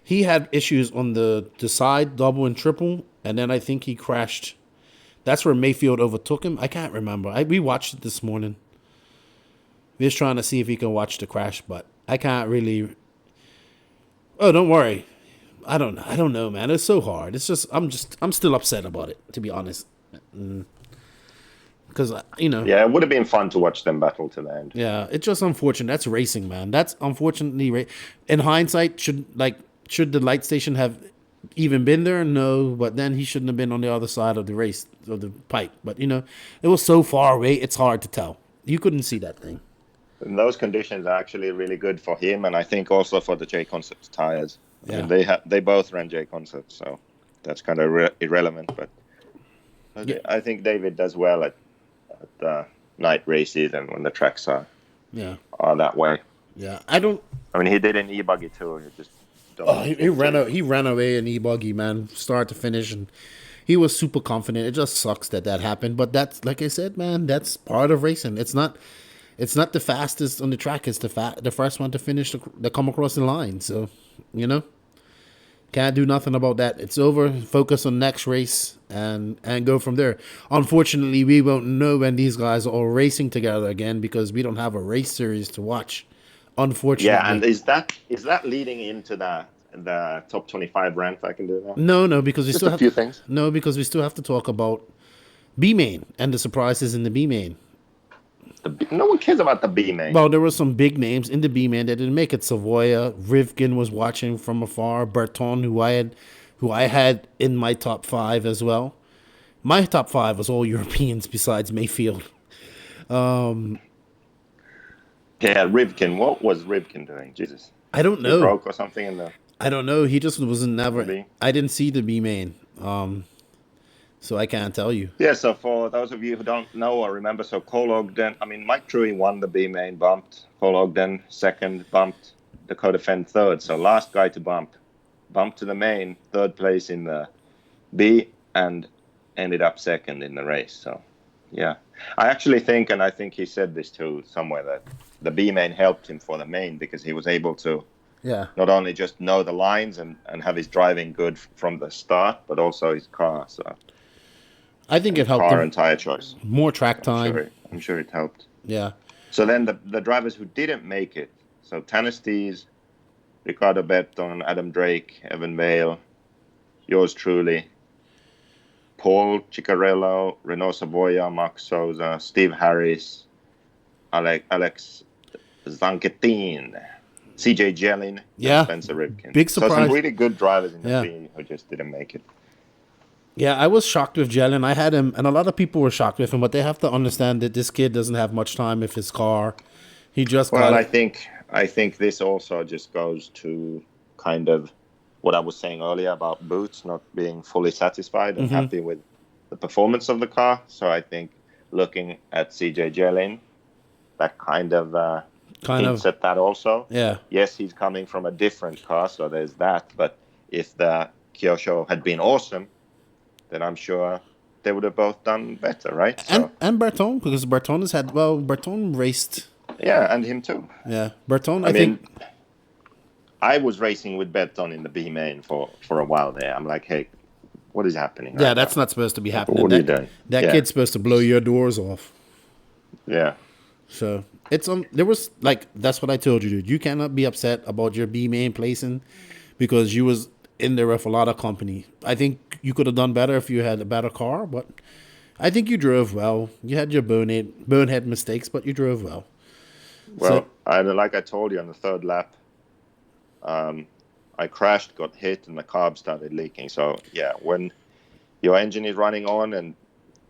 He had issues on the side, double and triple, and then I think he crashed. That's where Mayfield overtook him. I can't remember. We watched it this morning. We're just trying to see if he can watch the crash, but I can't really... Oh, don't worry. I don't know, man. It's so hard. It's just I'm still upset about it, to be honest. Because Yeah, it would have been fun to watch them battle to the end. yeah, it's just unfortunate. That's racing, man. That's unfortunately in hindsight, should the light station have even been there? No, but then he shouldn't have been on the other side of the race of the pipe. But it was so far away, it's hard to tell. You couldn't see that thing. And those conditions are actually really good for him, and I think also for the J Concepts tires. Yeah. I mean, they both ran J Concepts, so that's kind of irrelevant. But Yeah. I think David does well at night races and when the tracks are that way. Yeah, I mean, he did an e-buggy too. He just he ran away in e-buggy, man, start to finish, and he was super confident. It just sucks that happened, but that's, like I said, man, that's part of racing. It's not the fastest on the track. It's the first one to finish to come across the line. So, can't do nothing about that. It's over. Focus on next race and go from there. Unfortunately, we won't know when these guys are all racing together again because we don't have a race series to watch. Unfortunately. Yeah, and is that leading into the top 25 rant? I can do that. No, because we Just still a have few things. No, because we still have to talk about B main and the surprises in the B main. No one cares about the B main. Well, there were some big names in the B main that didn't make it. Savoya, Rivkin was watching from afar. Berton, who I had in my top 5 as well. My top 5 was all Europeans besides Mayfield. Yeah, Rivkin. What was Rivkin doing? Jesus. I don't know. He broke or something in the. I don't know. He just wasn't never. Maybe. I didn't see the B main, so I can't tell you. Yeah. So for those of you who don't know or remember, so Cole Ogden. I mean, Mike Truey won the B main, bumped. Cole Ogden second, bumped. Dakota Fenn third. So last guy to bumped to the main, third place in the B, and ended up second in the race. So, yeah, I actually think, and I think he said this too somewhere, that the B main helped him for the main because he was able to not only just know the lines and have his driving good from the start, but also his car. So I think it helped car him. and tire choice. More track time. I'm sure it helped. Yeah. So then the drivers who didn't make it, so Tanestes, Ricardo Berton, Adam Drake, Evan Vale, yours truly, Paul Ciccarello, Renaud Savoya, Mark Souza, Steve Harris, Alex Zanquetin, CJ Jellin, Yeah. and Spencer Rivkin. Big So surprise. some really good drivers in the Yeah. team who just didn't make it. Yeah, I was shocked with Jelen. I had him, and a lot of people were shocked with him, but they have to understand that this kid doesn't have much time with his car. He just Well, got I think this also just goes to kind of what I was saying earlier about Boots not being fully satisfied and happy with the performance of the car. So I think looking at CJ Jellin, that kind of hints at that also. Yeah. Yes, he's coming from a different car, so there's that. But if the Kyosho had been awesome, then I'm sure they would have both done better, right? So, and Berton, because Berton Berton raced. yeah, and him too. Yeah, Berton. I think. mean, I was racing with Berton in the B main for a while there. I'm like, hey, what is happening? Yeah, right that's now? not supposed to be happening. What are you doing? That Yeah. kid's supposed to blow your doors off. Yeah. So it's there was that's what I told you, dude. You cannot be upset about your B main placing because you was in there with a lot of company. I think you could have done better if you had a better car, but I think you drove well. You had your bonehead mistakes, but you drove well. Well, like I told you on the third lap, I crashed, got hit, and the carb started leaking. So yeah, when your engine is running on and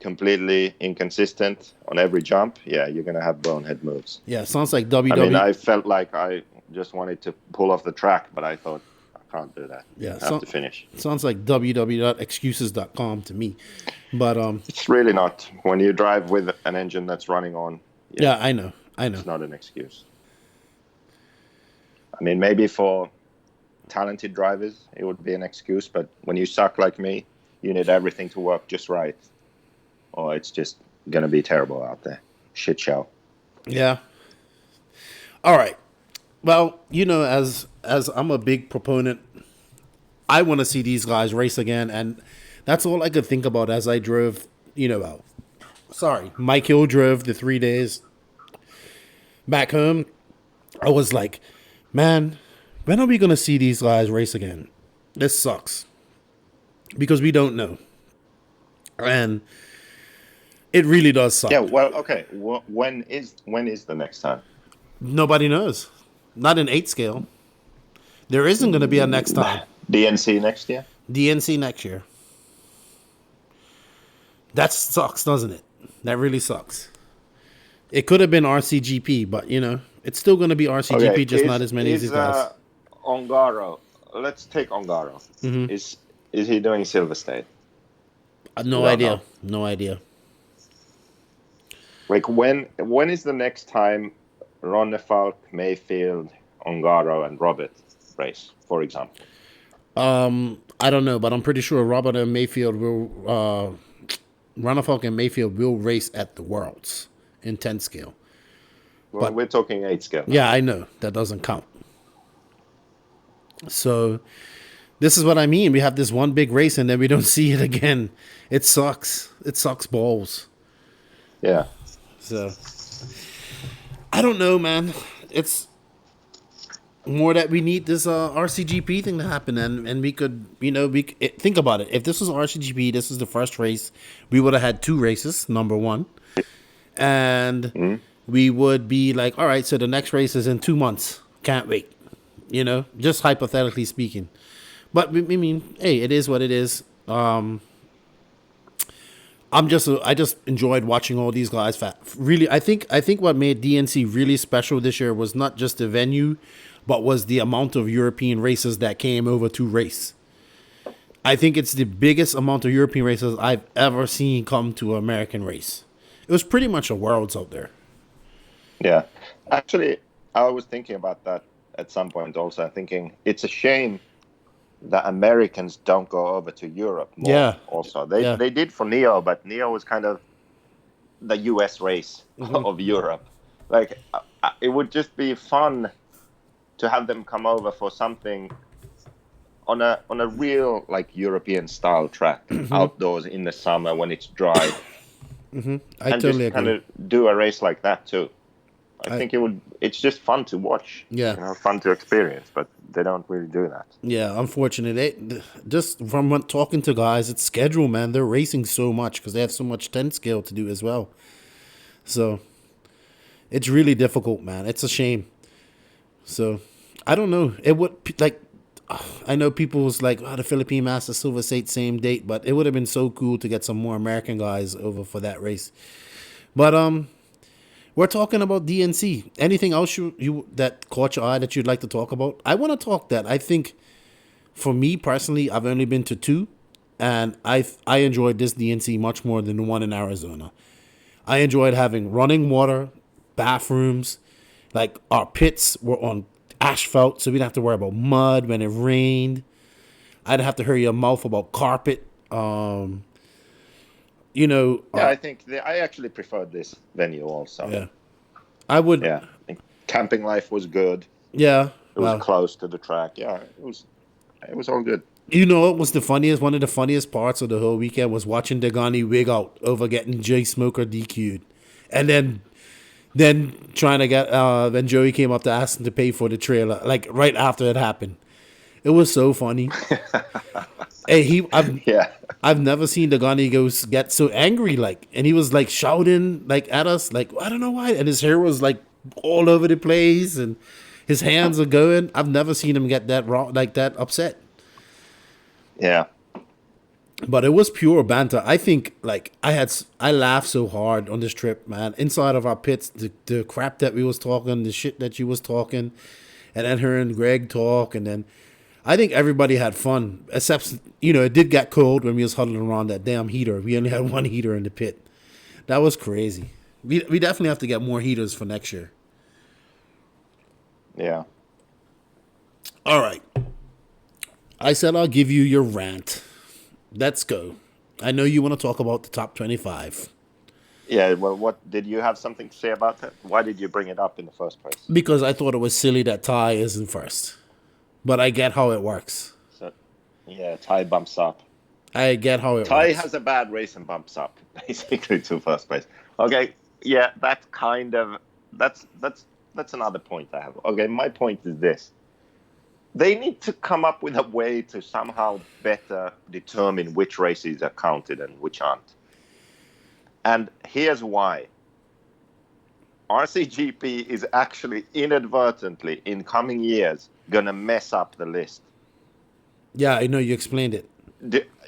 completely inconsistent on every jump, yeah, you're gonna have bonehead moves. Yeah, sounds like WWE. I mean, I felt like I just wanted to pull off the track, but I thought I can't do that. Yeah, I have to finish. Sounds like www.excuses.com to me, but It's really not. When you drive with an engine that's running on, yeah, I know. It's not an excuse. I mean, maybe for talented drivers it would be an excuse, but when you suck like me, you need everything to work just right, or it's just gonna be terrible out there. Shit show. Yeah. All right. Well, as I'm a big proponent, I want to see these guys race again, and that's all I could think about as I drove. Mike Hill drove the 3 days back home. I was like, man, when are we gonna see these guys race again? This sucks because we don't know, and it really does suck. Yeah. Well, okay. When is the next time? Nobody knows. Not in 8 scale. There isn't going to be a next time. DNC next year. DNC next year. That sucks, doesn't it? That really sucks. It could have been RCGP, but it's still going to be RCGP, Okay. just not as many as these guys. Ongaro. Let's take Ongaro. Mm-hmm. Is he doing Silver State? No idea. No idea. Like when is the next time Ronnefalk, Mayfield, Ongaro, and Robert race, for example? I don't know, but I'm pretty sure Robert and Mayfield will. Ronnefalk and Mayfield will race at the Worlds in 10 scale. Well, but we're talking 8 scale. Yeah, I know. That doesn't count. So this is what I mean. We have this one big race and then we don't see it again. It sucks. It sucks balls. Yeah. So I don't know, man. It's more that we need this RCGP thing to happen, and we could, think about it. If this was RCGP, this is the first race, we would have had 2 races, number 1, and we would be like, all right, so the next race is in 2 months. Can't wait, just hypothetically speaking. But I mean, hey, it is what it is. I just enjoyed watching all these guys. Really, I think what made DNC really special this year was not just the venue, but was the amount of European races that came over to race. I think it's the biggest amount of European races I've ever seen come to an American race. It was pretty much a Worlds out there. Yeah. Actually, I was thinking about that at some point also. I'm thinking it's a shame that Americans don't go over to Europe more. Yeah. Also, they did for Neo, but Neo was kind of the US race of Europe. Like, it would just be fun to have them come over for something on a real like European style track outdoors in the summer when it's dry. I and totally just kind agree. of do a race like that too. I think it's just fun to watch. Yeah. Fun to experience, but they don't really do that. Yeah, unfortunately, just from talking to guys, it's schedule, man. They're racing so much because they have so much 10 scale to do as well. So it's really difficult, man. It's a shame. So I don't know. It would I know people was like, the Philippine Masters Silver State same date, but it would have been so cool to get some more American guys over for that race. But we're talking about DNC. Anything else you that caught your eye that you'd like to talk about? I want to talk that. I think for me personally, I've only been to 2, and I enjoyed this DNC much more than the one in Arizona. I enjoyed having running water, bathrooms. Like, our pits were on asphalt, so we didn't have to worry about mud when it rained. I didn't have to hurry your mouth about carpet. I think I actually preferred this venue also. Yeah. I would. Yeah. I think camping life was good. Yeah. It was close to the track. Yeah, it was all good. What was the funniest? One of the funniest parts of the whole weekend was watching Degani wig out over getting Jay Smoker DQ'd. And then trying to get when Joey came up to ask him to pay for the trailer, like right after it happened. It was so funny. Hey, I've never seen Degani get so angry, and he was like shouting at us, I don't know why, and his hair was like all over the place and his hands are going. I've never seen him get that that upset. Yeah. But it was pure banter. I think I laughed so hard on this trip, man. Inside of our pits, the crap that we was talking, the shit that you was talking, and then her and Greg talk, and then I think everybody had fun. Except, it did get cold when we was huddling around that damn heater. We only had one heater in the pit. That was crazy. We definitely have to get more heaters for next year. Yeah. All right. I said I'll give you your rant. Let's go. I know you want to talk about the top 25. Yeah, well, what did you have something to say about that? Why did you bring it up in the first place? Because I thought it was silly that Ty isn't first. But I get how it works. So, yeah, Ty bumps up. I get how it Ty works. has a bad race and bumps up, basically, to first place. Okay, yeah, that's another point I have. Okay, my point is this. they need to come up with a way to somehow better determine which races are counted and which aren't. And here's why. RCGP is actually inadvertently, in coming years, going to mess up the list. Yeah, I know you explained it.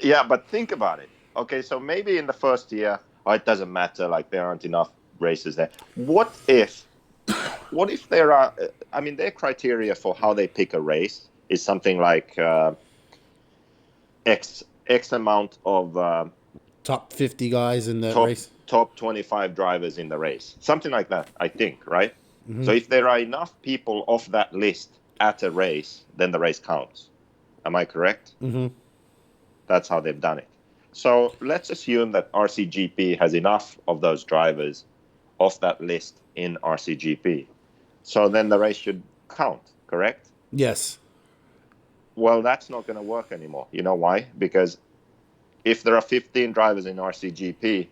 Yeah, but think about it. Okay, so maybe in the first year, it doesn't matter, like there aren't enough races there. What if there are, their criteria for how they pick a race is something like X amount of top 50 guys in the race. Top 25 drivers in the race. Something like that, I think, right? Mm-hmm. So if there are enough people off that list at a race, then the race counts. Am I correct? Mm-hmm. That's how they've done it. So let's assume that RCGP has enough of those drivers off that list in RCGP. So then the race should count, correct? Yes. Well, that's not going to work anymore. You know why? Because if there are 15 drivers in RCGP,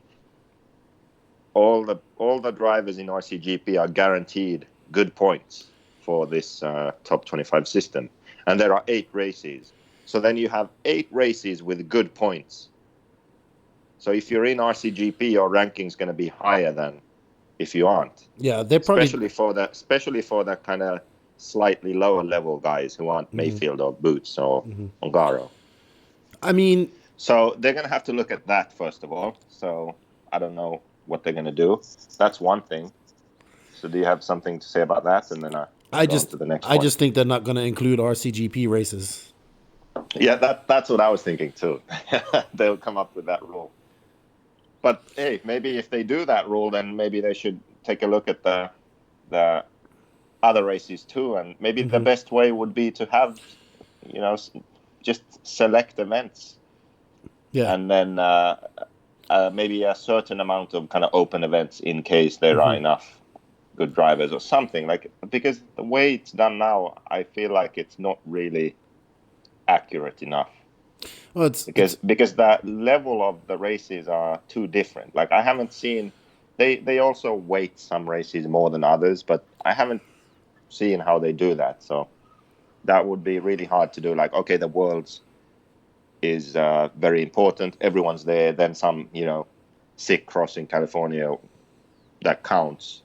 all the drivers in RCGP are guaranteed good points for this top 25 system. And there are 8 races. So then you have 8 races with good points. So if you're in RCGP, your ranking is going to be higher than if you aren't. Yeah, they're probably... Especially for that kind of slightly lower level guys who aren't Mayfield or Boots or Ongaro. I mean... So they're going to have to look at that first of all. So I don't know what they're going to do. That's one thing. So do you have something to say about that? And then I just think they're not going to include RCGP races. Yeah, that's what I was thinking too. They'll come up with that rule. But hey, maybe if they do that rule, then maybe they should take a look at the other races too. And maybe the best way would be to have, just select events. Yeah. And then maybe a certain amount of kind of open events in case there are enough good drivers or something, like, because the way it's done now, I feel like it's not really accurate enough. Well, because the level of the races are too different. Like, I haven't seen, they also weight some races more than others, but I haven't seen how they do that. So that would be really hard to do. Like, okay, the Worlds is very important. Everyone's there. Then some, sick cross in California that counts.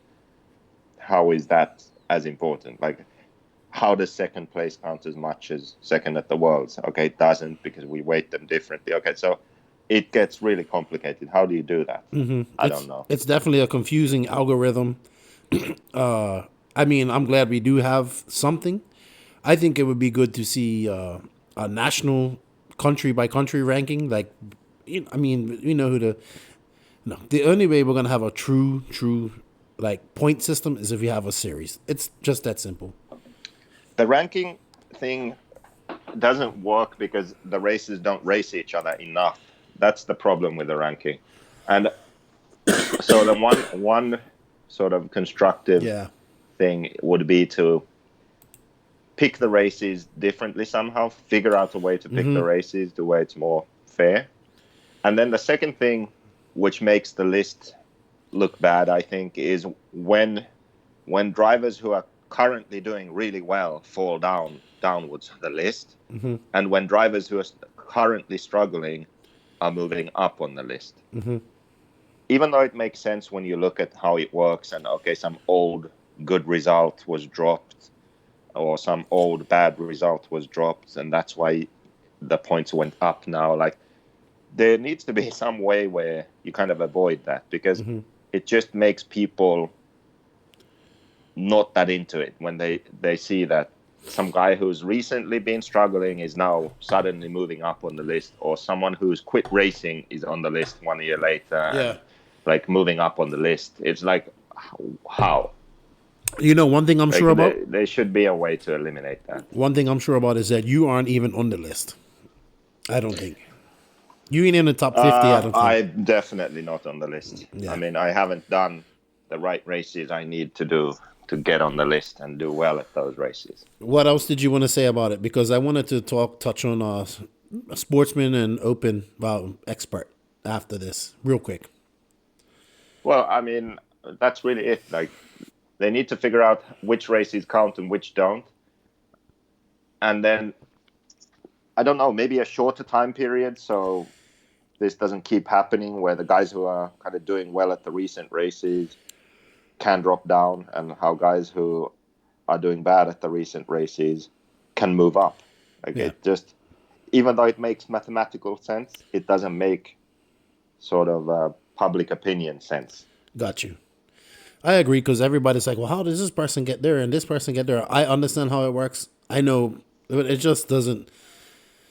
How is that as important? Like, how does second place count as much as second at the Worlds? Okay, it doesn't, because we weight them differently. Okay, so it gets really complicated. How do you do that? I don't know. It's definitely a confusing algorithm. I'm glad we do have something. I think it would be good to see a national country by country ranking. Like, the only way we're going to have a true like point system is if we have a series. It's just that simple. The ranking thing doesn't work because the races don't race each other enough. That's the problem with the ranking. And so the one sort of constructive thing would be to pick the races differently somehow, figure out a way to pick the races the way it's more fair. And then the second thing, which makes the list look bad, I think, is when drivers who are currently doing really well fall downwards on the list, and when drivers who are currently struggling are moving up on the list. Even though it makes sense when you look at how it works, and okay, some old good result was dropped, or some old bad result was dropped, and that's why the points went up now. Like, there needs to be some way where you kind of avoid that, because it just makes people not that into it when they see that some guy who's recently been struggling is now suddenly moving up on the list, or someone who's quit racing is on the list 1 year later, and, like, moving up on the list. It's like, how? One thing I'm sure about? There should be a way to eliminate that. One thing I'm sure about is that you aren't even on the list. I don't think. You ain't in the top 50, I don't think. I'm definitely not on the list. Yeah. I haven't done the right races I need to do to get on the list and do well at those races. What else did you want to say about it? Because I wanted to touch on a sportsman and open expert after this, real quick. Well, that's really it. Like, they need to figure out which races count and which don't. and then I don't know, maybe a shorter time period, so this doesn't keep happening, where the guys who are kind of doing well at the recent races can drop down, and how guys who are doing bad at the recent races can move up. Like it just, even though it makes mathematical sense, it doesn't make sort of public opinion sense. Got you. I agree, because everybody's like, well, how does this person get there and this person get there? I understand how it works. I know, but it just doesn't.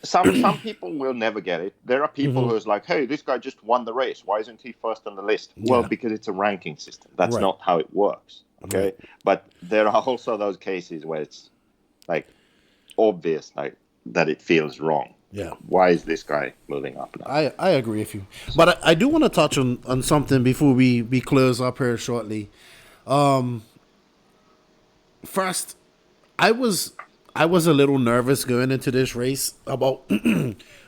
Some people will never get it. There are people who's like, hey, this guy just won the race. Why isn't he first on the list? Well, because it's a ranking system. That's not how it works. Okay. Right. But there are also those cases where it's like obvious, like that it feels wrong. Yeah. Why is this guy moving up now? I agree with you. But I do want to touch on something before we close up here shortly. First, I was a little nervous going into this race about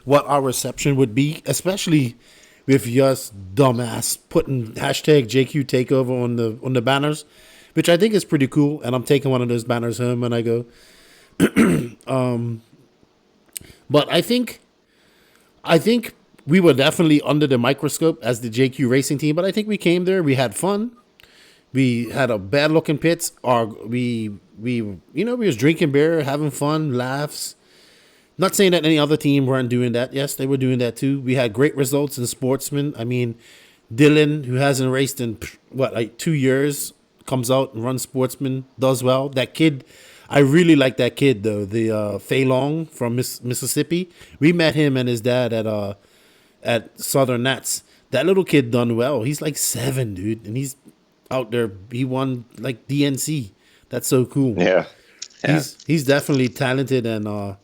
what our reception would be, especially with just dumbass putting hashtag JQ Takeover on the banners, which I think is pretty cool. And I'm taking one of those banners home when I go. But I think we were definitely under the microscope as the JQ Racing team. But I think we came there, we had fun. We had a bad looking pits. We was drinking beer, having fun, laughs. Not saying that any other team weren't doing that. Yes, they were doing that too. We had great results in Sportsman. I mean, Dylan, who hasn't raced in 2 years, comes out and runs Sportsman, does well. That kid, I really like that kid though. The Fei Long from Mississippi. We met him and his dad at Southern Nats. That little kid done well. He's like 7, dude, and he's out there. He won like DNC. That's so cool. Yeah. He's definitely talented, and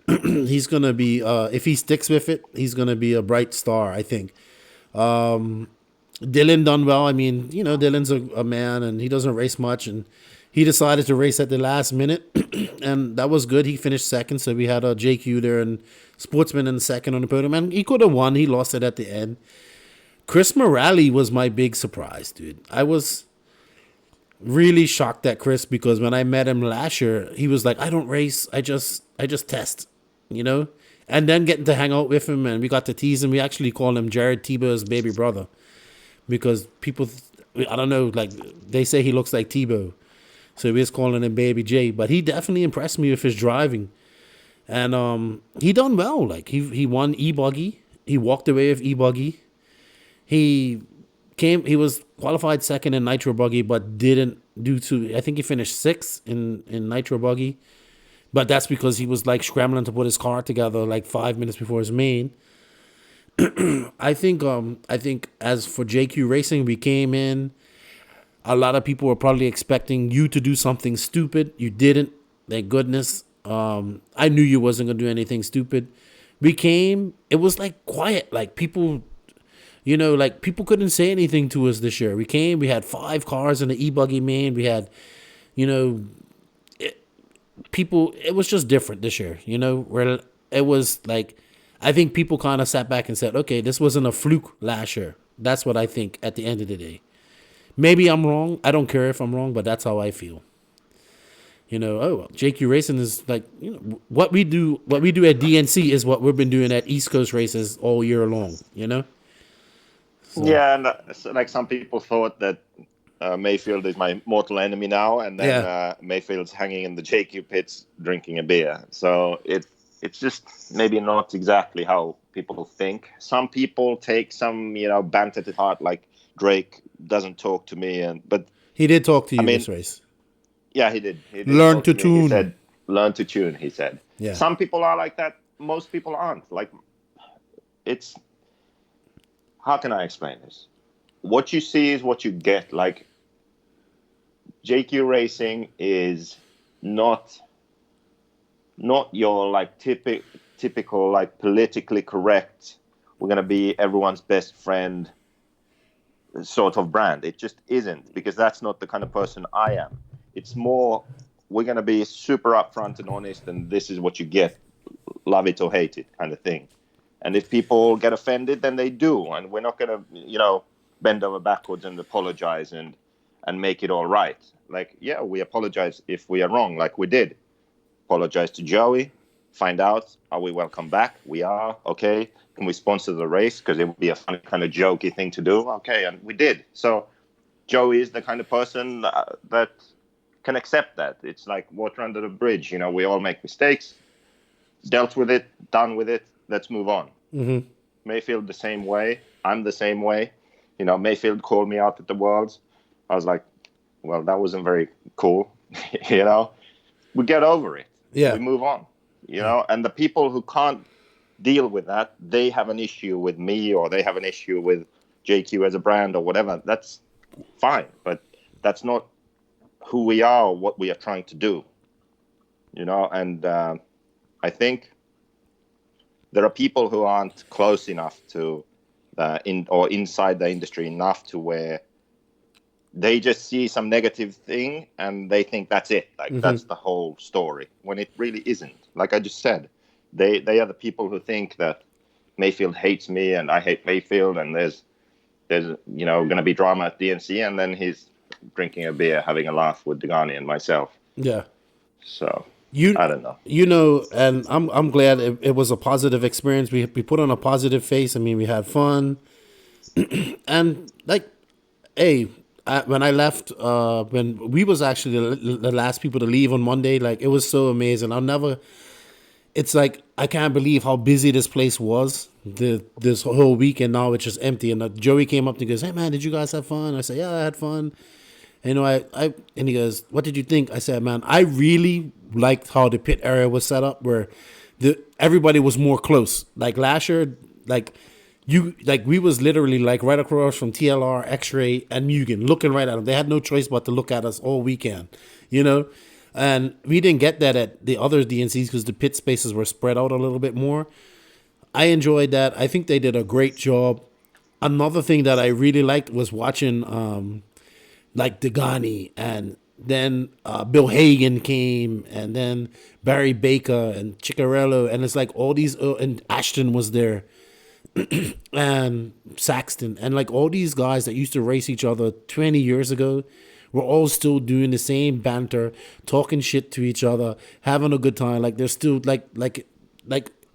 he's gonna be if he sticks with it, he's gonna be a bright star, I think. Dylan done well. I mean, Dylan's a man, and he doesn't race much, and he decided to race at the last minute, and that was good. He finished second, so we had a JQ there and Sportsman in second on the podium, and he could have won. He lost it at the end. Chris Morale was my big surprise, dude. I was really shocked at Chris, because when I met him last year, he was like, I don't race, I just test, and then getting to hang out with him, and we got to tease him. We actually call him Jared Tebow's baby brother, because people, I don't know, like they say he looks like Tebow, so we was calling him Baby J. But he definitely impressed me with his driving, and he done well. Like he won e-buggy, he walked away with e-buggy. He was qualified second in Nitro Buggy, but didn't I think he finished 6th in Nitro Buggy. But that's because he was like scrambling to put his car together like 5 minutes before his main. I think as for JQ Racing, we came in. A lot of people were probably expecting you to do something stupid. You didn't. Thank goodness. I knew you wasn't gonna do anything stupid. We came. It was like quiet. Like people. Like people couldn't say anything to us this year. We came, we had 5 cars in the e-buggy main. We had, it was just different this year, where it was like, I think people kind of sat back and said, okay, this wasn't a fluke last year. That's what I think at the end of the day. Maybe I'm wrong. I don't care if I'm wrong, but that's how I feel. JQ Racing is like, what we do at DNC is what we've been doing at East Coast races all year long, So. Yeah, and like some people thought that Mayfield is my mortal enemy now, and then Mayfield's hanging in the JQ pits drinking a beer. So it's just maybe not exactly how people think. Some people take some banter to heart, like Drake doesn't talk to me, but he did talk to you this race. Yeah, he did. Learn to tune. He said, "Learn to tune." He said. Yeah. Some people are like that. Most people aren't. Like it's. How can I explain this? What you see is what you get. Like, JQ Racing is not your, like, typical, like, politically correct, we're going to be everyone's best friend sort of brand. It just isn't, because that's not the kind of person I am. It's more, we're going to be super upfront and honest, and this is what you get. Love it or hate it kind of thing. And if people get offended, then they do. And we're not going to, bend over backwards and apologize and make it all right. Like, yeah, we apologize if we are wrong, like we did. apologize to Joey, find out, are we welcome back? We are, okay. Can we sponsor the race? Because it would be a funny kind of jokey thing to do. Okay, and we did. So Joey is the kind of person that can accept that. It's like water under the bridge. You know, we all make mistakes, dealt with it, done with it. Let's move on. Mm-hmm. Mayfield the same way. I'm the same way. You know, Mayfield called me out at the Worlds. I was like, well, that wasn't very cool. You know, we get over it. Yeah. We move on. You know, and the people who can't deal with that, they have an issue with me, or they have an issue with JQ as a brand or whatever. That's fine, but that's not who we are or what we are trying to do. You know, and I think there are people who aren't close enough to inside the industry enough to where they just see some negative thing and they think that's it. Like, that's the whole story, when it really isn't. Like I just said, they are the people who think that Mayfield hates me and I hate Mayfield, and there's you know, going to be drama at DNC, and then he's drinking a beer, having a laugh with Degani and myself. Yeah. So I don't know. You know, and I'm glad it was a positive experience. We put on a positive face. I mean, we had fun, and like, hey. When I left, when we was actually the last people to leave on Monday, like, it was so amazing. It's like, I can't believe how busy this place was this whole weekend. Now it's just empty. And Joey came up and goes, "Hey man, did you guys have fun?" I said, "Yeah, I had fun." And, you know, and he goes, "What did you think?" I said, "Man, I really liked how the pit area was set up, where everybody was more close. Like last year, we was literally like right across from TLR, X-Ray, and Mugen, looking right at them. They had no choice but to look at us all weekend, you know? And we didn't get that at the other DNCs because the pit spaces were spread out a little bit more. I enjoyed that. I think they did a great job. Another thing that I really liked was watching like Degani, and then Bill Hagan came, and then Barry Baker and Ciccarello, and it's like all these, and Ashton was there. And Saxton, and like all these guys that used to race each other 20 years ago were all still doing the same banter, talking shit to each other, having a good time. Like they're still like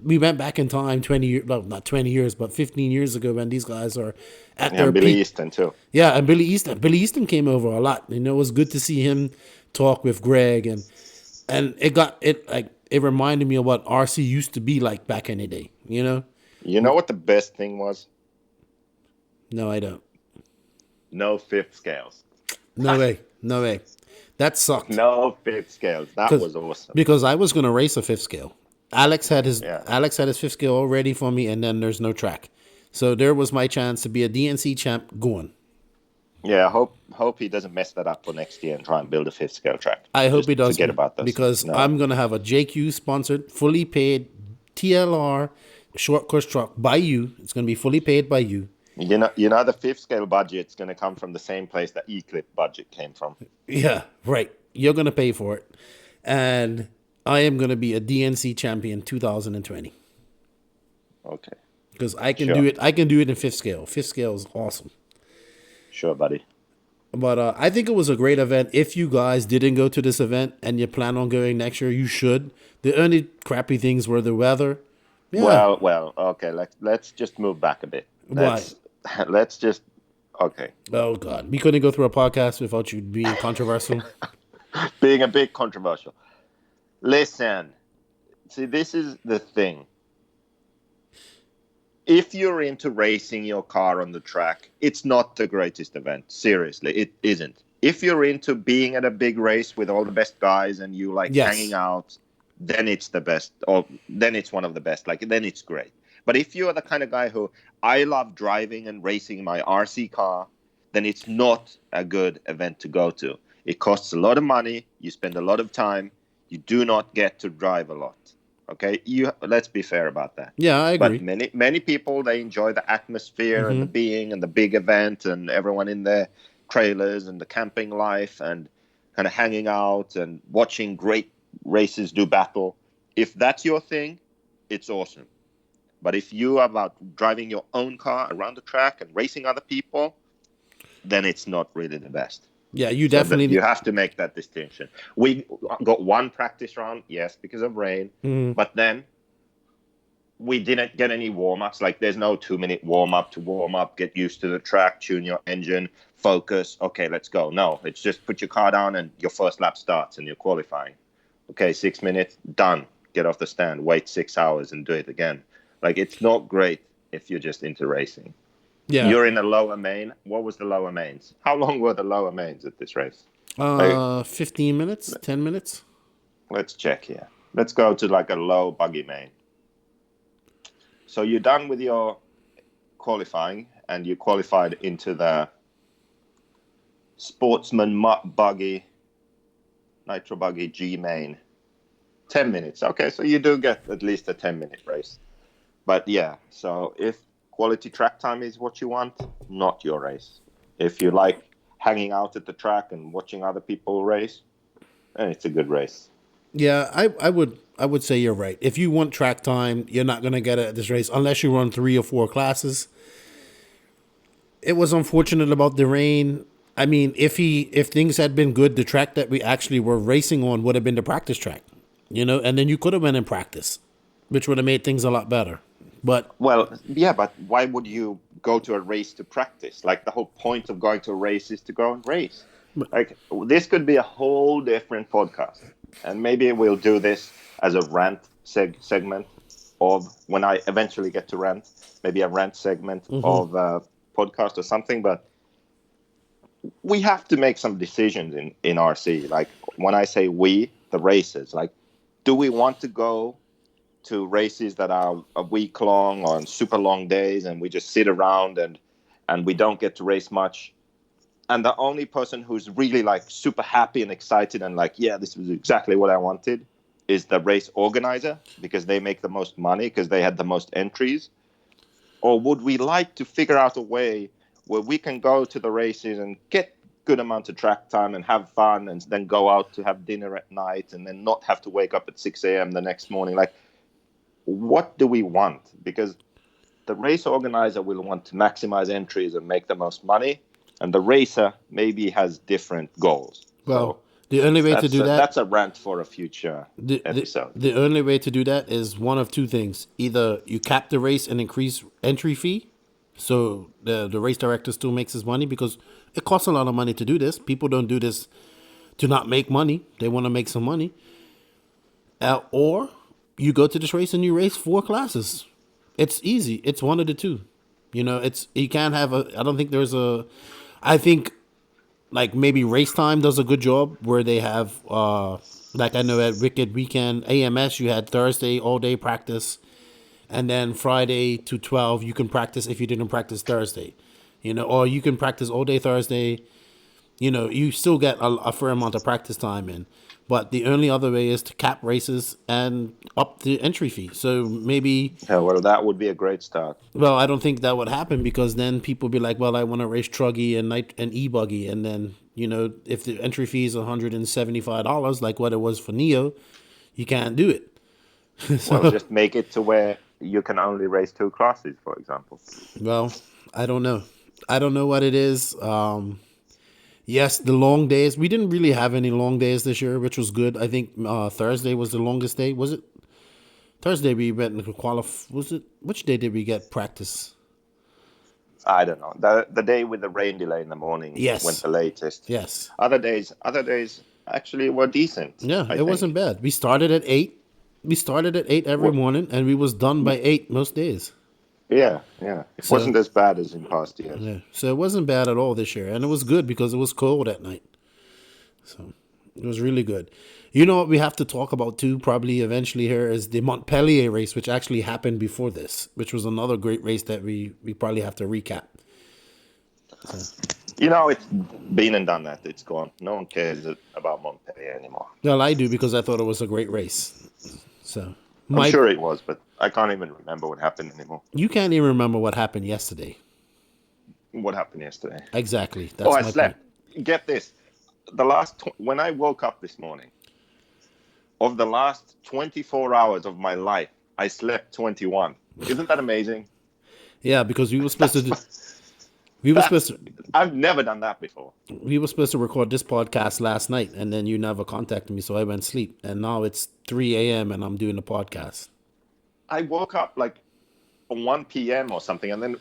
we went back in time 20 years, well, not 20 years, but 15 years ago, when these guys are at their Billy peak. Easton too. Yeah, and Billy Easton came over a lot. You know, it was good to see him talk with Greg, and it reminded me of what RC used to be like back in the day, you know? You know what the best thing was? No, I don't. No fifth scales. No way. That sucked. No fifth scales. That was awesome. Because I was going to race a fifth scale. Alex had his fifth scale all ready for me, and then there's no track. So there was my chance to be a DNC champ going. Yeah, I hope he doesn't mess that up for next year and try and build a fifth scale track. I hope he does. Forget about those. Because I'm going to have a JQ sponsored, fully paid TLR short course truck by you. It's going to be fully paid by you. You know the fifth scale budget's going to come from the same place that E-Clip budget came from. Yeah, right. You're going to pay for it. And I am going to be a DNC champion 2020. Okay. Because I can do it. I can do it in fifth scale. Fifth scale is awesome. Sure, buddy. But I think it was a great event. If you guys didn't go to this event and you plan on going next year, you should. The only crappy things were the weather. Yeah. Well, okay. Let's just move back a bit. Why? Let's just. Okay. Oh God, we couldn't go through a podcast without you being controversial. Being a bit controversial. Listen, see, this is the thing. If you're into racing your car on the track, it's not the greatest event. Seriously, it isn't. If you're into being at a big race with all the best guys and you like hanging out, then it's the best, or then it's one of the best. Like, then it's great. But if you're the kind of guy who, I love driving and racing my RC car, then it's not a good event to go to. It costs a lot of money. You spend a lot of time. You do not get to drive a lot. Okay, let's be fair about that. Yeah, I agree. But many people, they enjoy the atmosphere and the being and the big event and everyone in their trailers and the camping life and kind of hanging out and watching great races do battle. If that's your thing, it's awesome. But if you are about driving your own car around the track and racing other people, then it's not really the best. Yeah, you So definitely. you have to make that distinction. We got one practice round, yes, because of rain, but then we didn't get any warm-ups. Like, there's no 2-minute warm-up to warm up, get used to the track, tune your engine, focus. Okay, let's go. No, it's just put your car down and your first lap starts and you're qualifying. Okay, 6 minutes, done. Get off the stand, wait 6 hours and do it again. Like, it's not great if you're just into racing. Yeah. You're in a lower main. What was the lower mains? How long were the lower mains at this race? 15 minutes, 10 minutes. Let's check here. Let's go to like a low buggy main. So you're done with your qualifying and you qualified into the Sportsman Buggy, Nitro Buggy G main. 10 minutes. Okay, so you do get at least a 10-minute race. But yeah, so if quality track time is what you want, not your race. If you like hanging out at the track and watching other people race, then it's a good race. Yeah, I would say you're right. If you want track time, you're not going to get it at this race unless you run 3 or 4 classes. It was unfortunate about the rain. I mean, if things had been good, the track that we actually were racing on would have been the practice track, and then you could have went in practice, which would have made things a lot better. But yeah, but why would you go to a race to practice? Like, the whole point of going to a race is to go and race. Like, this could be a whole different podcast. And maybe we'll do this as a rant segment of, when I eventually get to rant, maybe a rant segment of a podcast or something. But we have to make some decisions in RC. Like, when I say we, the racers, like, do we want to go to races that are a week long or on super long days and we just sit around and we don't get to race much? And the only person who's really like super happy and excited and like, yeah, this was exactly what I wanted, is the race organizer, because they make the most money because they had the most entries? Or would we like to figure out a way where we can go to the races and get good amount of track time and have fun and then go out to have dinner at night and then not have to wake up at 6 a.m. the next morning? Like, what do we want? Because the race organizer will want to maximize entries and make the most money, and the racer maybe has different goals. Well, the only way to do that... That's a rant for a future episode. The only way to do that is one of two things. Either you cap the race and increase entry fee, so the race director still makes his money, because it costs a lot of money to do this. People don't do this to not make money. They want to make some money. Or you go to this race and you race 4 classes. It's easy. It's one of the two. You can't have I don't think there's I think like maybe Race Time does a good job where they have, like I know at Wicked Weekend, AMS, you had Thursday all day practice. And then Friday to 12, you can practice if you didn't practice Thursday, or you can practice all day Thursday. You still get a fair amount of practice time in. But the only other way is to cap races and up the entry fee. So maybe... Yeah, well, that would be a great start. Well, I don't think that would happen, because then people be like, well, I want to race Truggy and E-Buggy. And then, if the entry fee is $175, like what it was for Neo, you can't do it. So, well, just make it to where you can only race 2 classes, for example. Well, I don't know. I don't know what it is. Yes, the long days. We didn't really have any long days this year, which was good. I think Thursday was the longest day. Was it? Thursday we went to qualify. Was it? Which day did we get practice? I don't know. The day with the rain delay in the morning went the latest. Yes. Other days actually were decent. Yeah, it wasn't bad. We started at 8. We started at 8 every morning, and we was done by 8 most days. Yeah. It wasn't as bad as in past years. Yeah, so it wasn't bad at all this year, and it was good because it was cold at night. So it was really good. You know what we have to talk about too, probably eventually here, is the Montpellier race, which actually happened before this, which was another great race that we probably have to recap. So. It's been and done that. It's gone. No one cares about Montpellier anymore. Well, I do, because I thought it was a great race. So I'm sure it was, but I can't even remember what happened anymore. You can't even remember what happened yesterday. What happened yesterday? Exactly. That's I slept. Point. Get this. When I woke up this morning, of the last 24 hours of my life, I slept 21. Isn't that amazing? Yeah, because we were supposed to do... We were supposed to I've never done that before. record this podcast last night, and then you never contacted me, so I went to sleep. And now it's 3 a.m. and I'm doing the podcast. I woke up like 1 p.m. or something, and then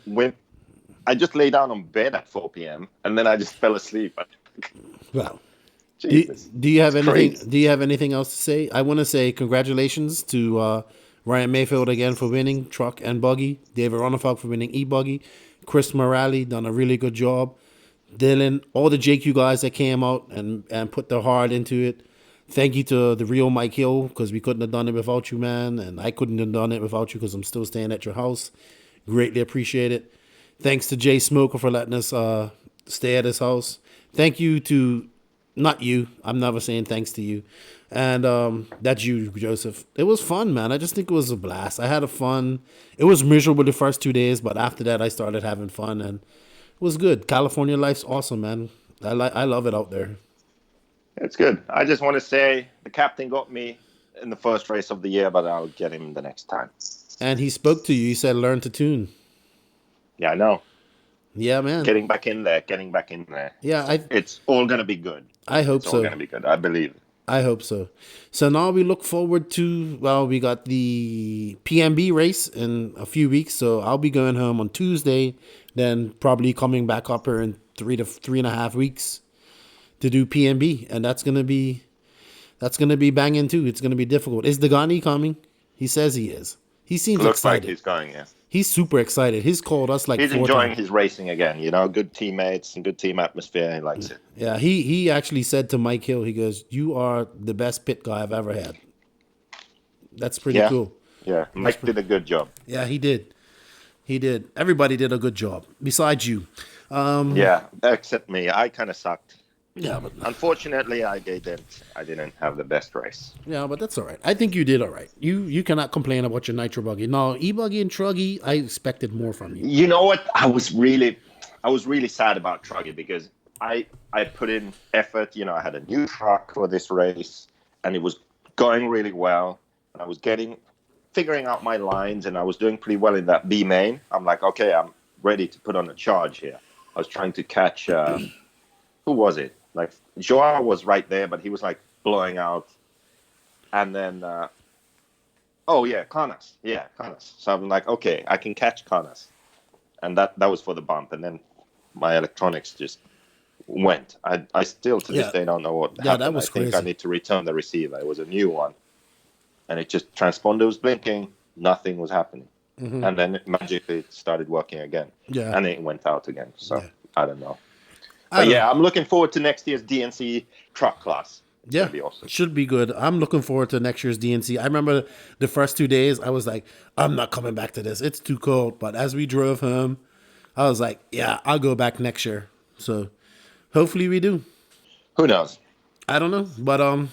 I just lay down on bed at 4 p.m. and then I just fell asleep. Well, Jesus. do you have anything? Crazy. Do you have anything else to say? I want to say congratulations to Ryan Mayfield again for winning truck and buggy. David Ronefalk for winning e-buggy. Chris Morale done a really good job. Dylan, all the JQ guys that came out and put their heart into it. Thank you to the real Mike Hill, because we couldn't have done it without you, man. And I couldn't have done it without you because I'm still staying at your house. Greatly appreciate it. Thanks to Jay Smoker for letting us stay at his house. Thank you to, not you, I'm never saying thanks to you. And that's you, Joseph. It was fun, man. I just think it was a blast. I had a fun. It was miserable the first 2 days, but after that I started having fun, and it was good. California life's awesome, man. I love it out there. It's good. I just want to say the captain got me in the first race of the year, but I'll get him the next time. And he spoke to you. He said, learn to tune. Yeah, I know. Yeah, man. Getting back in there. Yeah, It's all going to be good. I hope It's all so. going to be good. I believe it. I hope so. So now we look forward to, well, we got the PMB race in a few weeks. So I'll be going home on Tuesday, then probably coming back up here in 3 to 3.5 weeks to do PMB. And that's going to be banging too. It's going to be difficult. Is Dagani coming? He says he is. He seems Looks excited. like he's going, yeah. He's super excited. He's called us like He's 4 enjoying times. his racing again, good teammates and good team atmosphere. He likes it. Yeah, he actually said to Mike Hill, he goes, "You are the best pit guy I've ever had." That's pretty cool. Yeah, Mike did a good job. Yeah, he did. He did. Everybody did a good job, besides you. Yeah, except me. I kind of sucked. Yeah, but Unfortunately, I didn't have the best race. but that's all right. I think you did all right. You cannot complain about your nitro buggy. No, e-buggy and truggy, I expected more from you. You know what? I was really sad about Truggy because I put in effort. I had a new truck for this race, and it was going really well. And I was figuring out my lines, and I was doing pretty well in that B main. I'm like, okay, I'm ready to put on a charge here. I was trying to catch who was it? Like Joao was right there, but he was like blowing out. And then, Canas. Yeah, Canas. So I'm like, okay, I can catch Canas. And that was for the bump. And then my electronics just went. I still to this day don't know what happened. Yeah, that was I think crazy. I need to return the receiver. It was a new one. And it just, transponder was blinking. Nothing was happening. Mm-hmm. And then it magically started working again. Yeah. And it went out again. So Yeah. I don't know. But yeah, I'm looking forward to next year's DNC truck class. It's Yeah, gonna be awesome. should be good. I'm looking forward to next year's DNC. I remember the first 2 days, I was like, I'm not coming back to this. It's too cold. But as we drove home, I was like, yeah, I'll go back next year. So hopefully we do. Who knows? I don't know. But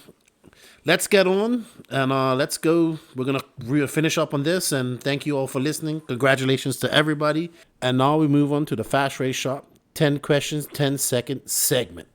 let's get on and let's go. We're going to finish up on this. And thank you all for listening. Congratulations to everybody. And now we move on to the Fast Race Shop 10 questions, 10-second segment.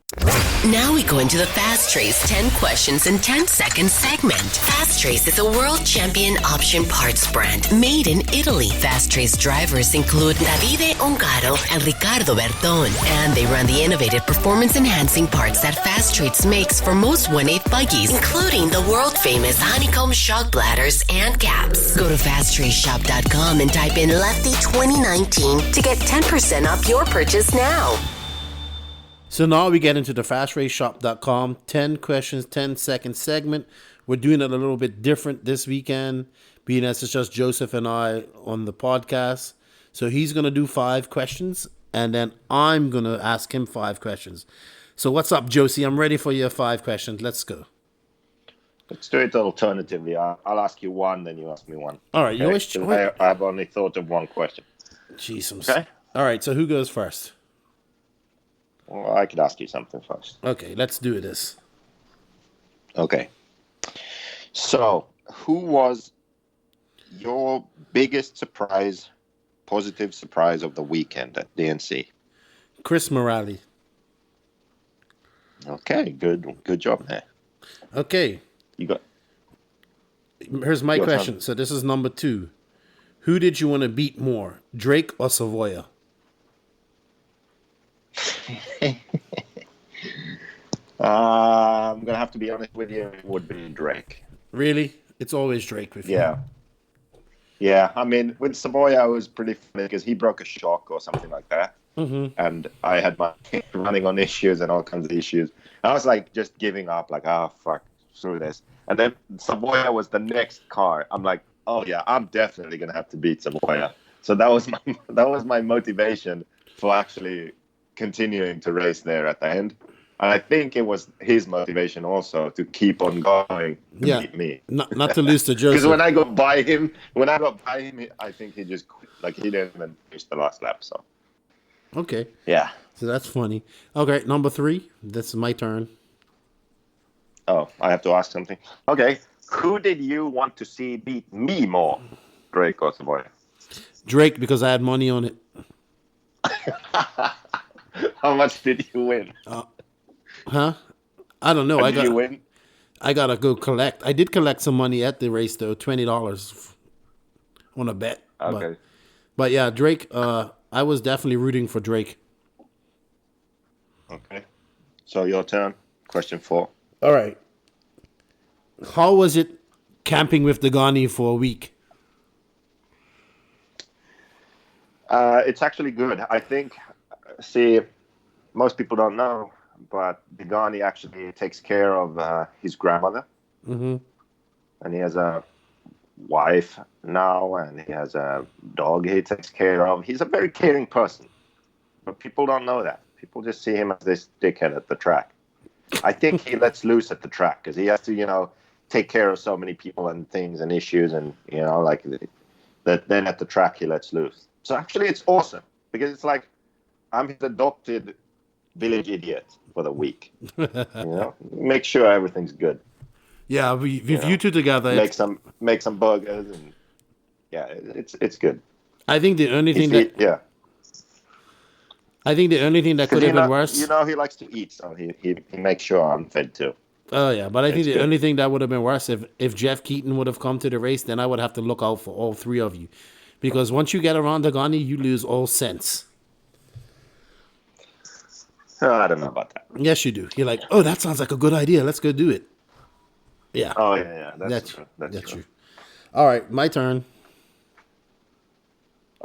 Now we go into the Fast Race 10 questions in 10 seconds segment. Fast Race is a world champion option parts brand made in Italy. Fast Race drivers include Davide Ongaro and Riccardo Berton, and they run the innovative performance enhancing parts that Fast Race makes for most 1/8 buggies, including the world famous honeycomb shock bladders and caps. Go to fastraceshop.com and type in Lefty 2019 to get 10% off your purchase now. So now we get into the fastraceshop.com 10 questions, 10-second segment. We're doing it a little bit different this weekend, being as it's just Joseph and I on the podcast. So he's going to do 5 questions, and then I'm going to ask him 5 questions. So what's up, Josie? I'm ready for your 5 questions. Let's go. Let's do it alternatively. I'll ask you one, then you ask me one. All right. You always... I've only thought of one question. Jeez, Okay. All right. So who goes first? Well, I could ask you something first. Okay. Let's do this. Okay. So, who was your biggest surprise, positive surprise of the weekend at DNC? Chris Morale. Okay, good job there. Okay. You got Here's my Your turn. question. So this is number 2. Who did you want to beat more, Drake or Savoya? I'm gonna have to be honest with you. It would be Drake. Really? It's always Drake with Yeah. Yeah, I mean, with Savoya, it was pretty funny because he broke a shock or something like that. Mm-hmm. And I had my running on issues and all kinds of issues. I was like just giving up, like, fuck, screw this. And then Savoya was the next car. I'm like, oh yeah, I'm definitely gonna have to beat Savoya. So that was my motivation for actually continuing to race there at the end. And I think it was his motivation also to keep on going to beat me. Not to lose to Joseph. Because when I got by him, I think he just quit. Like he didn't even finish the last lap. So Okay. yeah. So that's funny. Okay, number 3. That's my turn. Oh, I have to ask something. Okay, who did you want to see beat me more, Drake or Savoya? Drake, because I had money on it. How much did you win? Huh? I don't know. Did you win? I gotta go collect. I did collect some money at the race though, $20 on a bet. Okay. But yeah, Drake. I was definitely rooting for Drake. Okay. So your turn. Question 4. All right. How was it camping with Dagani for a week? It's actually good. I think. See, most people don't know, but Dagani actually takes care of his grandmother. Mm-hmm. And he has a wife now, and he has a dog he takes care of. He's a very caring person, but people don't know that. People just see him as this dickhead at the track. I think he lets loose at the track because he has to, take care of so many people and things and issues, and like that. Then at the track he lets loose. So actually, it's awesome because it's like I'm his adopted village idiot for the week. Make sure everything's good. Yeah, with you two together, make some burgers, and yeah, it's good. I think the only thing that could have been worse. He likes to eat, so he makes sure I'm fed too. Oh yeah, but I think the only thing that would have been worse if Jeff Keaton would have come to the race, then I would have to look out for all 3 of you, because once you get around Dagani, you lose all sense. I don't know about that. Yes, you do. You're like, oh, that sounds like a good idea. Let's go do it. Yeah. Oh yeah. That's true. That's true. All right, my turn.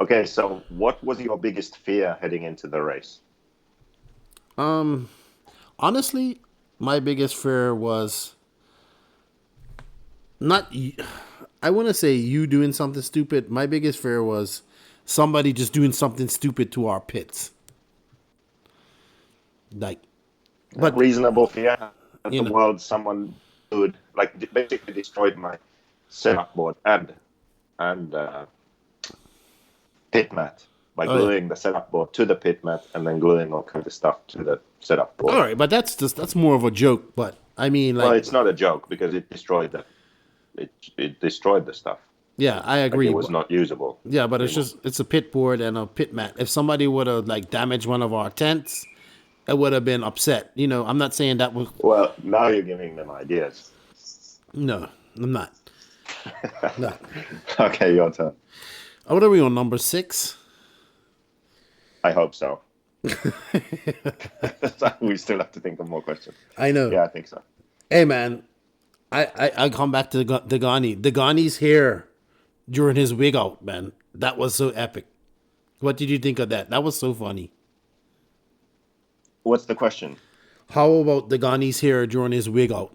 Okay, so what was your biggest fear heading into the race? Honestly, my biggest fear was not. I want to say you doing something stupid. My biggest fear was somebody just doing something stupid to our pits. But reasonable fear at the world. Someone would basically destroyed my setup board and pit mat by gluing the setup board to the pit mat and then gluing all kinds of stuff to the setup board. All right, but that's more of a joke. But I mean, well, it's not a joke because it destroyed the stuff. Yeah, I agree. It was not usable. Yeah, but it's a pit board and a pit mat. If somebody would have damaged one of our tents, I would have been upset. I'm not saying that was... Well, now you're giving them ideas. No, I'm not. No. Okay, your turn. What are we on, number 6? I hope so. We still have to think of more questions. I know. Yeah, I think so. Hey, man, I come back to Dagani. Dagani's hair during his wig out, man. That was so epic. What did you think of that? That was so funny. What's the question? How about Dagani's hair during his wig out?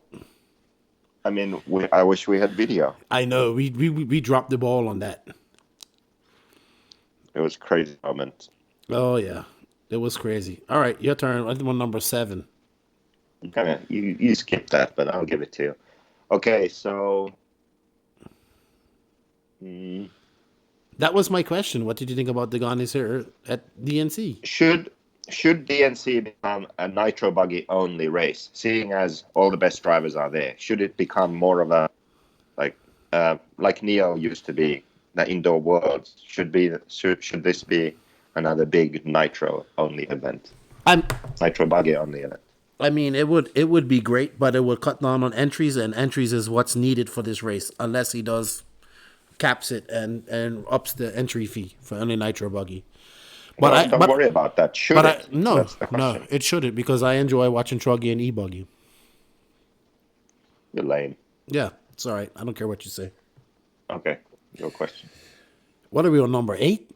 I mean, I wish we had video. I know. We dropped the ball on that. It was a crazy moment. Oh, yeah. It was crazy. All right, your turn. I'm on number 7. You skipped that, but I'll give it to you. Okay, so... That was my question. What did you think about Dagani's hair at DNC? Should DNC become a nitro buggy only race, seeing as all the best drivers are there? Should it become more of a like Neo used to be, the indoor worlds? Should this be another big nitro only event? Nitro buggy only event. I mean, it would be great, but it would cut down on entries, and entries is what's needed for this race, unless he does caps it and ups the entry fee for only nitro buggy. Don't worry about that. Should it? No, That's the question. it shouldn't, because I enjoy watching Truggy and E-Buggy. You're lame. Yeah, it's all right. I don't care what you say. Okay, your question. What are we on, number 8?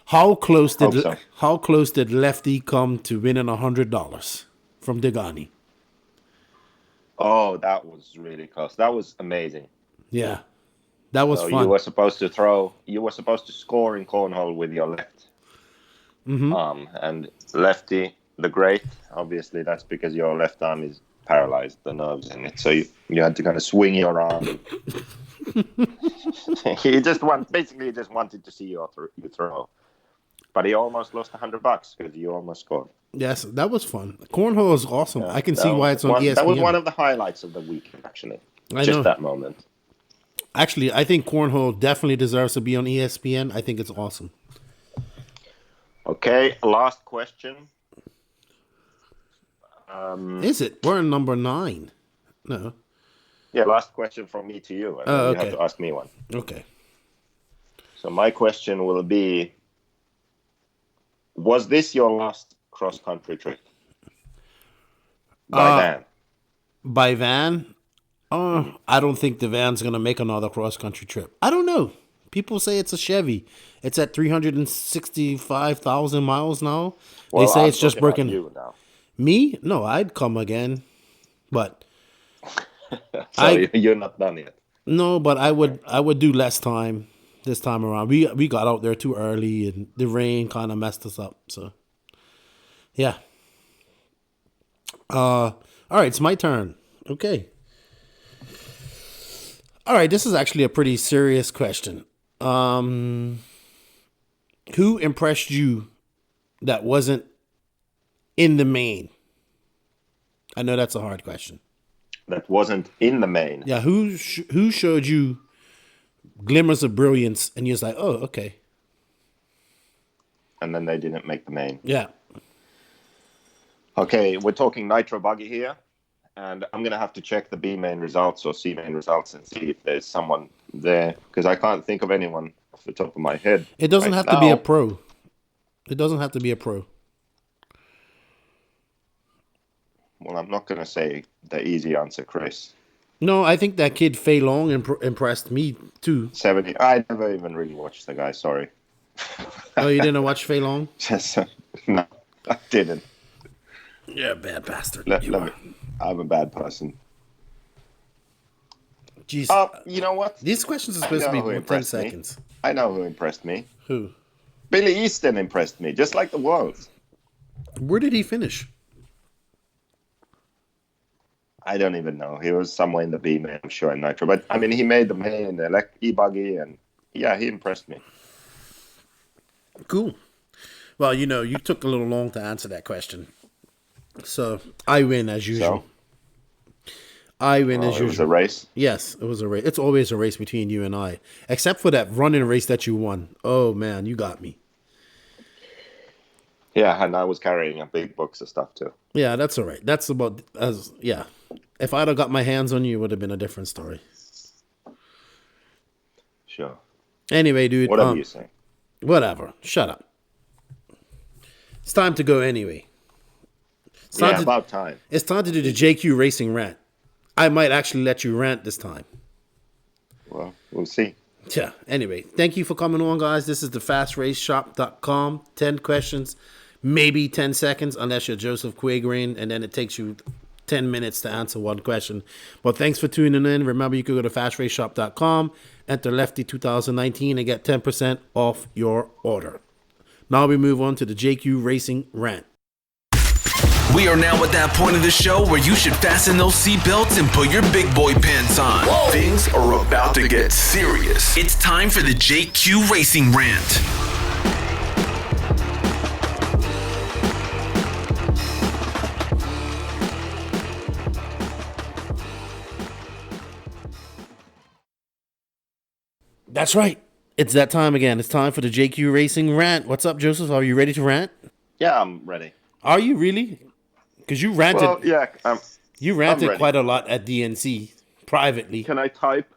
How close did Lefty come to winning $100 from Degani? Oh, that was really close. That was amazing. Yeah, that was fun. You were supposed to throw. You were supposed to score in cornhole with your left arm, and Lefty the Great. Obviously, that's because your left arm is paralyzed, the nerves in it. So you had to kind of swing your arm. He just wanted to see you throw. But he almost lost $100 because you almost scored. Yes, that was fun. Cornhole is awesome. I can see why it's on ESPN. That was one of the highlights of the weekend, actually. I know. That moment. Actually, I think cornhole definitely deserves to be on ESPN. I think it's awesome. Okay, last question. Is it? We're on number 9. No. Yeah, last question from me to you. And then you have to ask me one. Okay. So my question will be, was this your last cross-country trip? By van? By van? I don't think the van's going to make another cross-country trip. I don't know. People say it's a Chevy. It's at 365,000 miles now. Well, they say I'm it's just talking breaking. about you now. Me? No, I'd come again. But you're not done yet. No, but I would do less time this time around. We got out there too early, and the rain kind of messed us up. So, yeah. All right, it's my turn. Okay. All right, this is actually a pretty serious question. Who impressed you that wasn't in the main? I know that's a hard question. That wasn't in the main. Yeah, who showed you glimmers of brilliance, and you're just like, oh, okay. And then they didn't make the main. Yeah. Okay, we're talking Nitro Buggy here, and I'm going to have to check the B main results or C main results and see if there's someone there, because I can't think of anyone off the top of my head. It doesn't have to be a pro. It doesn't have to be a pro. Well, I'm not going to say the easy answer, Chris. No, I think that kid Fei Long impressed me too. 70. I never even really watched the guy, sorry. Oh, you didn't watch Fei Long? No, I didn't. You're a bad bastard. I'm a bad person. Jeez. You know what? These questions are supposed to be 10 seconds. I know who impressed me. Who? Billy Easton impressed me, just like the world. Where did he finish? I don't even know. He was somewhere in the B main, I'm sure, in Nitro. But, I mean, he made the main, the e-buggy, and yeah, he impressed me. Cool. Well, you took a little long to answer that question. So, I win as usual. I win as usual. It was a race? Yes, it was a race. It's always a race between you and I. Except for that running race that you won. Oh, man, you got me. Yeah, and I was carrying a big box of stuff, too. Yeah, that's all right. That's about yeah. If I'd have got my hands on you, it would have been a different story. Sure. Anyway, dude. Whatever you say. Whatever. Shut up. It's time to go anyway. About time. It's time to do the JQ Racing rant. I might actually let you rant this time. Well, we'll see. Yeah. Anyway, thank you for coming on, guys. This is the fastraceshop.com. 10 questions, maybe 10 seconds, unless you're Joseph Quagrain, and then it takes you 10 minutes to answer one question. But thanks for tuning in. Remember, you can go to fastraceshop.com, enter Lefty 2019, and get 10% off your order. Now we move on to the JQ Racing rant. We are now at that point of the show where you should fasten those seatbelts and put your big boy pants on. Whoa. Things are about to get serious. It's time for the JQ Racing Rant. That's right. It's that time again. It's time for the JQ Racing rant. What's up, Joseph? Are you ready to rant? Yeah, I'm ready. Are you really? Because you ranted. Well, yeah, you ranted quite a lot at DNC privately. Can I type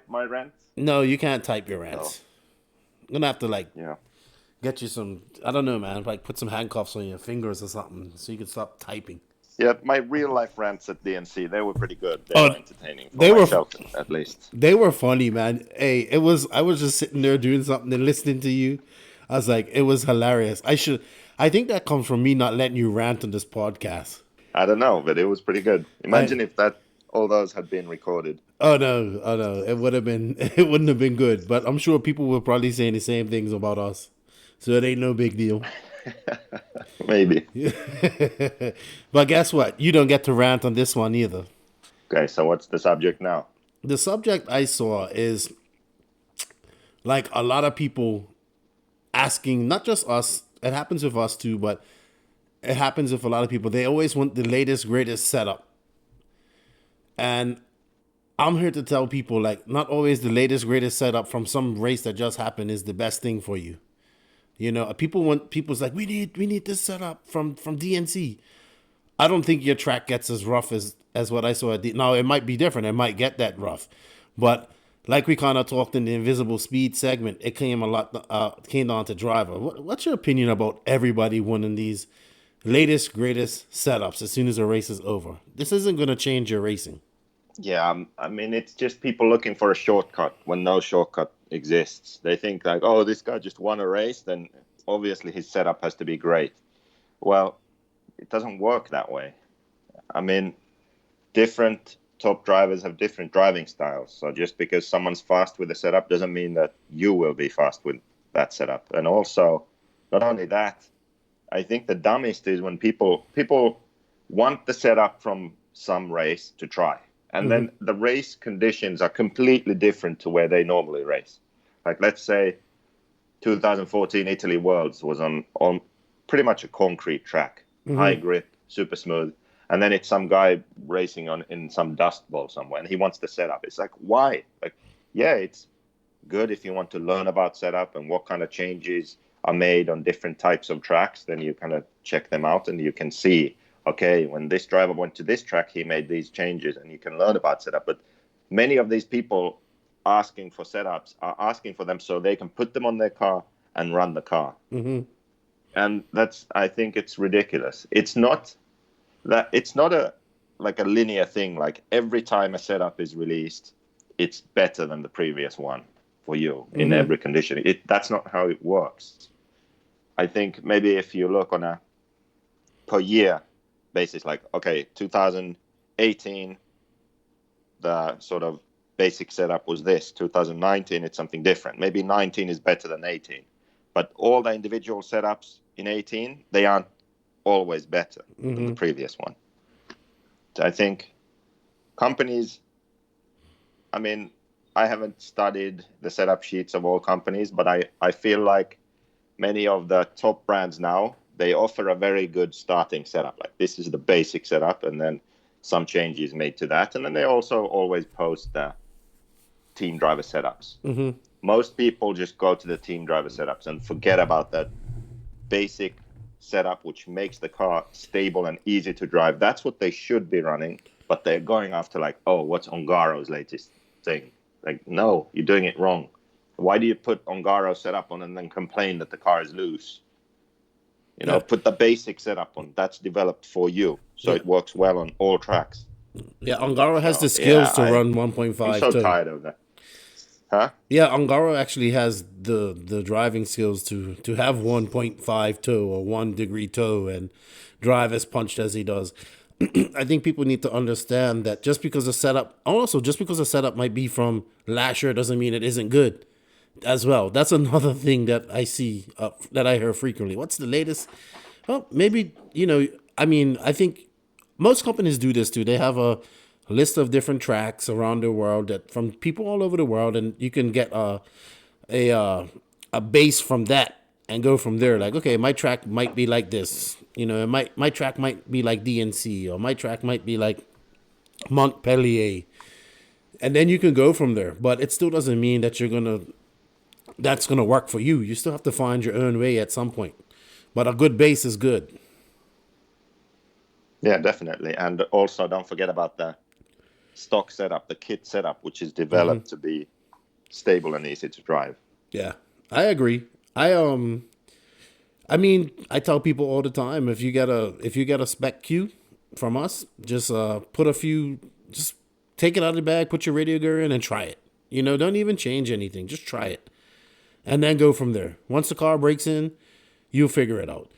my rants? No, you can't type your rants. gonna have to like Yeah. get you some. I don't know, man. Like put some handcuffs on your fingers or something so you can stop typing. Yeah, my real life rants at DNC, they were pretty good. They Oh, were entertaining for they were- myself, at least. They were funny, man. Hey, I was just sitting there doing something and listening to you. I was like, it was hilarious. I think that comes from me not letting you rant on this podcast. I don't know, but it was pretty good. Imagine if all those had been recorded. Oh no, it wouldn't have been good. But I'm sure people were probably saying the same things about us. So it ain't no big deal. Maybe. But guess what? You don't get to rant on this one either. Okay, so what's the subject now? The subject I saw is like a lot of people asking, not just us, it happens with us too, but it happens with a lot of people. They always want the latest, greatest setup. And I'm here to tell people, like, not always the latest, greatest setup from some race that just happened is the best thing for you. You know, people's like, we need this setup from DNC. I don't think your track gets as rough as what I saw at now. It might be different. It might get that rough, but like we kind of talked in the invisible speed segment, it came down to driver. What's your opinion about everybody wanting these latest, greatest setups as soon as the race is over? This isn't going to change your racing. Yeah, I mean, it's just people looking for a shortcut when no shortcut exists. They think like, oh, this guy just won a race, then obviously his setup has to be great. Well, it doesn't work that way. I mean, different top drivers have different driving styles. So just because someone's fast with the setup doesn't mean that you will be fast with that setup. And also, not only that, I think the dumbest is when people want the setup from some race to try. And then the race conditions are completely different to where they normally race. Like, let's say 2014 Italy Worlds was on pretty much a concrete track, high grip, super smooth. And then it's some guy racing in some dust bowl somewhere, and he wants the setup. It's like, why? Like, yeah, it's good if you want to learn about setup and what kind of changes are made on different types of tracks. Then you kind of check them out and you can see, okay, when this driver went to this track, he made these changes, and you can learn about setup. But many of these people asking for setups are asking for them so they can put them on their car and run the car. And I think it's ridiculous. It's not a linear thing. Like every time a setup is released, it's better than the previous one for you in every condition. That's not how it works. I think maybe if you look on a per year basis, like, okay, 2018, the sort of basic setup was this. 2019, it's something different. Maybe 19 is better than 18. But all the individual setups in 18, they aren't always better than the previous one. So I think companies, I mean, I haven't studied the setup sheets of all companies, but I feel like many of the top brands now, they offer a very good starting setup. Like, this is the basic setup, and then some changes made to that. And then they also always post the team driver setups. Most people just go to the team driver setups and forget about that basic setup, which makes the car stable and easy to drive. That's what they should be running, but they're going after like, oh, what's Ongaro's latest thing? Like, no, you're doing it wrong. Why do you put Ongaro setup on and then complain that the car is loose? You know, put the basic setup on. That's developed for you, so it works well on all tracks. Yeah, Ongaro has the skills to run 1.5. I'm so tired of that. Huh? Yeah, Ongaro actually has the driving skills to have 1.5 toe or 1 degree toe and drive as punched as he does. I think people need to understand that just because a setup might be from last year doesn't mean it isn't good as well. That's another thing that I see, that I hear frequently. What's the latest? Well, maybe, I think most companies do this too. They have a list of different tracks around the world that from people all over the world, and you can get a base from that and go from there. Like, okay, my track might be like this. My track might be like DNC, or my track might be like Montpellier. And then you can go from there. But it still doesn't mean that that's gonna work for you. You still have to find your own way at some point. But a good base is good. Yeah, definitely. And also don't forget about the stock setup, the kit setup, which is developed to be stable and easy to drive. Yeah. I agree. I mean, I tell people all the time, if you get a spec cue from us, just just take it out of the bag, put your radio gear in, and try it. Don't even change anything, just try it, and then go from there. Once the car breaks in, you'll figure it out.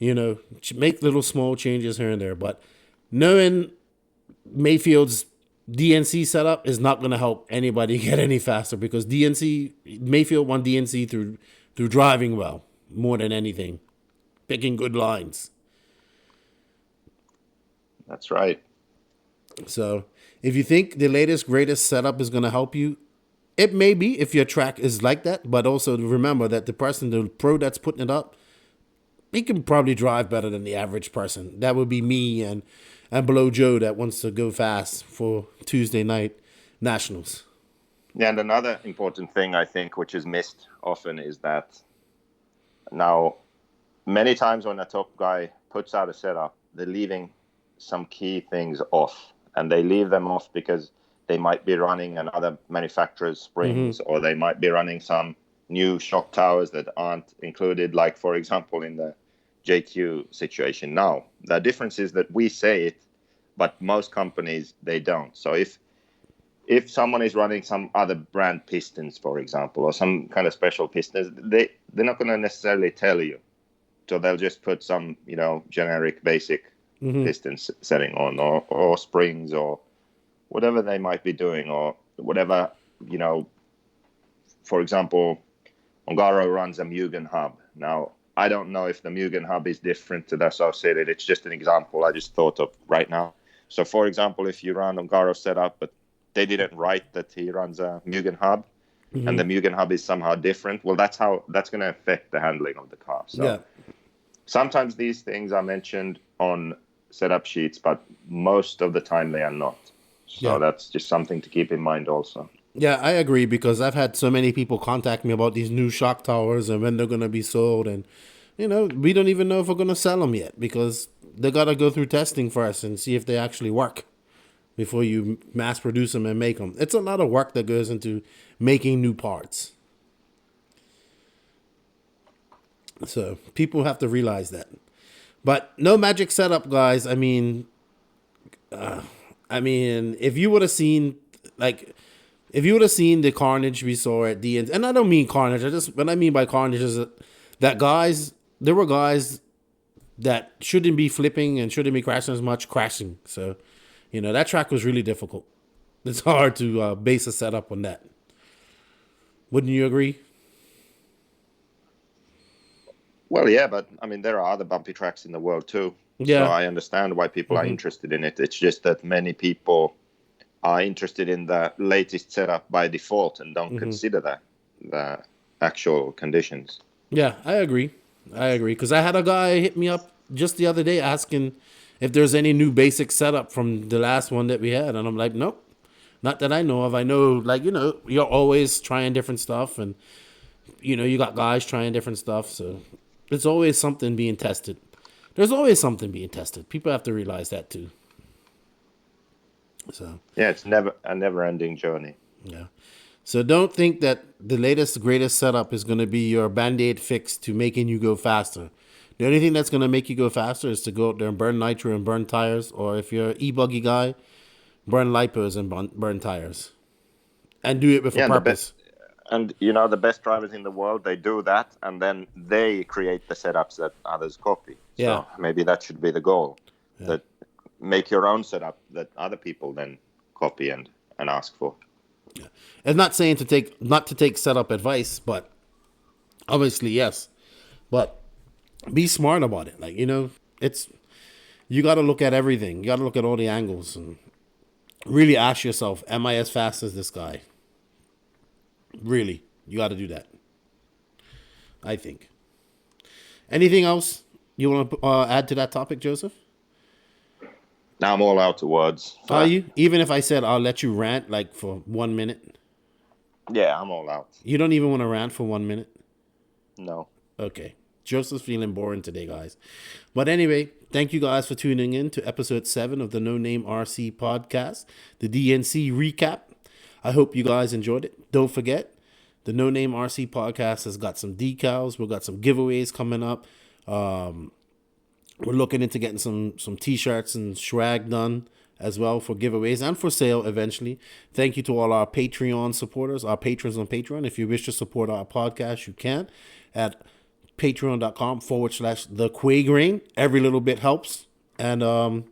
Make little small changes here and there, but knowing Mayfield's DNC setup is not going to help anybody get any faster, because Mayfield won DNC through driving well more than anything, picking good lines. That's right. So if you think the latest greatest setup is going to help you, it may be if your track is like that, but also remember that the pro that's putting it up, he can probably drive better than the average person. That would be me and below Joe that wants to go fast for Tuesday night nationals. Yeah, and another important thing I think which is missed often is that now many times when a top guy puts out a setup, they're leaving some key things off, and they leave them off because they might be running another manufacturer's springs, or they might be running some new shock towers that aren't included, like for example in the JQ situation. Now the difference is that we say it, but most companies, they don't. So if someone is running some other brand pistons, for example, or some kind of special pistons, they're not going to necessarily tell you. So they'll just put some, generic basic piston setting on, or springs, or whatever they might be doing, or whatever, for example, Ongaro runs a Mugen hub. Now, I don't know if the Mugen hub is different to the associated. It's just an example I just thought of right now. So, for example, if you run Ongaro setup, but they didn't write that he runs a Mugen hub, and the Mugen hub is somehow different, well, that's going to affect the handling of the car. So sometimes these things are mentioned on setup sheets, but most of the time they are not. So that's just something to keep in mind also. Yeah, I agree, because I've had so many people contact me about these new shock towers and when they're going to be sold. And, we don't even know if we're going to sell them yet, because they got to go through testing first and see if they actually work before you mass produce them and make them. It's a lot of work that goes into making new parts. So people have to realize that. But no magic setup, guys. I mean, if you would have seen, the carnage we saw at DNC, and I don't mean carnage. What I mean by carnage is that there were guys that shouldn't be flipping and shouldn't be crashing as much, crashing. So, that track was really difficult. It's hard to base a setup on that. Wouldn't you agree? Well, yeah, but there are other bumpy tracks in the world too. Yeah. So I understand why people are interested in it. It's just that many people are interested in the latest setup by default and don't consider the actual conditions. Yeah, I agree. Because I had a guy hit me up just the other day asking if there's any new basic setup from the last one that we had. And I'm like, nope, not that I know of. I know, you're always trying different stuff. And, you got guys trying different stuff. So there's always something being tested. People have to realize that too. So yeah, it's a never-ending journey. Yeah. So don't think that the latest, greatest setup is going to be your Band-Aid fix to making you go faster. The only thing that's going to make you go faster is to go out there and burn nitro and burn tires. Or if you're an e-buggy guy, burn lipos and burn tires. And do it with a purpose. The best drivers in the world, they do that, and then they create the setups that others copy. Yeah. So maybe that should be the goal. Yeah. That make your own setup that other people then copy and ask for. Yeah. It's not saying not to take setup advice, but obviously yes. But be smart about it. You got to look at everything. You got to look at all the angles and really ask yourself, am I as fast as this guy? Really, you got to do that, I think. Anything else you want to add to that topic, Joseph? Now I'm all out of words. Are you? Even if I said I'll let you rant for 1 minute? Yeah, I'm all out. You don't even want to rant for 1 minute? No. Okay. Joseph's feeling boring today, guys. But anyway, thank you guys for tuning in to episode 7 of the No Name RC podcast, the DNC recap. I hope you guys enjoyed it. Don't forget The No Name RC podcast has got some decals. We've got some giveaways coming up. We're looking into getting some t-shirts and swag done as well for giveaways and for sale eventually. Thank you to all our Patreon supporters, our patrons on Patreon. If you wish to support our podcast, you can at patreon.com/thequagrain. Every little bit helps. And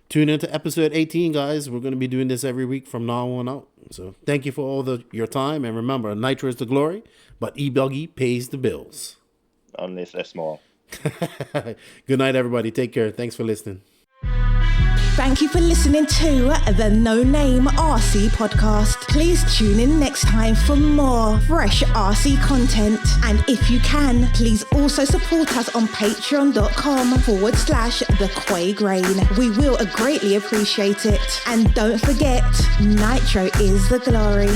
tune into episode 18, guys. We're going to be doing this every week from now on out. So thank you for all your time. And remember, nitro is the glory, but e-buggy pays the bills. Only if they're small. Good night, everybody. Take care. Thanks for listening. Thank you for listening to the No Name RC podcast. Please tune in next time for more fresh RC content. And if you can, please also support us on patreon.com/thequagrain. We will greatly appreciate it. And don't forget, nitro is the glory.